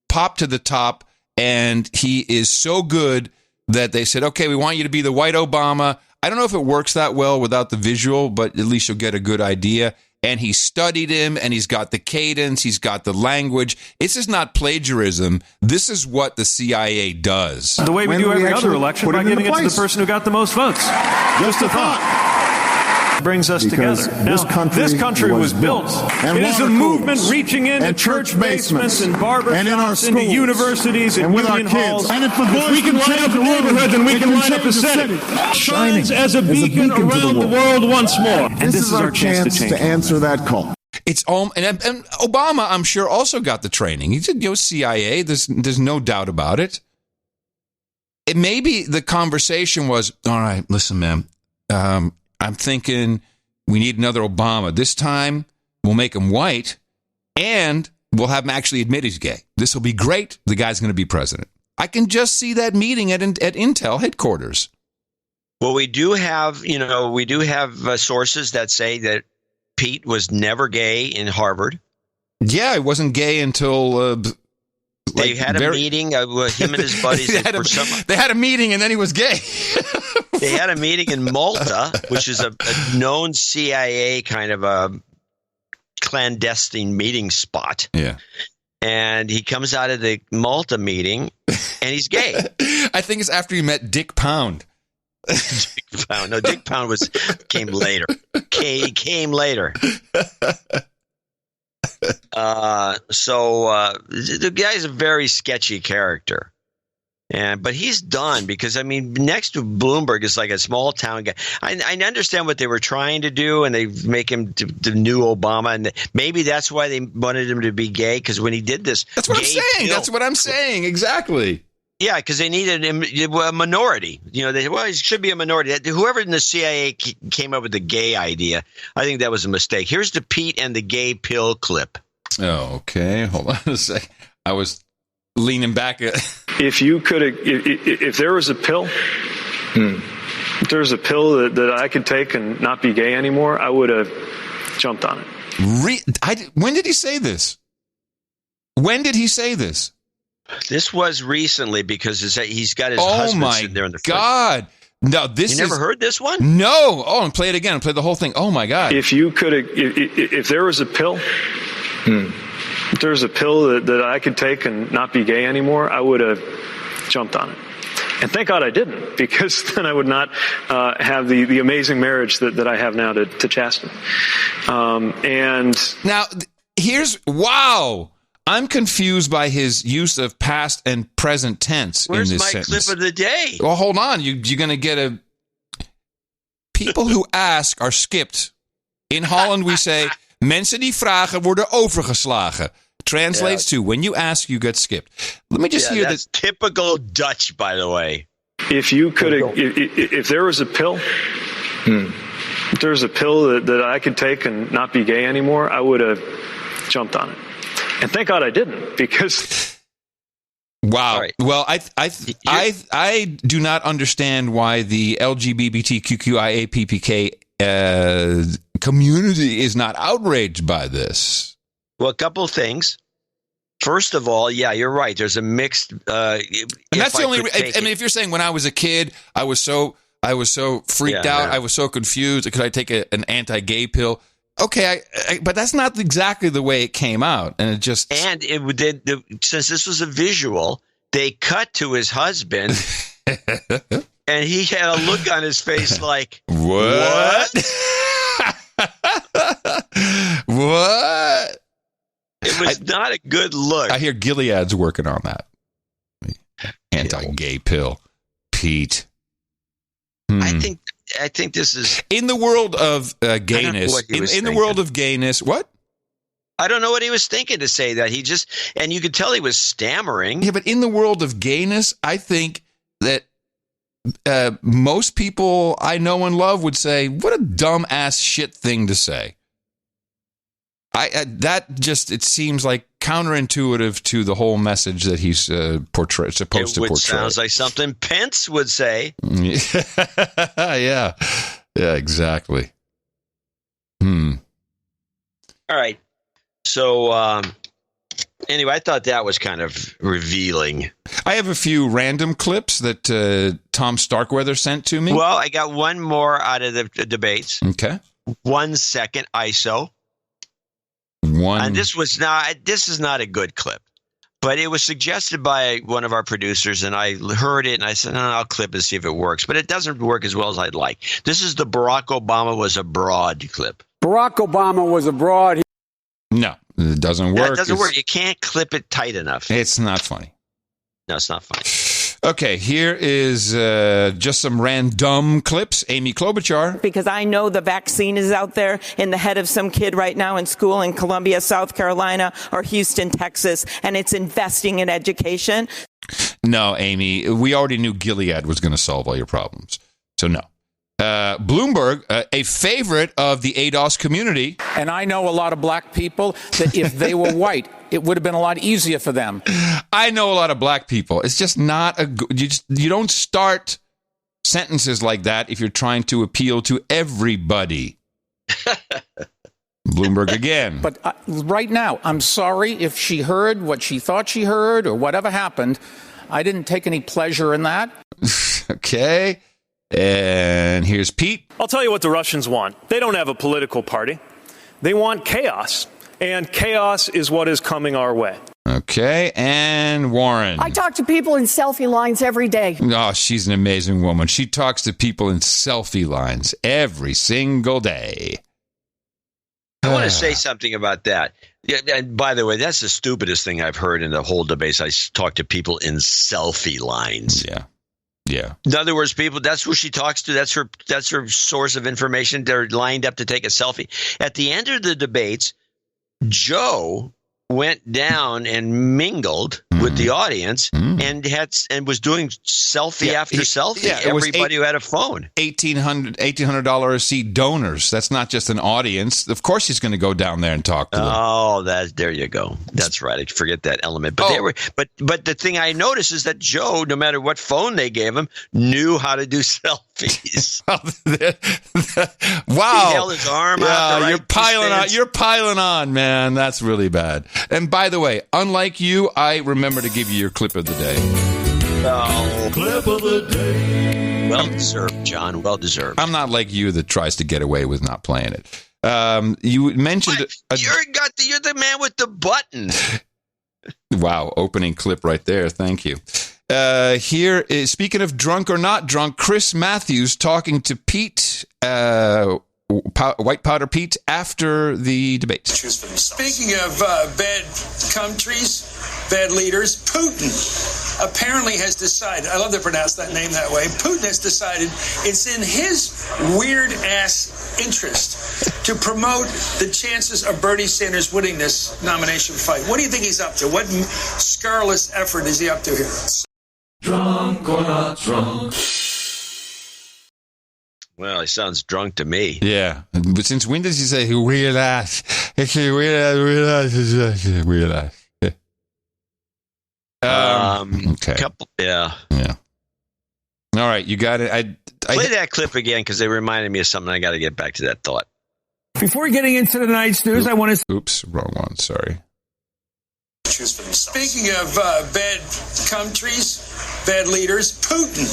pop to the top, and he is so good that they said, okay, we want you to be the white Obama. I don't know if it works that well without the visual, but at least you'll get a good idea. And he studied him, and he's got the cadence, he's got the language. This is not plagiarism. This is what the CIA does. The way we do every other election, by giving it to the person who got the most votes. Just a thought. Brings us together. Now, this country was built. It is a movement reaching into church basements and barbershops, into universities and union halls. And if we can light up the neighborhoods and we can light up the city. Shines as a beacon around the world once more. And this is our chance to answer that call. It's all, and Obama, I'm sure, also got the training. He did CIA. There's no doubt about it. Maybe the conversation was, all right, listen, man. I'm thinking we need another Obama. This time, we'll make him white, and we'll have him actually admit he's gay. This will be great. The guy's going to be president. I can just see that meeting at Intel headquarters. Well, we do have sources that say that Pete was never gay in Harvard. Yeah, he wasn't gay until they had a meeting. Him and his buddies. They had a meeting, and then he was gay. They had a meeting in Malta, which is a known CIA kind of a clandestine meeting spot. Yeah. And he comes out of the Malta meeting, and he's gay. I think it's after he met Dick Pound. Dick Pound. No, Dick Pound came later. Came later. So the guy's a very sketchy character. But he's done because, next to Bloomberg is like a small town guy. I understand what they were trying to do, and they make him the new Obama, and maybe that's why they wanted him to be gay, because when he did this, that's what I'm saying. That's what I'm saying. Exactly. Yeah, because they needed a minority. He should be a minority. Whoever in the CIA came up with the gay idea, I think that was a mistake. Here's the Pete and the gay pill clip. Oh, okay. Hold on a sec. I was leaning back. If you could, if there was a pill, if there was a pill that I could take and not be gay anymore, I would have jumped on it. When did he say this? When did he say this? This was recently because he's got his husband sitting there in the front. Oh, my God. No, You never heard this one? No. Oh, and play it again. Play the whole thing. Oh, my God. If you could, if there was a pill, if there was a pill that I could take and not be gay anymore, I would have jumped on it. And thank God I didn't, because then I would not have the amazing marriage that I have now to Chasten. And now, wow. I'm confused by his use of past and present tense in this sentence. Where's my clip of the day? Well, hold on. You're going to get People who ask are skipped. In Holland we say, mensen die vragen worden overgeslagen. translates to when you ask, you get skipped. Let me just hear that's typical Dutch, by the way. If you could, if there was a pill, if there was a pill that I could take and not be gay anymore, I would have jumped on it. And thank God I didn't, because. Wow. Right. Well, I do not understand why the LGBTQIAPPK community is not outraged by this. Well, a couple of things. First of all, yeah, you're right. There's a mixed. And that's the only. I mean, if you're saying when I was a kid, I was so freaked out, I was so confused. Could I take an anti-gay pill? Okay, but that's not exactly the way it came out, and it just. And since this was a visual, they cut to his husband, and he had a look on his face like, "What? What?" It was not a good look. I hear Gilead's working on that anti-gay pill, Pete. I think this is in the world of gayness. In the world of gayness, what? I don't know what he was thinking to say that. And you could tell he was stammering. Yeah, but in the world of gayness, I think that most people I know and love would say, "What a dumb ass shit thing to say." It seems like counterintuitive to the whole message that he's supposed to portray. Sounds like something Pence would say. Yeah, exactly. All right. So anyway, I thought that was kind of revealing. I have a few random clips that Tom Starkweather sent to me. Well, I got one more out of the debates. Okay. 1 second ISO. And this is not a good clip, but it was suggested by one of our producers, and I heard it, and I said, I'll clip and see if it works. But it doesn't work as well as I'd like. This is the Barack Obama was abroad clip. Barack Obama was abroad. No, it doesn't work. It doesn't work. You can't clip it tight enough. It's not funny. No, it's not funny. Okay, here is just some random clips. Amy Klobuchar. Because I know the vaccine is out there in the head of some kid right now in school in Columbia, South Carolina, or Houston, Texas, and it's investing in education. No, Amy, we already knew Gilead was going to solve all your problems. So no. Bloomberg, a favorite of the ADOS community. And I know a lot of black people that if they were white, it would have been a lot easier for them. I know a lot of black people. It's just not you don't start sentences like that if you're trying to appeal to everybody. Bloomberg again. But right now, I'm sorry if she heard what she thought she heard or whatever happened. I didn't take any pleasure in that. Okay. And here's Pete. I'll tell you what the Russians want. They don't have a political party. They want chaos. And chaos is what is coming our way. Okay. And Warren. I talk to people in selfie lines every day. Oh, she's an amazing woman. She talks to people in selfie lines every single day. I want to say something about that. Yeah, and by the way, that's the stupidest thing I've heard in the whole debate. I talk to people in selfie lines. Yeah. Yeah. In other words, people, that's who she talks to. That's her source of information. They're lined up to take a selfie. At the end of the debates, Joe went down and mingled with the audience and was doing selfie after selfie. Yeah, everybody who had a phone. $1,800 a seat donors. That's not just an audience. Of course, he's going to go down there and talk to them. Oh, there you go. That's right. I forget that element. But but the thing I noticed is that Joe, no matter what phone they gave him, knew how to do selfies. Wow. He held his arm out. You're piling on. You're piling on, man. That's really bad. And by the way, unlike you, I remember to give you your clip of the day. Oh, clip of the day. Well deserved, John. Well deserved. I'm not like you that tries to get away with not playing it. You mentioned you're the man with the button. Wow, opening clip right there. Thank you. Here is, speaking of drunk or not drunk, Chris Matthews talking to Pete, White Powder Pete, after the debate. Speaking of bad countries, bad leaders, Putin apparently has decided, I love to pronounce that name that way, Putin has decided it's in his weird-ass interest to promote the chances of Bernie Sanders winning this nomination fight. What do you think he's up to? What scurrilous effort is he up to here? Drunk or not drunk? Well, he sounds drunk to me. Yeah. But since when does he say he realized? Realize. Okay. Yeah. All right, you got it. Play that clip again because they reminded me of something. I got to get back to that thought. Before getting into tonight's news, I want to... Oops, wrong one. Sorry. Speaking of bad countries, bad leaders, Putin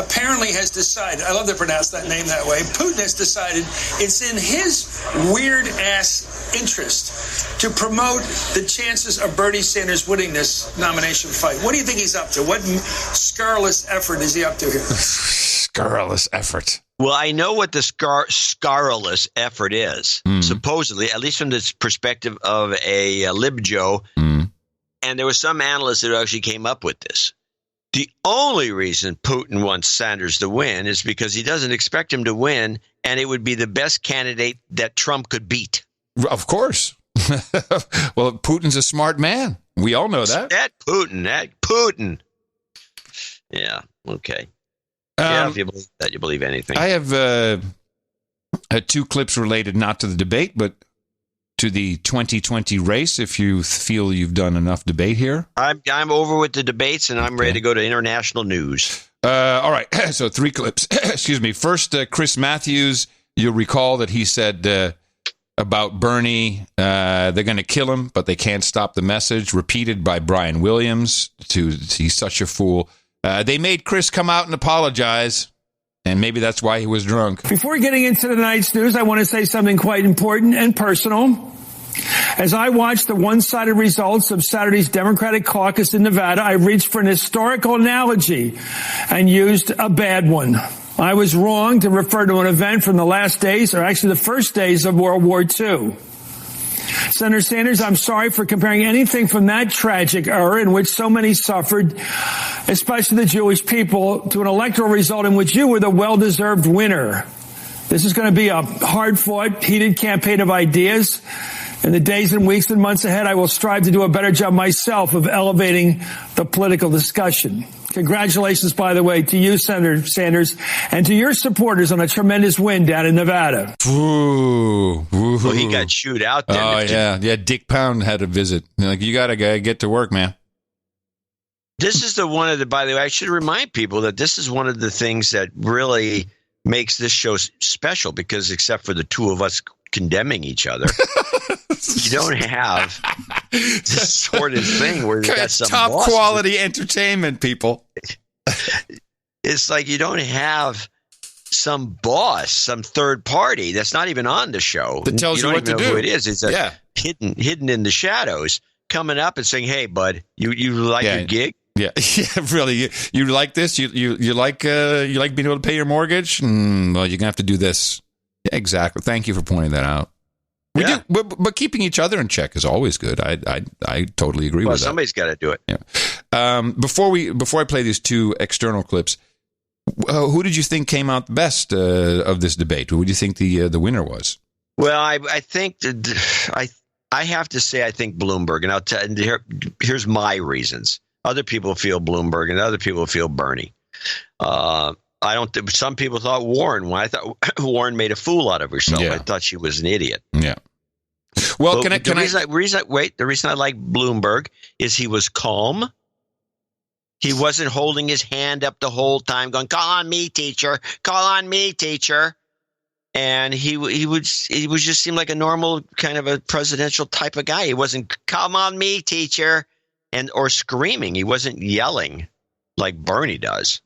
apparently has decided, I love to pronounce that name that way, Putin has decided it's in his weird-ass interest to promote the chances of Bernie Sanders winning this nomination fight. What do you think he's up to? What scurrilous effort is he up to here? Scurrilous effort. Well, I know what the scurrilous effort is, supposedly, at least from the perspective of a libjo. And there was some analyst that actually came up with this. The only reason Putin wants Sanders to win is because he doesn't expect him to win, and it would be the best candidate that Trump could beat. Of course. Well, Putin's a smart man. We all know that. That Putin. Yeah, okay. Yeah, if you believe that, you believe anything. I have two clips related not to the debate, but to the 2020 race, if you feel you've done enough debate here. I'm over with the debates, and I'm ready to go to international news. All right, so three clips. Excuse me. First, Chris Matthews, you'll recall that he said about Bernie, they're going to kill him, but they can't stop the message, repeated by Brian Williams, he's such a fool. They made Chris come out and apologize, and maybe that's why he was drunk. Before getting into tonight's news, I want to say something quite important and personal. As I watched the one-sided results of Saturday's Democratic caucus in Nevada, I reached for an historical analogy and used a bad one. I was wrong to refer to an event from the last days, or actually the first days of World War II. Senator Sanders, I'm sorry for comparing anything from that tragic era in which so many suffered, especially the Jewish people, to an electoral result in which you were the well-deserved winner. This is going to be a hard-fought, heated campaign of ideas. In the days and weeks and months ahead, I will strive to do a better job myself of elevating the political discussion. Congratulations, by the way, to you, Senator Sanders, and to your supporters on a tremendous win down in Nevada. Ooh. Well, he got chewed out there. Oh, yeah. Dick Pound had a visit. Like, you got to get to work, man. This is by the way, I should remind people that this is one of the things that really makes this show special, because except for the two of us condemning each other, you don't have this sort of thing where you got some top quality entertainment, people. It's like you don't have some boss, some third party that's not even on the show that tells you what to do. Who it is? It's hidden in the shadows, coming up and saying, "Hey, bud, you like your gig?" Yeah, really. You like this? You like being able to pay your mortgage? Well, you're gonna have to do this. Yeah, exactly. Thank you for pointing that out. We do, but keeping each other in check is always good. I totally agree with that. Somebody's got to do it. Yeah. Before I play these two external clips, who did you think came out the best of this debate? Who do you think the winner was? Well, I think I have to say I think Bloomberg, and I'll tell. Here's my reasons. Other people feel Bloomberg, and other people feel Bernie. I don't. Some people thought Warren. I thought Warren made a fool out of herself. Yeah. I thought she was an idiot. Yeah. Well, the reason I like Bloomberg is he was calm. He wasn't holding his hand up the whole time, going, "Call on me, teacher. Call on me, teacher." And he would just seem like a normal kind of a presidential type of guy. He wasn't "Come on me, teacher," or screaming. He wasn't yelling like Bernie does.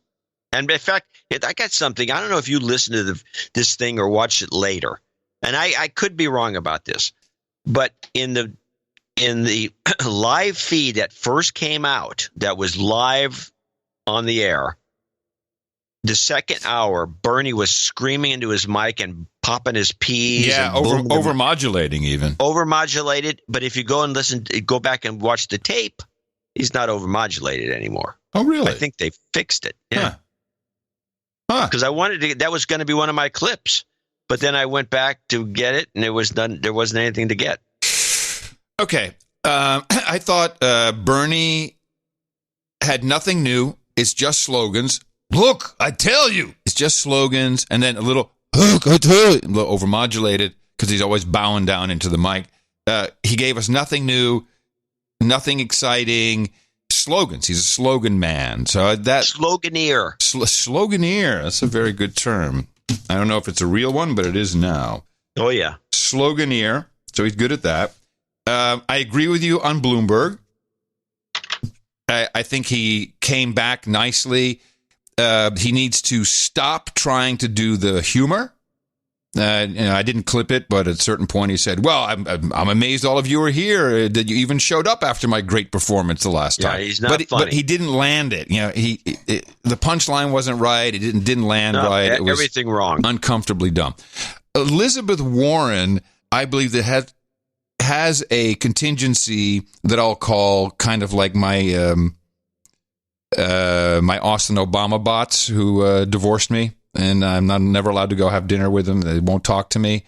And in fact, I got something. I don't know if you listened to this thing or watched it later, and I could be wrong about this, but in the live feed that first came out, that was live on the air, the second hour, Bernie was screaming into his mic and popping his peas. Yeah, over-modulating even. Over-modulated, but if you go back and watch the tape, he's not over-modulated anymore. Oh, really? I think they fixed it. Yeah. Because that was going to be one of my clips. But then I went back to get it, and there wasn't anything to get. Okay. I thought Bernie had nothing new. It's just slogans. Look, I tell you. It's just slogans. And then a little, look, I tell you, a little overmodulated because he's always bowing down into the mic. He gave us nothing new, nothing exciting. Slogans. He's a slogan man. So that Sloganeer. Sloganeer. That's a very good term. I don't know if it's a real one, but it is now. Oh, yeah. Sloganeer. So he's good at that. I agree with you on Bloomberg. I think he came back nicely. He needs to stop trying to do the humor. I didn't clip it, but at a certain point he said, well, I'm amazed all of you are here, that you even showed up after my great performance the last time. Yeah, he's not funny. But he didn't land it. The punchline wasn't right. It didn't land right. It was everything wrong. Uncomfortably dumb. Elizabeth Warren, I believe that has a contingency that I'll call kind of like my my Austin Obama bots who divorced me. And I'm never allowed to go have dinner with them. They won't talk to me.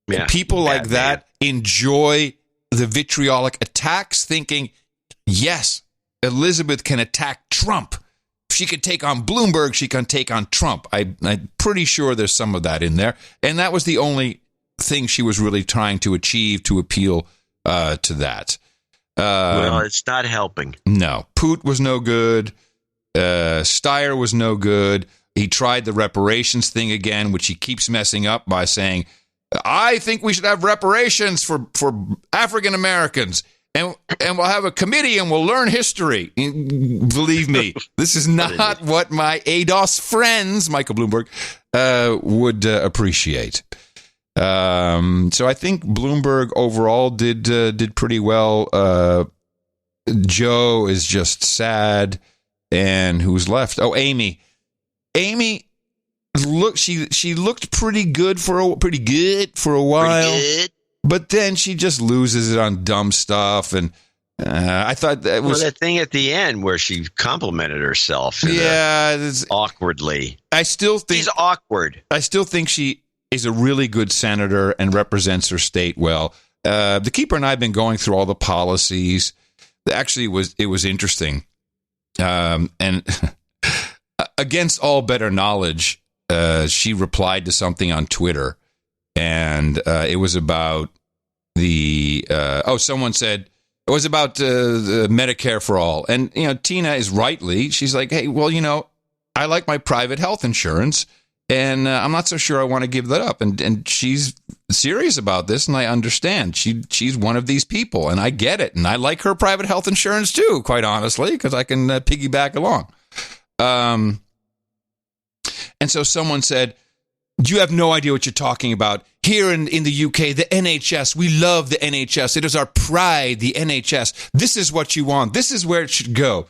Yeah, people like that enjoy the vitriolic attacks, thinking, yes, Elizabeth can attack Trump. If she can take on Bloomberg, she can take on Trump. I'm pretty sure there's some of that in there. And that was the only thing she was really trying to achieve to appeal to that. Well, it's not helping. No. Poot was no good. Steyer was no good. He tried the reparations thing again, which he keeps messing up by saying, I think we should have reparations for African Americans, and we'll have a committee and we'll learn history. Believe me, this is not what my ADOS friends, Michael Bloomberg, would appreciate. So I think Bloomberg overall did pretty well. Joe is just sad, and who's left? Oh, Amy. Look, she looked pretty good for a while, but then she just loses it on dumb stuff. And I thought that was that thing at the end where she complimented herself. Awkwardly. I still think she's awkward. I still think she is a really good senator and represents her state well. The Keeper and I have been going through all the policies. Actually, it was interesting, and. Against all better knowledge, she replied to something on Twitter, and it was about someone said it was about the Medicare for all. And, Tina is rightly, she's like, hey, well, I like my private health insurance, and I'm not so sure I want to give that up. And she's serious about this, and I understand. She's one of these people, and I get it. And I like her private health insurance, too, quite honestly, because I can piggyback along. And so someone said, you have no idea what you're talking about. Here in the UK, the NHS, we love the NHS. It is our pride, the NHS. This is what you want. This is where it should go.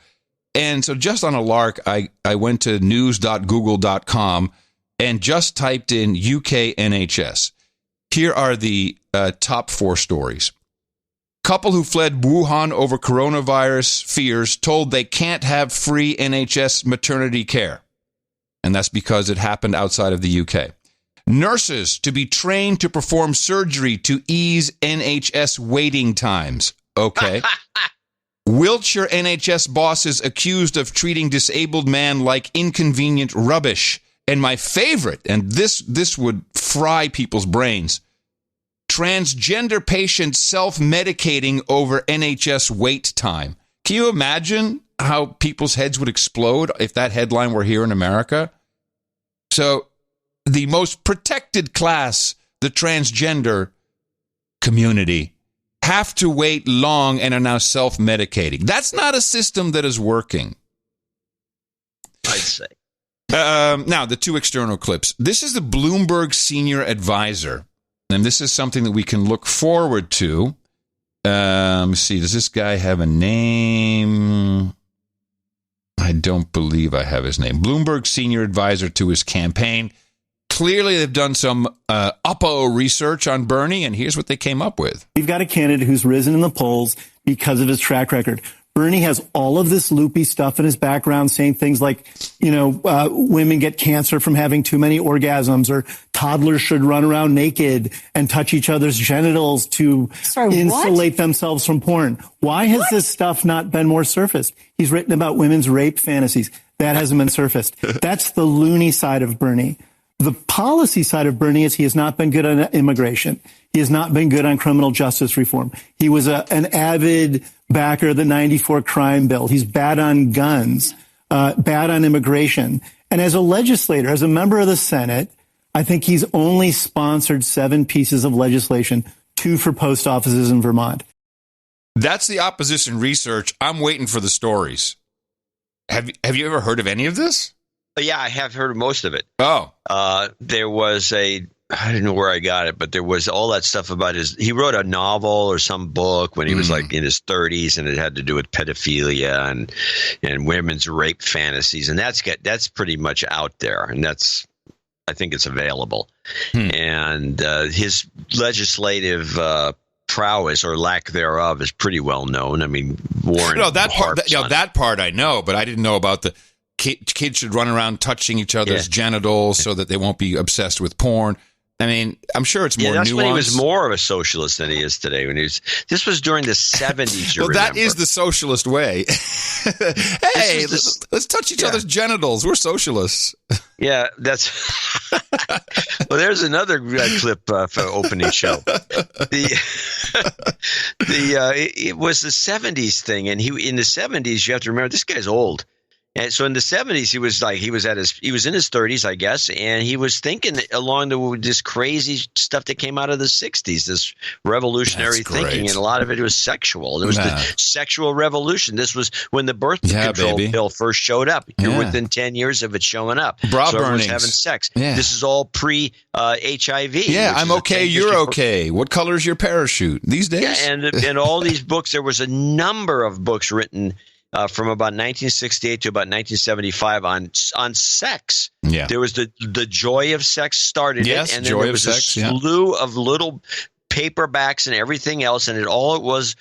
And so just on a lark, I went to news.google.com and just typed in UK NHS. Here are the top 4 stories. Couple who fled Wuhan over coronavirus fears told they can't have free NHS maternity care. And that's because it happened outside of the UK. Nurses to be trained to perform surgery to ease NHS waiting times. Okay. Wiltshire NHS bosses accused of treating disabled man like inconvenient rubbish. And my favorite, and this would fry people's brains, transgender patients self-medicating over NHS wait time. Can you imagine how people's heads would explode if that headline were here in America? So the most protected class, the transgender community, have to wait long and are now self-medicating. That's not a system that is working, I'd say. Now, the 2 external clips. This is the Bloomberg senior advisor, and this is something that we can look forward to. Let's see, does this guy have a name? I don't believe I have his name. Bloomberg senior advisor to his campaign. Clearly, they've done some Oppo research on Bernie, and here's what they came up with. We've got a candidate who's risen in the polls because of his track record. Bernie has all of this loopy stuff in his background saying things like, women get cancer from having too many orgasms, or toddlers should run around naked and touch each other's genitals to insulate themselves from porn. Why has this stuff not been more surfaced? He's written about women's rape fantasies. That hasn't been surfaced. That's the loony side of Bernie. The policy side of Bernie is he has not been good on immigration. He has not been good on criminal justice reform. He was an avid backer of the 94 crime bill. He's bad on guns, bad on immigration. And as a legislator, as a member of the Senate, I think he's only sponsored 7 pieces of legislation, 2 for post offices in Vermont. That's the opposition research. I'm waiting for the stories. Have you ever heard of any of this? Yeah, I have heard of most of it. Oh. There was I don't know where I got it, but there was all that stuff about he wrote a novel or some book when he was like in his 30s, and it had to do with pedophilia and women's rape fantasies. And that's pretty much out there. And I think it's available. And his legislative prowess or lack thereof is pretty well known. I mean, Warren. No, that part I know, but I didn't know about the kids should run around touching each other's genitals so that they won't be obsessed with porn. I mean, I'm sure it's more nuanced. That's when he was more of a socialist than he is today. This was during the 70s. Well, that is the socialist way. Hey, let's touch each other's genitals. We're socialists. Yeah, that's. Well, there's another clip for opening show. It was the 70s thing, and in the 70s, you have to remember this guy's old. And so in the 70s, he was in his 30s, I guess, and he was thinking along this crazy stuff that came out of the 60s, this revolutionary thinking, and a lot of it was sexual. It was the sexual revolution. This was when the birth control pill first showed up. You're within 10 years of it showing up. Bra so everyone's burnings. having sex. Yeah. This is all pre-HIV. Yeah, I'm okay, you're okay. What color is your parachute these days? Yeah, and all these books, there was a number of books written from about 1968 to about 1975 on sex. Yeah. There was the Joy of Sex started it, and then there was a slew of little paperbacks and everything else, and it was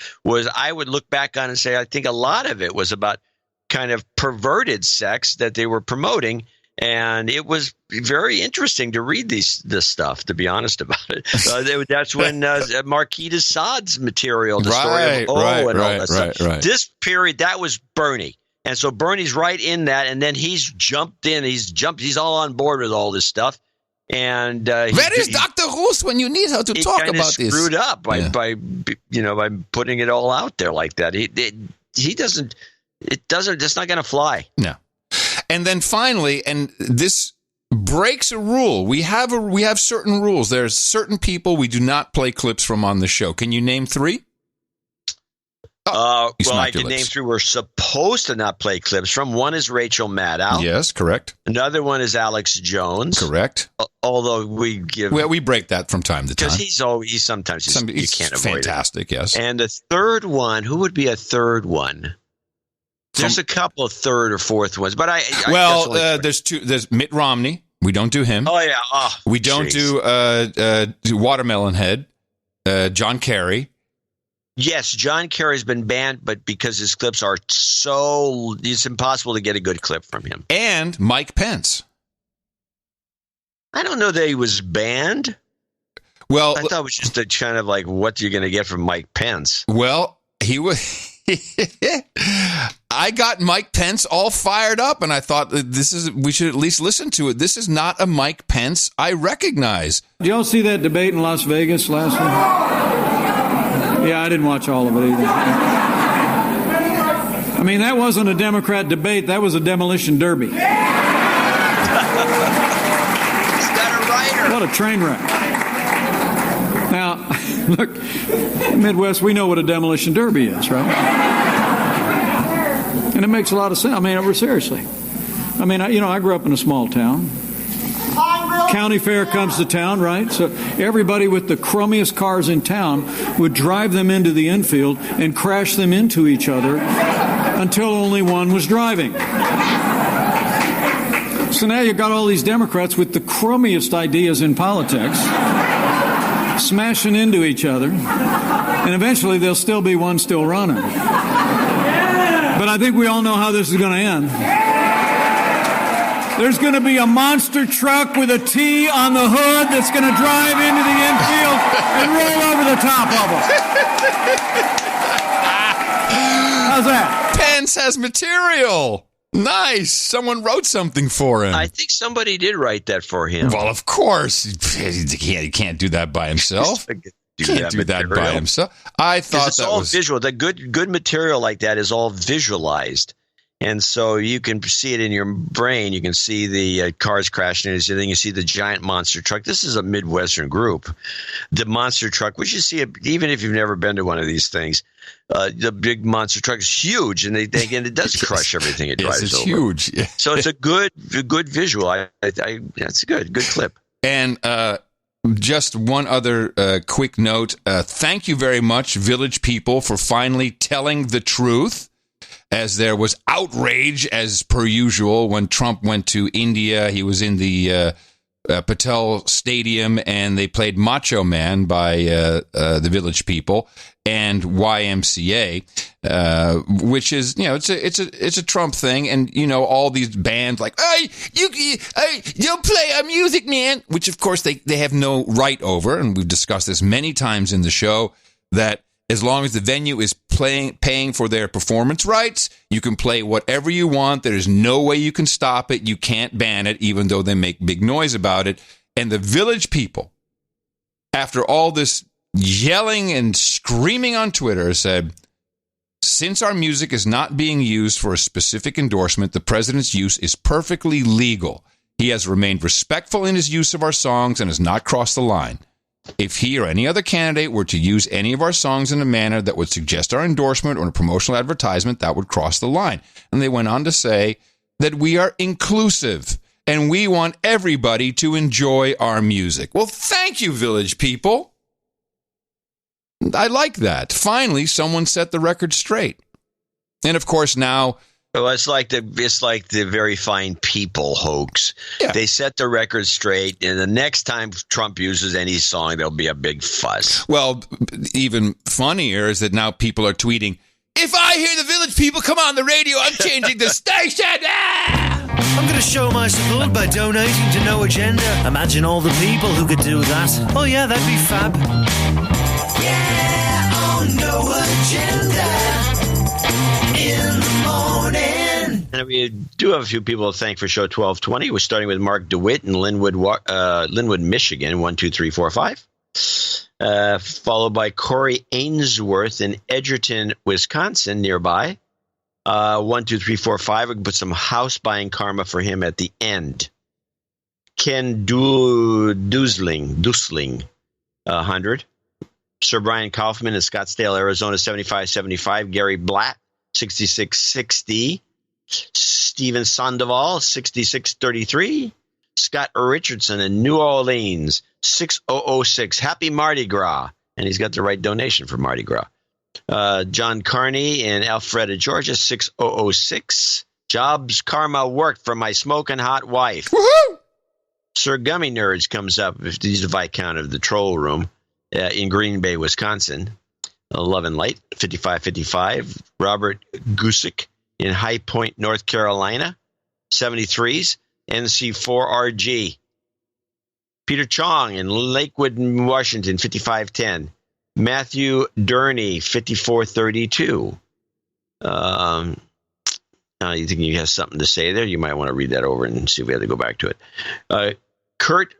I would look back on and say I think a lot of it was about kind of perverted sex that they were promoting. And it was very interesting to read this stuff, to be honest about it. That's when Marquis de Sade's material, the story of and all that stuff. Right. This period, that was Bernie. And so Bernie's right in that, and then he's jumped in. He's all on board with all this stuff. And where is Dr. Roos when you need her to talk about this? He screwed up by putting it all out there like that. He doesn't. It's not going to fly. No. And then finally, and this breaks a rule. We have certain rules. There's certain people we do not play clips from on the show. Can you name 3? Well, I can name 3 we're supposed to not play clips from. One is Rachel Maddow. Yes, correct. Another one is Alex Jones. Correct. Although we break that from time to time. Because he's sometimes you can't avoid fantastic, yes. And the third one, who would be a third one? There's a couple of third or fourth ones, but there's 2. There's Mitt Romney. We don't do him. Oh yeah. We don't do Watermelon Head. John Kerry. Yes, John Kerry's been banned, but because his clips are it's impossible to get a good clip from him. And Mike Pence. I don't know that he was banned. Well, I thought it was just a kind of like, what you're going to get from Mike Pence. Well, he was. I got Mike Pence all fired up, and I thought we should at least listen to it. This is not a Mike Pence I recognize. Did y'all see that debate in Las Vegas last night? Yeah, I didn't watch all of it either. I mean, that wasn't a Democrat debate. That was a demolition derby. He's got a writer. What a train wreck. Now, look, Midwest, we know what a demolition derby is, right? And it makes a lot of sense. I mean, seriously. I mean, I grew up in a small town. County fair comes to town, right? So everybody with the crummiest cars in town would drive them into the infield and crash them into each other until only one was driving. So now you've got all these Democrats with the crummiest ideas in politics. smashing into each other, and eventually there'll still be one still running. But I think we all know how this is going to end. There's going to be a monster truck with a T on the hood that's going to drive into the infield and roll over the top of them. How's that? Pence has material. Nice. Someone wrote something for him. I think somebody did write that for him. Well, of course. He can't do that by himself. Can't do that by himself. I thought it's all visual. The good material like that is all visualized. And so you can see it in your brain. You can see the cars crashing, and then you see the giant monster truck. This is a Midwestern group. The monster truck, which you see, even if you've never been to one of these things, the big monster truck is huge, and it does crush everything it drives over. It's huge. Yeah. So it's a good visual. It's a good clip. And just one other quick note. Thank you very much, Village people, for finally telling the truth. As there was outrage, as per usual, when Trump went to India. He was in the Patel Stadium, and they played Macho Man by the Village People and YMCA, which is, it's a Trump thing, and all these bands like, hey, you'll play our music, man, which of course they have no right over, and we've discussed this many times in the show that. As long as the venue is paying for their performance rights, you can play whatever you want. There's no way you can stop it. You can't ban it, even though they make big noise about it. And the Village people, after all this yelling and screaming on Twitter, said, since our music is not being used for a specific endorsement, the president's use is perfectly legal. He has remained respectful in his use of our songs and has not crossed the line. If he or any other candidate were to use any of our songs in a manner that would suggest our endorsement or a promotional advertisement, that would cross the line. And they went on to say that we are inclusive and we want everybody to enjoy our music. Well, thank you, Village people. I like that. Finally, someone set the record straight. And of course, now... Well, it's like the Very Fine People hoax. Yeah. They set the record straight, and the next time Trump uses any song, there'll be a big fuss. Well, even funnier is that now people are tweeting, if I hear the Village People come on the radio, I'm changing the station. I'm going to show my support by donating to No Agenda. Imagine all the people who could do that. Oh, yeah, that'd be fab. Yeah, on No Agenda. In the morning. And we do have a few people to thank for show 1220. We're starting with Mark DeWitt in Linwood, Michigan, 12345. Followed by Corey Ainsworth in Edgerton, Wisconsin, nearby. 12345. We can put some house buying karma for him at the end. Ken Dusling, 100. Sir Brian Kaufman in Scottsdale, Arizona, 7575. Gary Blatt, 6660. Stephen Sandoval, 6633. Scott Richardson in New Orleans, 6006. Happy Mardi Gras. And he's got the right donation for Mardi Gras. John Carney in Alpharetta, Georgia, 6006. Jobs karma worked for my smoking hot wife. Woohoo! Sir Gummy Nerds comes up. He's the Viscount of the Troll Room in Green Bay, Wisconsin. Love and Light, 5555. Robert Gusick in High Point, North Carolina, 73s. NC4RG. Peter Chong in Lakewood, Washington, 5510. Matthew Durney, 5432. You think you have something to say there? You might want to read that over and see if we have to go back to it. Kurt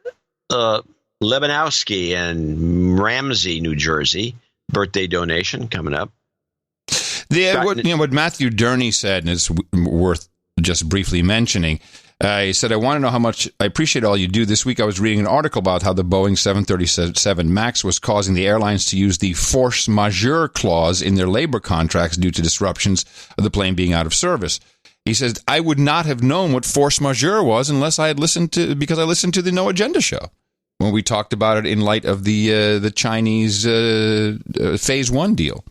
Lebanowski in Ramsey, New Jersey. Birthday donation coming up. What Matthew Durney said, and it's worth just briefly mentioning, he said, I want to know how much I appreciate all you do. This week I was reading an article about how the Boeing 737 MAX was causing the airlines to use the force majeure clause in their labor contracts due to disruptions of the plane being out of service. He says, I would not have known what force majeure was unless I had because I listened to the No Agenda show when we talked about it in light of the Chinese Phase 1 deal.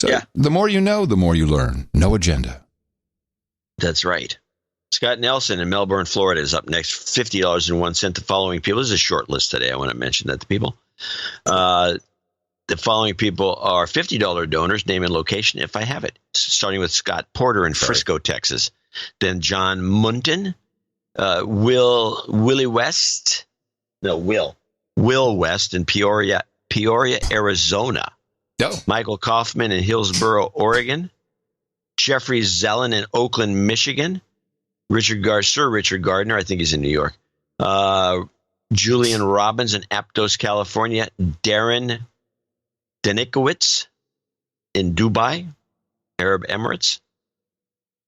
So yeah. The more you know, the more you learn. No Agenda. That's right. Scott Nelson in Melbourne, Florida is up next. $50.01. The following people. This is a short list today. I want to mention that to people. The following people are $50 donors, name and location if I have it. Starting with Scott Porter in Frisco, Texas. Then John Munton, Will West in Peoria, Arizona. Michael Kaufman in Hillsboro, Oregon. Jeffrey Zellen in Oakland, Michigan. Sir Richard Gardner, I think he's in New York. Julian Robbins in Aptos, California. Darren Denikowitz in Dubai, Arab Emirates.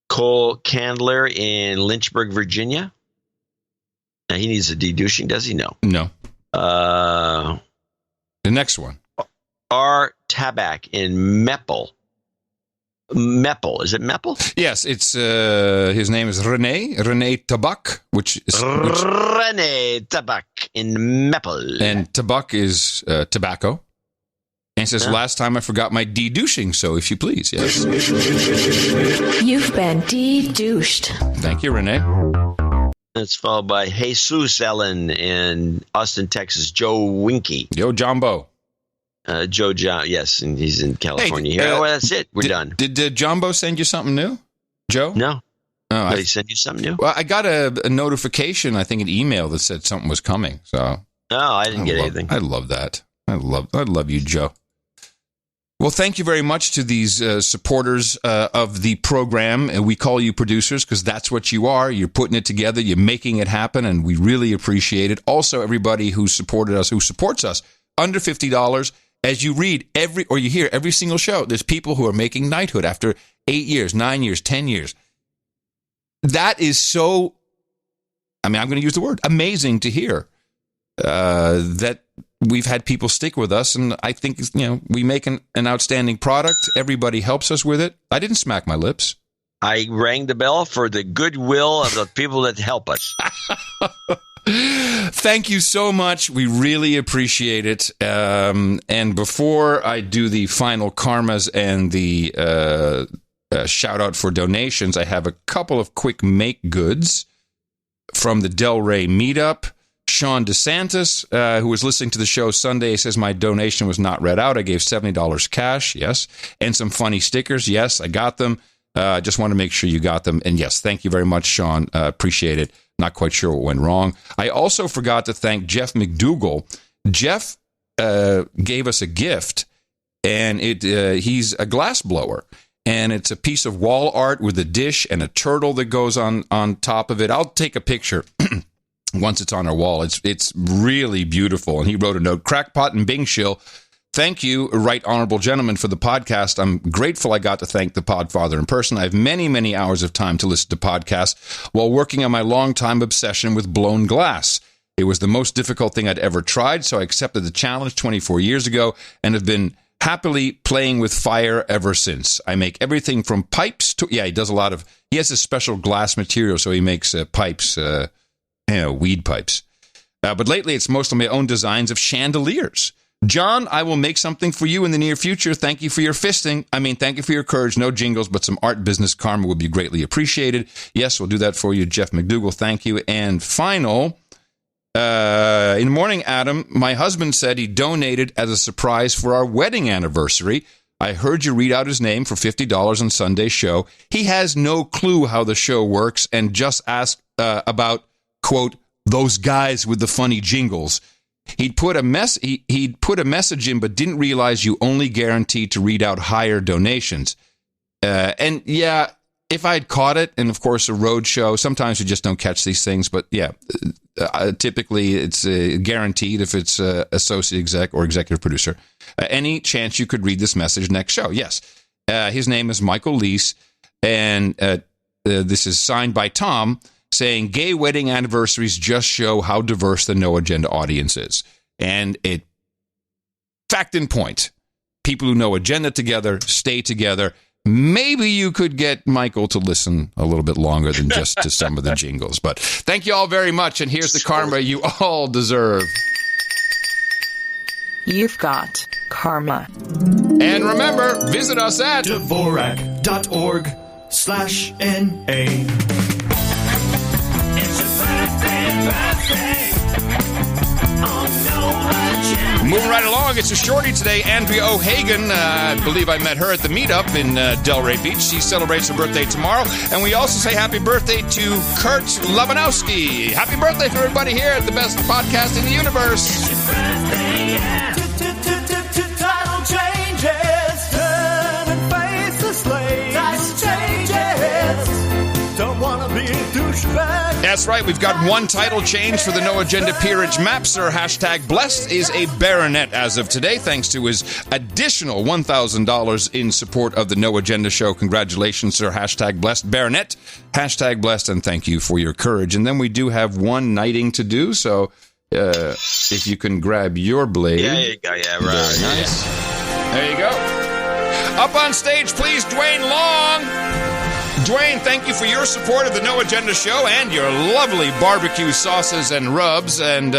Cole Candler in Lynchburg, Virginia. Now, he needs a dedouching, does he? No. The next one. R. Tabak in Meppel. Is it Meppel? Yes, it's his name is Rene Tabak, Rene Tabak in Meppel. And tabak is tobacco. And says, last time I forgot my dedouching, so if you please, yes. You've been dedouched. Thank you, Renee. It's followed by Jesus Ellen in Austin, Texas. Joe Winky. Yo, Jumbo. Joe John, yes, and he's in California. Hey, well, that's it. We're done. Did Jumbo send you something new, Joe? No. Oh, Did he send you something new? Well, I got a notification, I think an email that said something was coming. So. No, I didn't get anything. I love that. I love you, Joe. Well, thank you very much to these supporters of the program. And we call you producers because that's what you are. You're putting it together. You're making it happen, and we really appreciate it. Also, everybody who supported us, who supports us, under $50, as you read or you hear every single show, there's people who are making knighthood after 8 years, 9 years, 10 years. That is so, I'm going to use the word, amazing to hear that we've had people stick with us, and I think, we make an outstanding product. Everybody helps us with it. I didn't smack my lips. I rang the bell for the goodwill of the people that help us. Thank you so much. We really appreciate it. And before I do the final karmas and the shout out for donations, I have a couple of quick make goods from the Delray meetup. Sean DeSantis, who was listening to the show Sunday, says my donation was not read out. I gave $70 cash, yes, and some funny stickers. Yes, I got them. Just want to make sure you got them. And yes, thank you very much, Sean. Appreciate it. Not quite sure what went wrong. I also forgot to thank Jeff McDougall. Jeff gave us a gift, and he's a glass blower. And it's a piece of wall art with a dish and a turtle that goes on top of it. I'll take a picture once it's on our wall. It's really beautiful. And he wrote a note, Crackpot and Bing Shill, thank you, right honorable gentlemen, for the podcast. I'm grateful I got to thank the Podfather in person. I have many, many hours of time to listen to podcasts while working on my long-time obsession with blown glass. It was the most difficult thing I'd ever tried, so I accepted the challenge 24 years ago and have been happily playing with fire ever since. I make everything from pipes to... Yeah, he has a special glass material, so he makes pipes... weed pipes. But lately, it's mostly my own designs of chandeliers. John, I will make something for you in the near future. Thank you for your fisting. Thank you for your courage. No jingles, but some art business karma would be greatly appreciated. Yes, we'll do that for you. Jeff McDougall, thank you. And final, in the morning, Adam, my husband said he donated as a surprise for our wedding anniversary. I heard you read out his name for $50 on Sunday's show. He has no clue how the show works and just asked about, quote, those guys with the funny jingles. He'd put a message in, but didn't realize you only guaranteed to read out higher donations. And yeah, if I had caught it, and of course a road show, sometimes you just don't catch these things. But yeah, typically it's guaranteed if it's associate exec or executive producer. Any chance you could read this message next show? Yes. His name is Michael Leese, and this is signed by Tom, saying gay wedding anniversaries just show how diverse the No Agenda audience is. And it, fact and point, people who know agenda together, stay together. Maybe you could get Michael to listen a little bit longer than just to some of the jingles. But thank you all very much, and here's the karma you all deserve. You've got karma. And remember, visit us at Dvorak.org/NA. It's a birthday. Oh, no agenda. Moving right along, it's a shorty today, Andrea O'Hagan. I believe I met her at the meetup in Delray Beach. She celebrates her birthday tomorrow. And we also say happy birthday to Kurt Labanowski. Happy birthday for everybody here at the best podcast in the universe. Title changes, turn and face the slaves. Title changes. Don't want to be a douchebag. That's right. We've got one title change for the No Agenda Peerage map. Sir #Blessed is a baronet as of today, thanks to his additional $1,000 in support of the No Agenda show. Congratulations, Sir #Blessed baronet. #Blessed, and thank you for your courage. And then we do have one knighting to do, so if you can grab your blade. Yeah, there you go. Yeah, right. Very nice. There you go. Up on stage, please, Dwayne Long. Dwayne, thank you for your support of the No Agenda show and your lovely barbecue sauces and rubs. And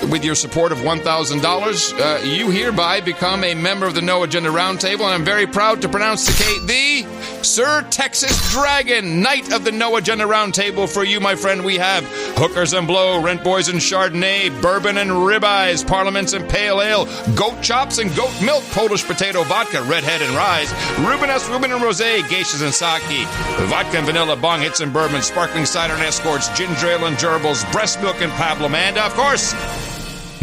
with your support of $1,000, you hereby become a member of the No Agenda Roundtable. And I'm very proud to pronounce the Sir Texas Dragon, Knight of the No Agenda Roundtable. For you, my friend, we have hookers and blow, rent boys and Chardonnay, bourbon and ribeyes, parliaments and pale ale, goat chops and goat milk, Polish potato vodka, redhead and rye, Reuben and rosé, geishas and sake, vodka and vanilla, bong hits and bourbon, sparkling cider and escorts, ginger ale and gerbils, breast milk and pablum, and of course,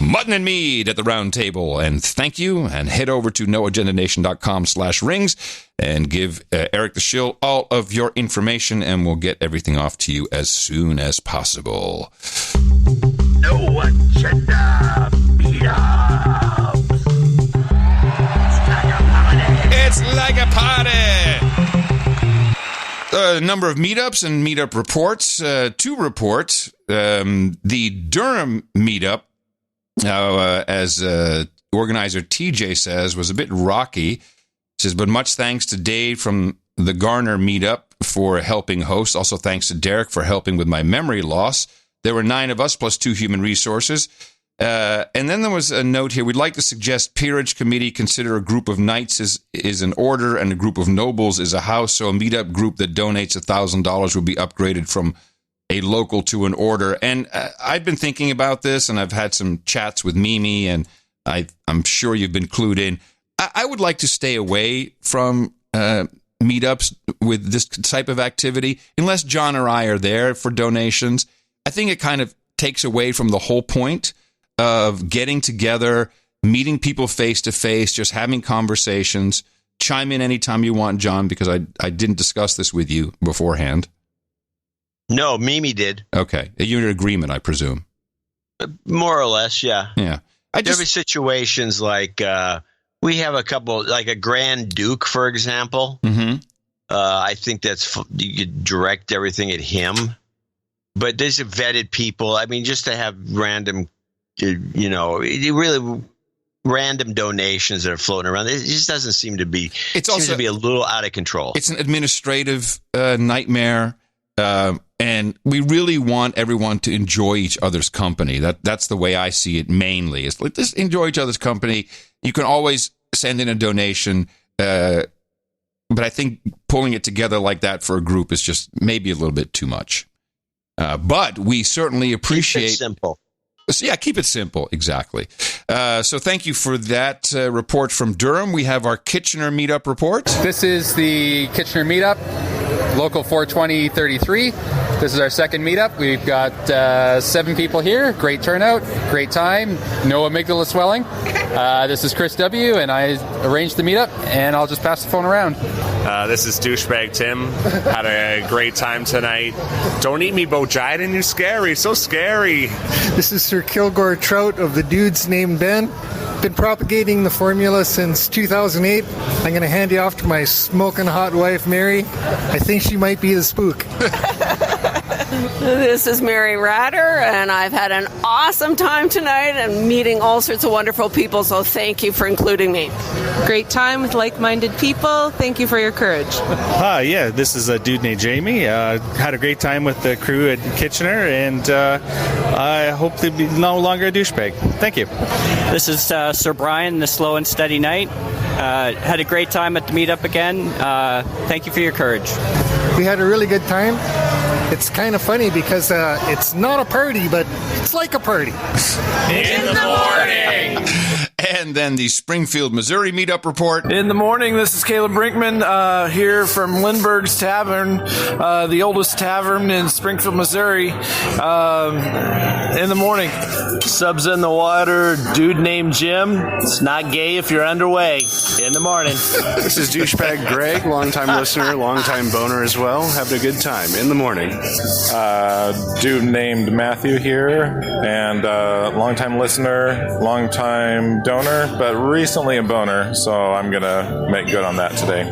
mutton and mead at the round table. And thank you, and head over to noagendanation.com/rings and give Eric the Shill all of your information, and we'll get everything off to you as soon as possible. No Agenda meetups. It's like a party. A number of meetups and meetup reports. To report, the Durham meetup, as organizer TJ says, was a bit rocky. He says, but much thanks to Dave from the Garner meetup for helping host. Also thanks to Derek for helping with my memory loss. There were 9 of us plus 2 human resources. And then there was a note here. We'd like to suggest Peerage Committee consider a group of knights is an order and a group of nobles is a house. So a meetup group that donates $1,000 will be upgraded from a local to an order. And I've been thinking about this, and I've had some chats with Mimi, and I'm sure you've been clued in. I would like to stay away from meetups with this type of activity, unless John or I are there for donations. I think it kind of takes away from the whole point of getting together, meeting people face to face, just having conversations. Chime in anytime you want, John, because I didn't discuss this with you beforehand. No, Mimi did. Okay. You're in agreement, I presume. More or less, yeah. Yeah. There be situations like we have a couple, like a Grand Duke, for example. Mm-hmm. I think you could direct everything at him. But there's vetted people. I mean, just to have random, really random donations that are floating around, it just doesn't seem to be. Seems to be a little out of control. It's an administrative nightmare. And we really want everyone to enjoy each other's company. That's the way I see it mainly. It's like, just enjoy each other's company. You can always send in a donation, but I think pulling it together like that for a group is just maybe a little bit too much. But we certainly appreciate... Keep it simple. So yeah, keep it simple. Exactly. So thank you for that report from Durham. We have our Kitchener meetup report. This is the Kitchener meetup. Local 42033. This is our second meetup. We've got 7 people here. Great turnout. Great time. No amygdala swelling. This is Chris W., and I arranged the meetup, and I'll just pass the phone around. This is Douchebag Tim. Had a great time tonight. Don't eat me, Bo Jiden. You're scary. So scary. This is Sir Kilgore Trout of the Dudes Named Ben. Been propagating the formula since 2008. I'm going to hand you off to my smoking hot wife, Mary. I think she might be the spook. This is Mary Ratter, and I've had an awesome time tonight and meeting all sorts of wonderful people, so thank you for including me. Great time with like-minded people. Thank you for your courage. Yeah, this is a dude named Jamie. Had a great time with the crew at Kitchener, and I hope to be no longer a douchebag. Thank you. This is Sir Brian, the Slow and Steady Night. Had a great time at the meetup again. Thank you for your courage. We had a really good time. It's kind of funny because it's not a party, but it's like a party. In the morning. And then the Springfield, Missouri meetup report. In the morning, this is Caleb Brinkman here from Lindbergh's Tavern, the oldest tavern in Springfield, Missouri. In the morning. Subs in the water, dude named Jim. It's not gay if you're underway. In the morning. This is douchebag Greg, longtime listener, longtime boner as well. Having a good time. In the morning. Dude named Matthew here, and longtime listener, longtime donor, but recently a boner, so I'm going to make good on that today.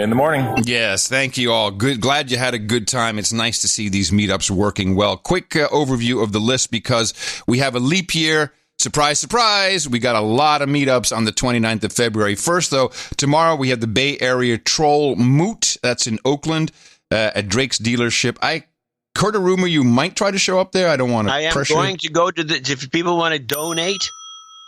In the morning. Yes, thank you all. Good. Glad you had a good time. It's nice to see these meetups working well. Quick overview of the list because we have a leap year. Surprise, surprise. We got a lot of meetups on the 29th of February. First, though, tomorrow we have the Bay Area Troll Moot. That's in Oakland at Drake's dealership. I heard a rumor you might try to show up there. I don't want to pressure you. I am going to go to if people want to donate,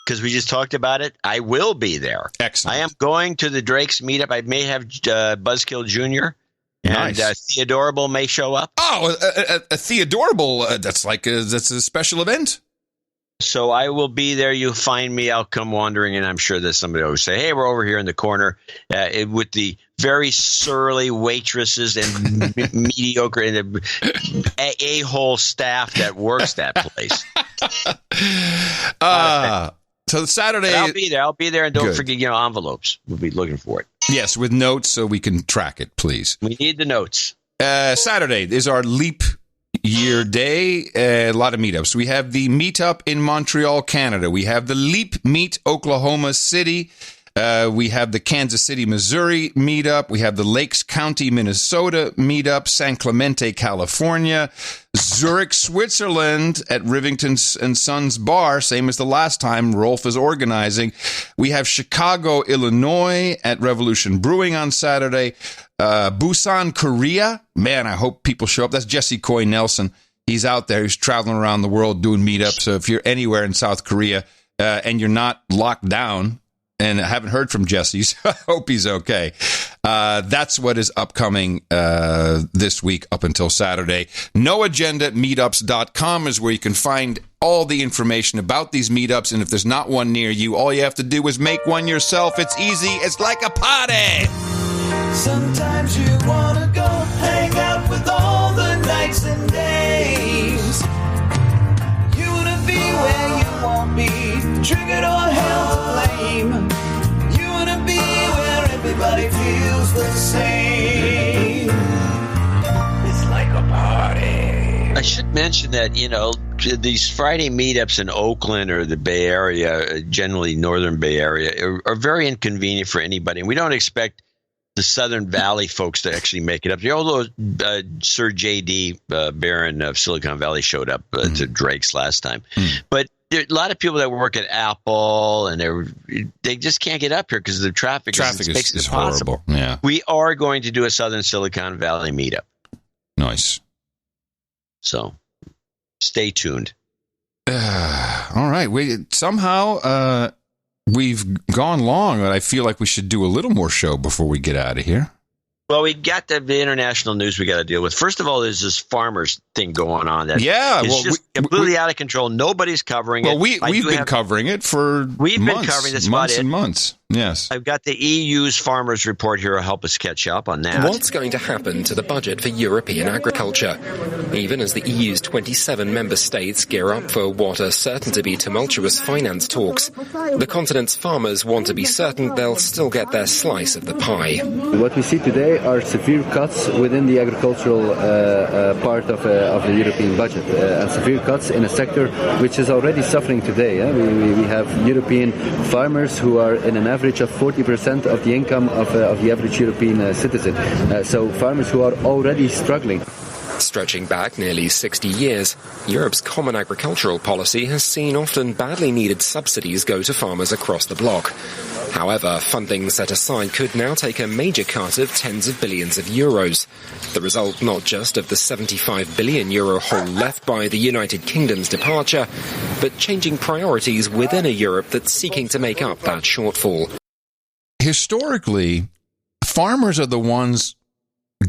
because we just talked about it, I will be there. Excellent. I am going to the Drake's meetup. I may have Buzzkill Jr. Nice. And Theodorable may show up. Oh, a Theodorable. That's a special event. So I will be there. You'll find me. I'll come wandering, and I'm sure that somebody will say, hey, we're over here in the corner with the very surly waitresses and mediocre and a-hole staff that works that place. So Saturday... But I'll be there, and don't forget, envelopes. We'll be looking for it. Yes, with notes so we can track it, please. We need the notes. Saturday is our leap year day. A lot of meetups. We have the meetup in Montreal, Canada. We have the Leap Meet, Oklahoma City. We have the Kansas City, Missouri meetup. We have the Lakes County, Minnesota meetup. San Clemente, California. Zurich, Switzerland at Rivington and Sons Bar, same as the last time Rolf is organizing. We have Chicago, Illinois at Revolution Brewing on Saturday. Busan, Korea. Man, I hope people show up. That's Jesse Coy Nelson. He's out there. He's traveling around the world doing meetups. So if you're anywhere in South Korea and you're not locked down, and I haven't heard from Jesse, so I hope he's okay. That's what is upcoming this week up until Saturday. NoAgendaMeetups.com is where you can find all the information about these meetups. And if there's not one near you, all you have to do is make one yourself. It's easy. It's like a party. Sometimes you want to go hang out with all the nights and days. You want to be where you won't be triggered or held to blame. You want to be where everybody feels the same. It's like a party. I should mention that, these Friday meetups in Oakland or the Bay Area, generally Northern Bay Area, are very inconvenient for anybody. And we don't expect the Southern Valley folks to actually make it up. Although Sir J.D. Barron of Silicon Valley showed up to Drake's last time. But there are a lot of people that work at Apple, and they just can't get up here because of the traffic. Traffic is horrible. Yeah. We are going to do a Southern Silicon Valley meetup. Nice. So stay tuned. All right. We've gone long, but I feel like we should do a little more show before we get out of here. Well, we got the international news we got to deal with. First of all, there's this farmers thing going on. It's just completely out of control. Nobody's covering it. Well, we've been covering it for months and months. Yes. I've got the EU's farmers report here to help us catch up on that. What's going to happen to the budget for European agriculture? Even as the EU's 27 member states gear up for what are certain to be tumultuous finance talks, the continent's farmers want to be certain they'll still get their slice of the pie. What we see today are severe cuts within the agricultural part of the European budget, and severe cuts in a sector which is already suffering today. We have European farmers who are in an average of 40% of the income of the average European citizen. So farmers who are already struggling. Stretching back nearly 60 years, Europe's common agricultural policy has seen often badly needed subsidies go to farmers across the bloc. However, funding set aside could now take a major cut of tens of billions of euros. The result not just of the €75 billion hole left by the United Kingdom's departure, but changing priorities within a Europe that's seeking to make up that shortfall. Historically, farmers are the ones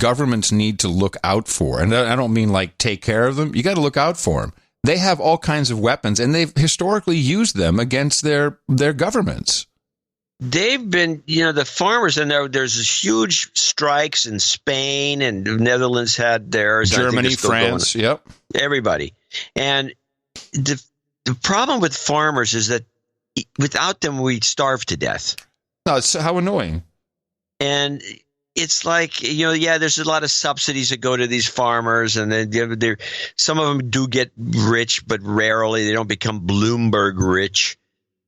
governments need to look out for. And I don't mean like take care of them. You got to look out for them. They have all kinds of weapons, and they've historically used them against their governments. They've been, the farmers, and there's this huge strikes in Spain, and the Netherlands had theirs. Germany, France, yep. Everybody. And the problem with farmers is that without them, we'd starve to death. No, it's how annoying. And it's like, there's a lot of subsidies that go to these farmers, and then some of them do get rich, but rarely. They don't become Bloomberg rich.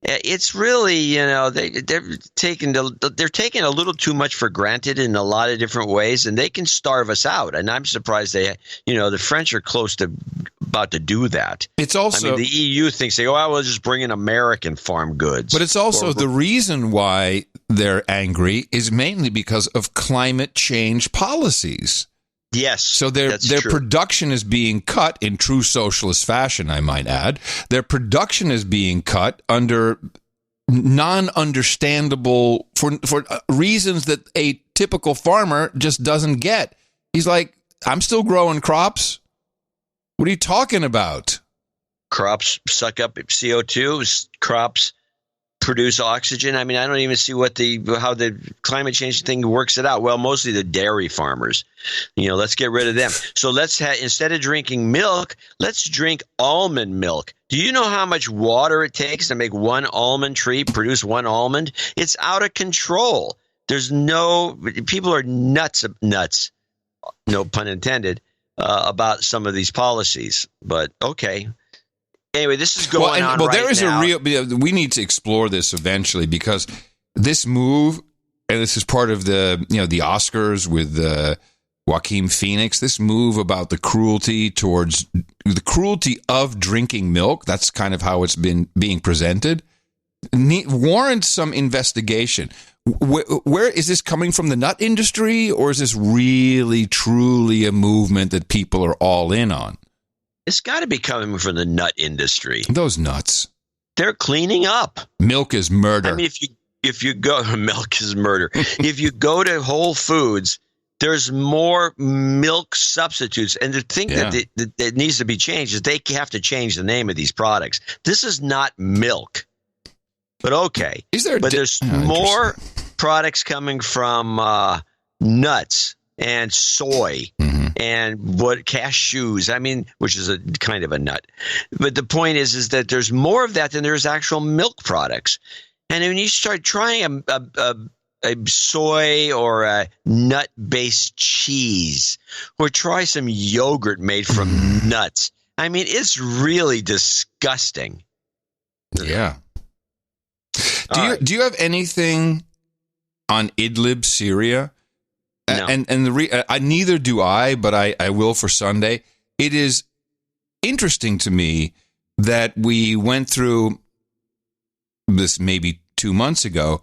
It's really, they're taking a little too much for granted in a lot of different ways, and they can starve us out. And I'm surprised the French are close to about to do that. It's also the EU thinks we'll just bring in American farm goods. But it's also the reason why they're angry is mainly because of climate change policies. Yes. So their production is being cut in true socialist fashion, I might add. Their production is being cut under non-understandable for reasons that a typical farmer just doesn't get. He's like, I'm still growing crops. What are you talking about? Crops suck up CO2. Crops produce oxygen. I mean, I don't even see how the climate change thing works it out. Well, mostly the dairy farmers. Let's get rid of them. So instead of drinking milk, let's drink almond milk. Do you know how much water it takes to make one almond tree produce one almond? It's out of control. People are nuts, no pun intended, about some of these policies. But okay. Anyway, this is going on right now. We need to explore this eventually, because this move, and this is part of the Oscars with Joaquin Phoenix, this move about the cruelty of drinking milk, that's kind of how it's been being presented, warrants some investigation. Where is this coming from, the nut industry, or is this really, truly a movement that people are all in on? It's got to be coming from the nut industry. Those nuts. They're cleaning up. Milk is murder. I mean, if you go, milk is murder. If you go to Whole Foods, there's more milk substitutes. And the thing that needs to be changed is they have to change the name of these products. This is not milk. But okay. There's more products coming from nuts and soy. And cashews, which is a kind of a nut. But the point is that there's more of that than there's actual milk products. And when you start trying a soy or a nut-based cheese, or try some yogurt made from nuts, it's really disgusting. Yeah. Do you have anything on Idlib, Syria? No. And neither do I, but I will for Sunday. It is interesting to me that we went through this maybe 2 months ago.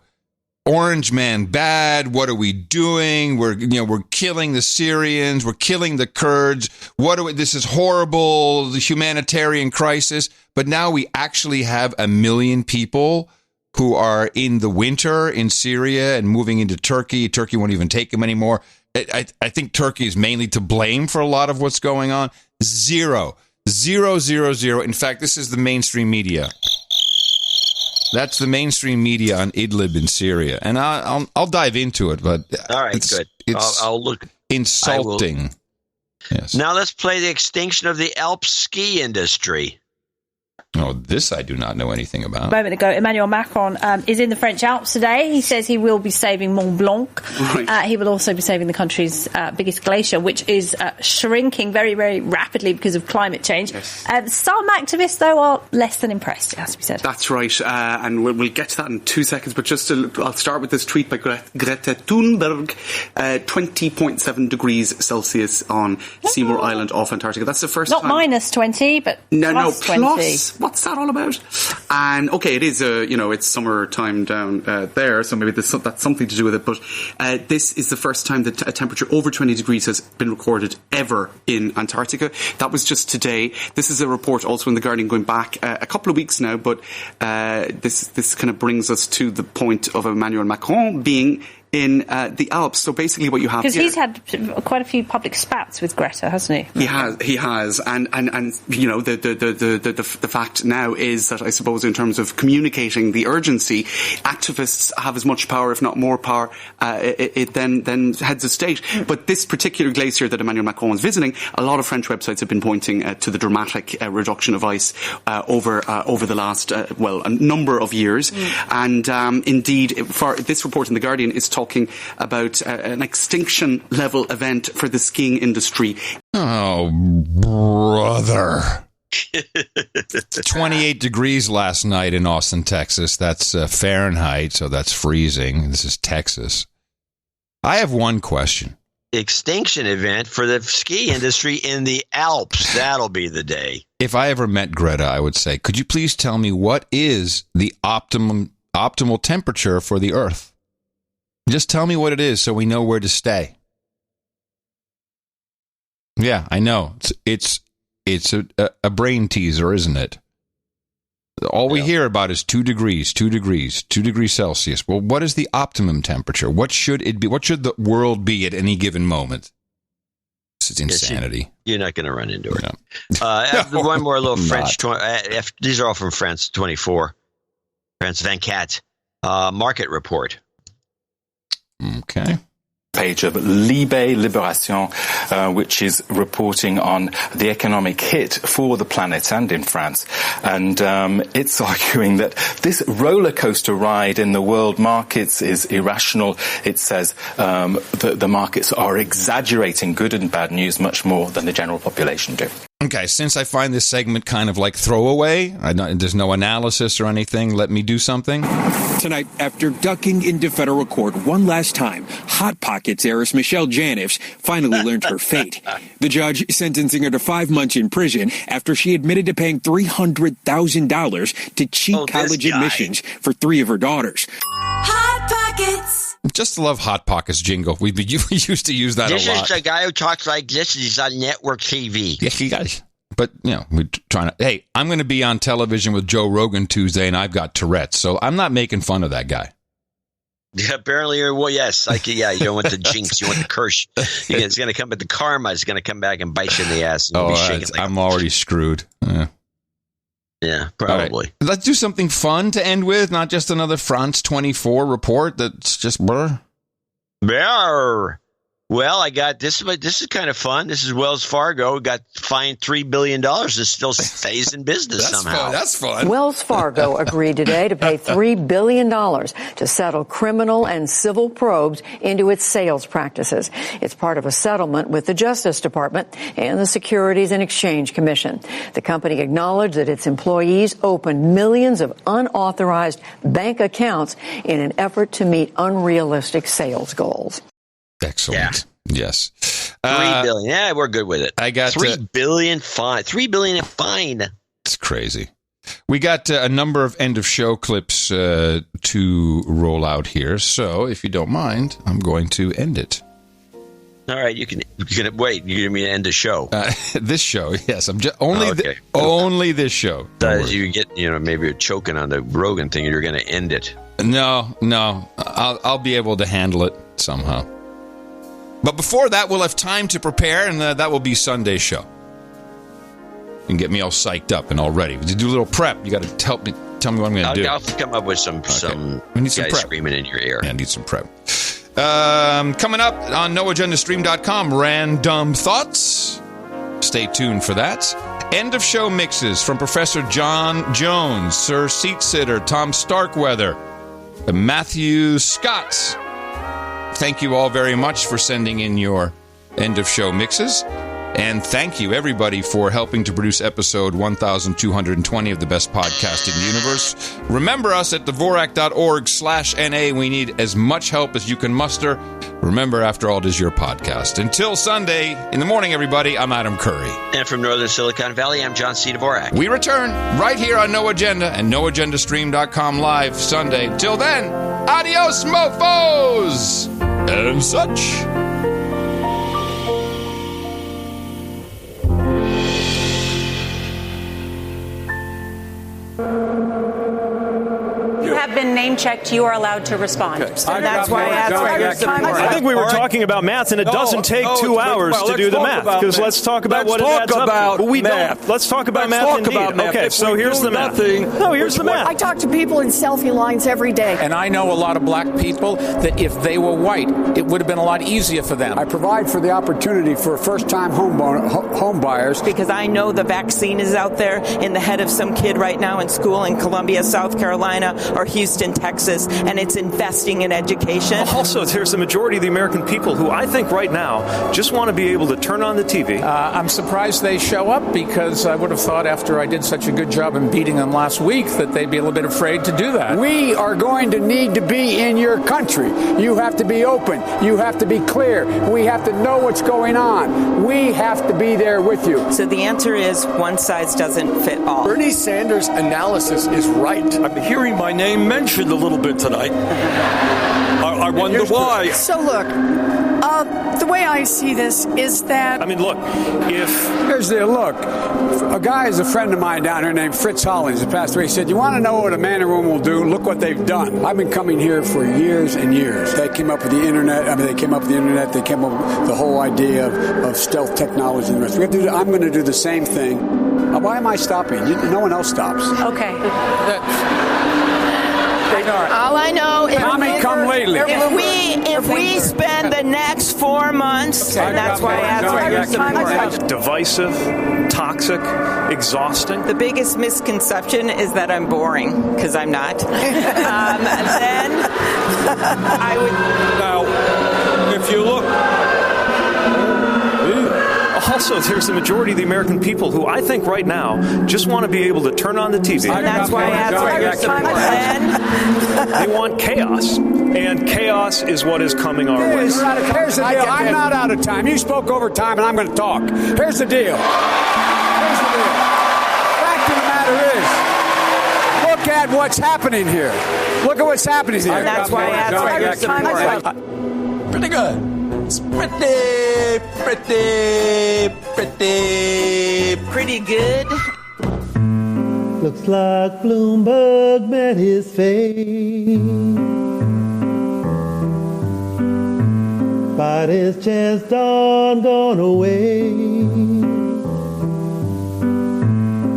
Orange man bad. What are we doing? We're killing the Syrians. We're killing the Kurds. This is horrible. The humanitarian crisis. But now we actually have 1 million people who are in the winter in Syria and moving into Turkey. Turkey won't even take them anymore. I think Turkey is mainly to blame for a lot of what's going on. 0. In fact, this is the mainstream media. That's the mainstream media on Idlib in Syria. And I'll dive into it, but all right, good. I'll look. Insulting. Yes. Now let's play the extinction of the Alps ski industry. Oh, this I do not know anything about. A moment ago, Emmanuel Macron is in the French Alps today. He says he will be saving Mont Blanc. Right. He will also be saving the country's biggest glacier, which is shrinking very, very rapidly because of climate change. Yes. Some activists, though, are less than impressed, it has to be said. That's right, and we'll get to that in 2 seconds, but I'll start with this tweet by Greta Thunberg, 20.7 degrees Celsius on Seymour Island off Antarctica. That's the first time. Not minus 20, but plus 20. Plus. What's that all about? And okay, it is it's summertime down there, so maybe that's something to do with it. But this is the first time that a temperature over 20 degrees has been recorded ever in Antarctica. That was just today. This is a report also in The Guardian going back a couple of weeks now, but this kind of brings us to the point of Emmanuel Macron being in the Alps. So basically what you have... Because he's had quite a few public spats with Greta, hasn't he? He has. And the fact now is that I suppose in terms of communicating the urgency, activists have as much power, if not more power, than heads of state. But this particular glacier that Emmanuel Macron was visiting, a lot of French websites have been pointing to the dramatic reduction of ice over the last, a number of years. And indeed, for this report in The Guardian is talking about an extinction-level event for the skiing industry. Oh, brother. 28 degrees last night in Austin, Texas. That's Fahrenheit, so that's freezing. This is Texas. I have one question. Extinction event for the ski industry in the Alps. That'll be the day. If I ever met Greta, I would say, could you please tell me what is the optimal temperature for the Earth? Just tell me what it is so we know where to stay. Yeah, I know. It's a brain teaser, isn't it? All we hear about is 2 degrees Celsius. Well, what is the optimum temperature? What should it be? What should the world be at any given moment? This is insanity. You're not going to run into it. No. One more little French. These are all from France 24. France 24. Market report. Okay. Page of Libération, which is reporting on the economic hit for the planet and in France. And it's arguing that this roller coaster ride in the world markets is irrational. It says that the markets are exaggerating good and bad news much more than the general population do. Okay, since I find this segment kind of like throwaway, there's no analysis or anything, let me do something. Tonight, after ducking into federal court one last time, Hot Pockets heiress Michelle Janisch finally learned her fate. The judge sentencing her to 5 months in prison after she admitted to paying $300,000 to cheat college admissions for 3 of her daughters. Hot Pockets! Just love Hot Pockets jingle. We used to use that a lot. This is the guy who talks like this. He's on network TV. Yes, he does. But, we're trying to... Hey, I'm going to be on television with Joe Rogan Tuesday, and I've got Tourette's, so I'm not making fun of that guy. Yeah, apparently, well, yes. You don't want the jinx. You want the curse. It's going to come, but the karma is going to come back and bite you in the ass. And I'm already screwed. Yeah, probably. Right. Let's do something fun to end with, not just another France 24 report that's just blur. Well, I got this. This is kind of fun. This is Wells Fargo got fined $3 billion and still stays in business somehow. That's fun. Wells Fargo agreed today to pay $3 billion to settle criminal and civil probes into its sales practices. It's part of a settlement with the Justice Department and the Securities and Exchange Commission. The company acknowledged that its employees opened millions of unauthorized bank accounts in an effort to meet unrealistic sales goals. Excellent. Yeah. Yes. $3 billion. Yeah, we're good with it. I got $3 billion fine. $3 billion in fine. It's crazy. We got a number of end of show clips to roll out here. So if you don't mind, I'm going to end it. All right, you can wait. You're going to end the show. This show, yes. I'm just only this show. You get, maybe you're choking on the Rogan thing, and you're going to end it. No. I'll be able to handle it somehow. But before that, we'll have time to prepare, and that will be Sunday's show. You can get me all psyched up and all ready. To do a little prep, you got to tell me what I'm going to do. I'll come up with some we need some guy prep. Screaming in your ear. Yeah, I need some prep. Coming up on NoAgendaStream.com, Random Thoughts. Stay tuned for that. End of show mixes from Professor John Jones, Sir Seat Sitter, Tom Starkweather, and Matthew Scott. Thank you all very much for sending in your end of show mixes. And thank you, everybody, for helping to produce episode 1220 of the best podcast in the universe. Remember us at dvorak.org/NA. We need as much help as you can muster. Remember, after all, it is your podcast. Until Sunday in the morning, everybody, I'm Adam Curry. And from Northern Silicon Valley, I'm John C. Dvorak. We return right here on No Agenda and NoAgendaStream.com live Sunday. Till then, adios, mofos! And such. You have been name-checked, you are allowed to respond. Okay. And that's why I think we were talking about math, and it doesn't take 2 hours to do the math. Because let's talk about what it adds up to. Let's talk about math indeed. Okay, so here's the math. No, here's the math. I talk to people in selfie lines every day. And I know a lot of black people that if they were white, it would have been a lot easier for them. I provide for the opportunity for first-time home buyers. Because I know the vaccine is out there in the head of some kid right now in school in Columbia, South Carolina, or Houston, Texas, and it's investing in education. Also, there's the majority of the American people who I think right now just want to be able to turn on the TV. I'm surprised they show up because I would have thought after I did such a good job in beating them last week that they'd be a little bit afraid to do that. We are going to need to be in your country. You have to be open. You have to be clear. We have to know what's going on. We have to be there with you. So the answer is one size doesn't fit all. Bernie Sanders' analysis is right. I'm hearing my name mentioned a little bit tonight. I wonder why. So look, the way I see this is that... I mean, look, Here's the look. A guy is a friend of mine down here named Fritz Hollins. He passed away. He said, you want to know what a man and woman will do? Look what they've done. I've been coming here for years and years. They came up with the internet. They came up with the whole idea of stealth technology and the rest. I'm going to do the same thing. Why am I stopping? No one else stops. Okay. All I know is if we spend the next 4 months, and that's why I asked for your support. Divisive, toxic, exhausting. The biggest misconception is that I'm boring, because I'm not. Then I would... Now, if you look... Also, there's the majority of the American people who I think right now just want to be able to turn on the TV. And that's why I asked for your support. They want chaos, and chaos is what is coming our way. Here's the deal. I'm not out of time. You spoke over time, and I'm going to talk. Here's the deal. Fact of the matter is, look at what's happening here. Look at what's happening here. And that's why I asked for your support. Pretty good. It's pretty good. Looks like Bloomberg met his fate. But his chance done gone away.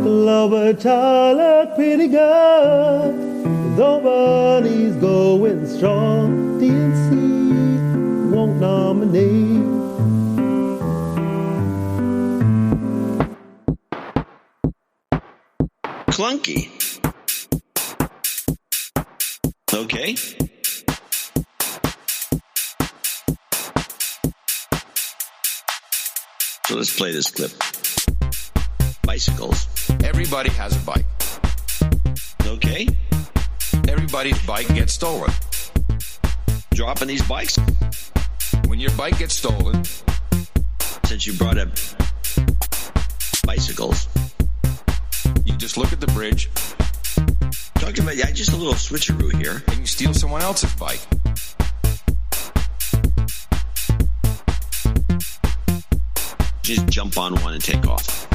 Lover Charlotte, pretty girl. Nobody's going strong. DNC won't nominate. Clunky. Okay. So let's play this clip. Bicycles. Everybody has a bike. Okay. Everybody's bike gets stolen. Dropping these bikes? When your bike gets stolen. Since you brought up bicycles. You just look at the bridge. Talking about just a little switcheroo here. And you steal someone else's bike. Just jump on one and take off.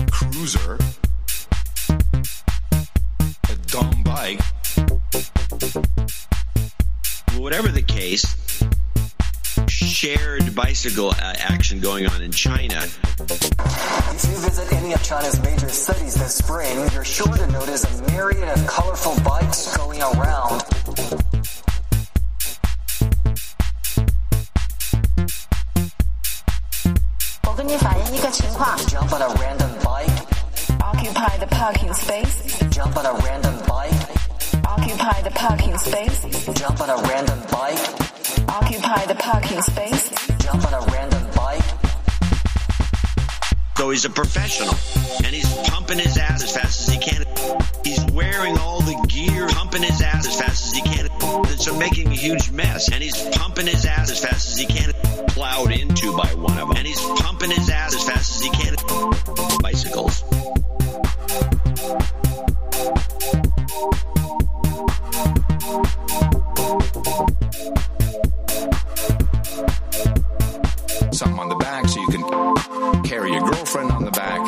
Cruiser. A dumb bike. Whatever the case, shared bicycle action going on in China. If you visit any of China's major cities this spring, you're sure to notice a myriad of colorful bikes going around. Jump on a random bike. Occupy the parking space. Jump on a random bike. Occupy the parking space. Jump on a random bike. Occupy the parking space. Jump on a random bike. So he's a professional, and he's pumping his ass as fast as he can. He's wearing all the gear, pumping his ass as fast as he can. So making a huge mess, and he's pumping his ass as fast as he can. Plowed into by one of them, and he's pumping his ass as fast as he can. Bicycles. Something on the back so you can carry your girlfriend on the back.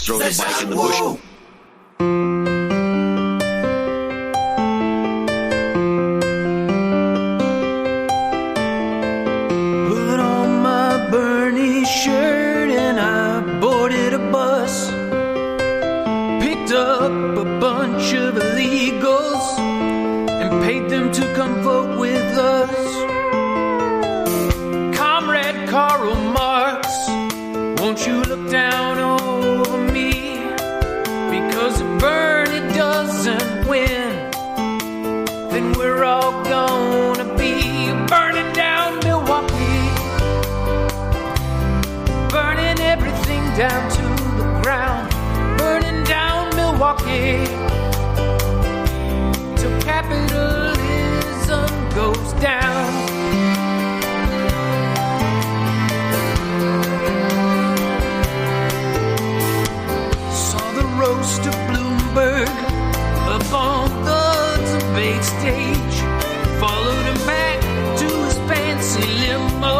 throw the bike in the bush. Put on my Bernie shirt and I boarded a bus. Picked up a bunch of illegals and paid them to come vote with us. Comrade Karl Marx, won't you look down over me? Because if Bernie doesn't win, then we're all gonna be burning down Milwaukee, burning everything down to the ground, burning down Milwaukee, till capitalism goes down. Roast of Bloomberg up on the debate stage. Followed him back to his fancy limo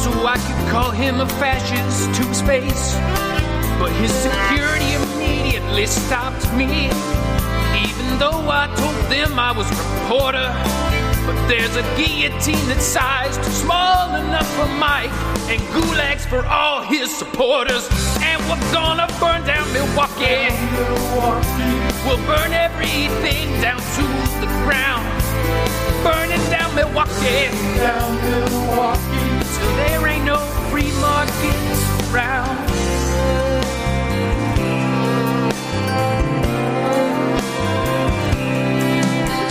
so I could call him a fascist to his face. But his security immediately stopped me, even though I told them I was a reporter. But there's a guillotine that's sized small enough for Mike and gulags for all his supporters. And we're gonna burn down Milwaukee. We'll burn everything down to the ground. Burning down Milwaukee. Till there ain't no free markets around.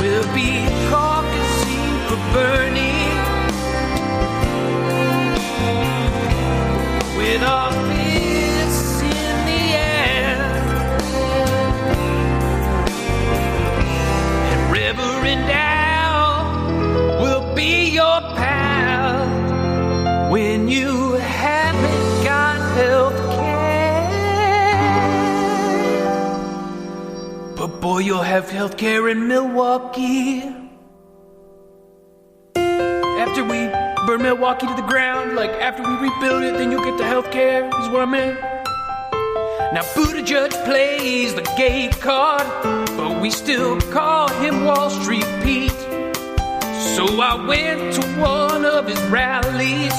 We'll be caucusing for Bernie with our fists in the air, and Reverend Al will be your pal when you haven't got health care. But boy, you'll have health care in Milwaukee. After we burn Milwaukee to the ground, like after we rebuild it, then you'll get the health care, is what I meant. Now Buttigieg plays the gay card, but we still call him Wall Street Pete. So I went to one of his rallies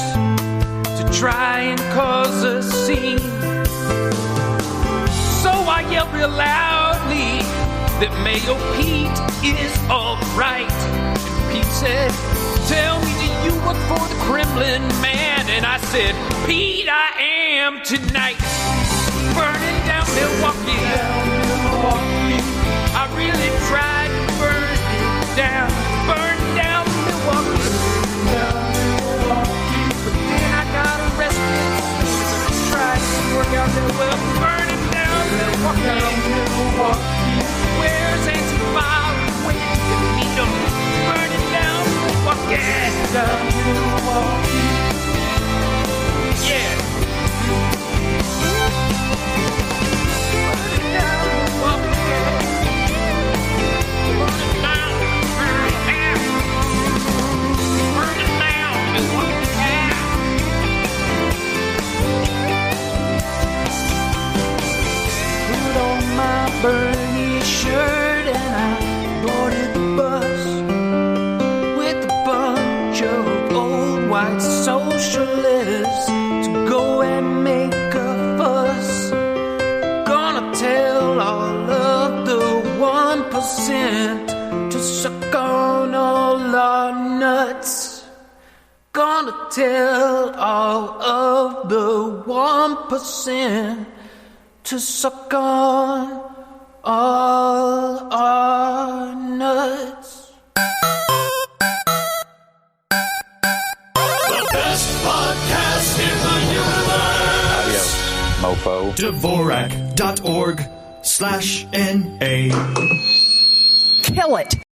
to try and cause a scene. So I yelled real loudly that Mayo Pete is alright. And Pete said, "Tell me, do you work for the Kremlin, man?" And I said, "Pete, I am tonight." Burning down Milwaukee. I really tried to burn it down. Burn down Milwaukee. But then I got arrested. I tried to work out that well. Burning down Milwaukee. Where's Antifa when you need them? Burning down Milwaukee. Yeah. Burning down Milwaukee. Burning down Milwaukee. Put on my Bernie shirt and I boarded the bus with a bunch of old white socialists to go and make a fuss. Gonna tell all of the 1% to suck on all our nuts. Gonna tell all of the 1% to suck on all our nuts. The best podcast in the universe. Adios, mofo. Dvorak.org/NA. Kill it.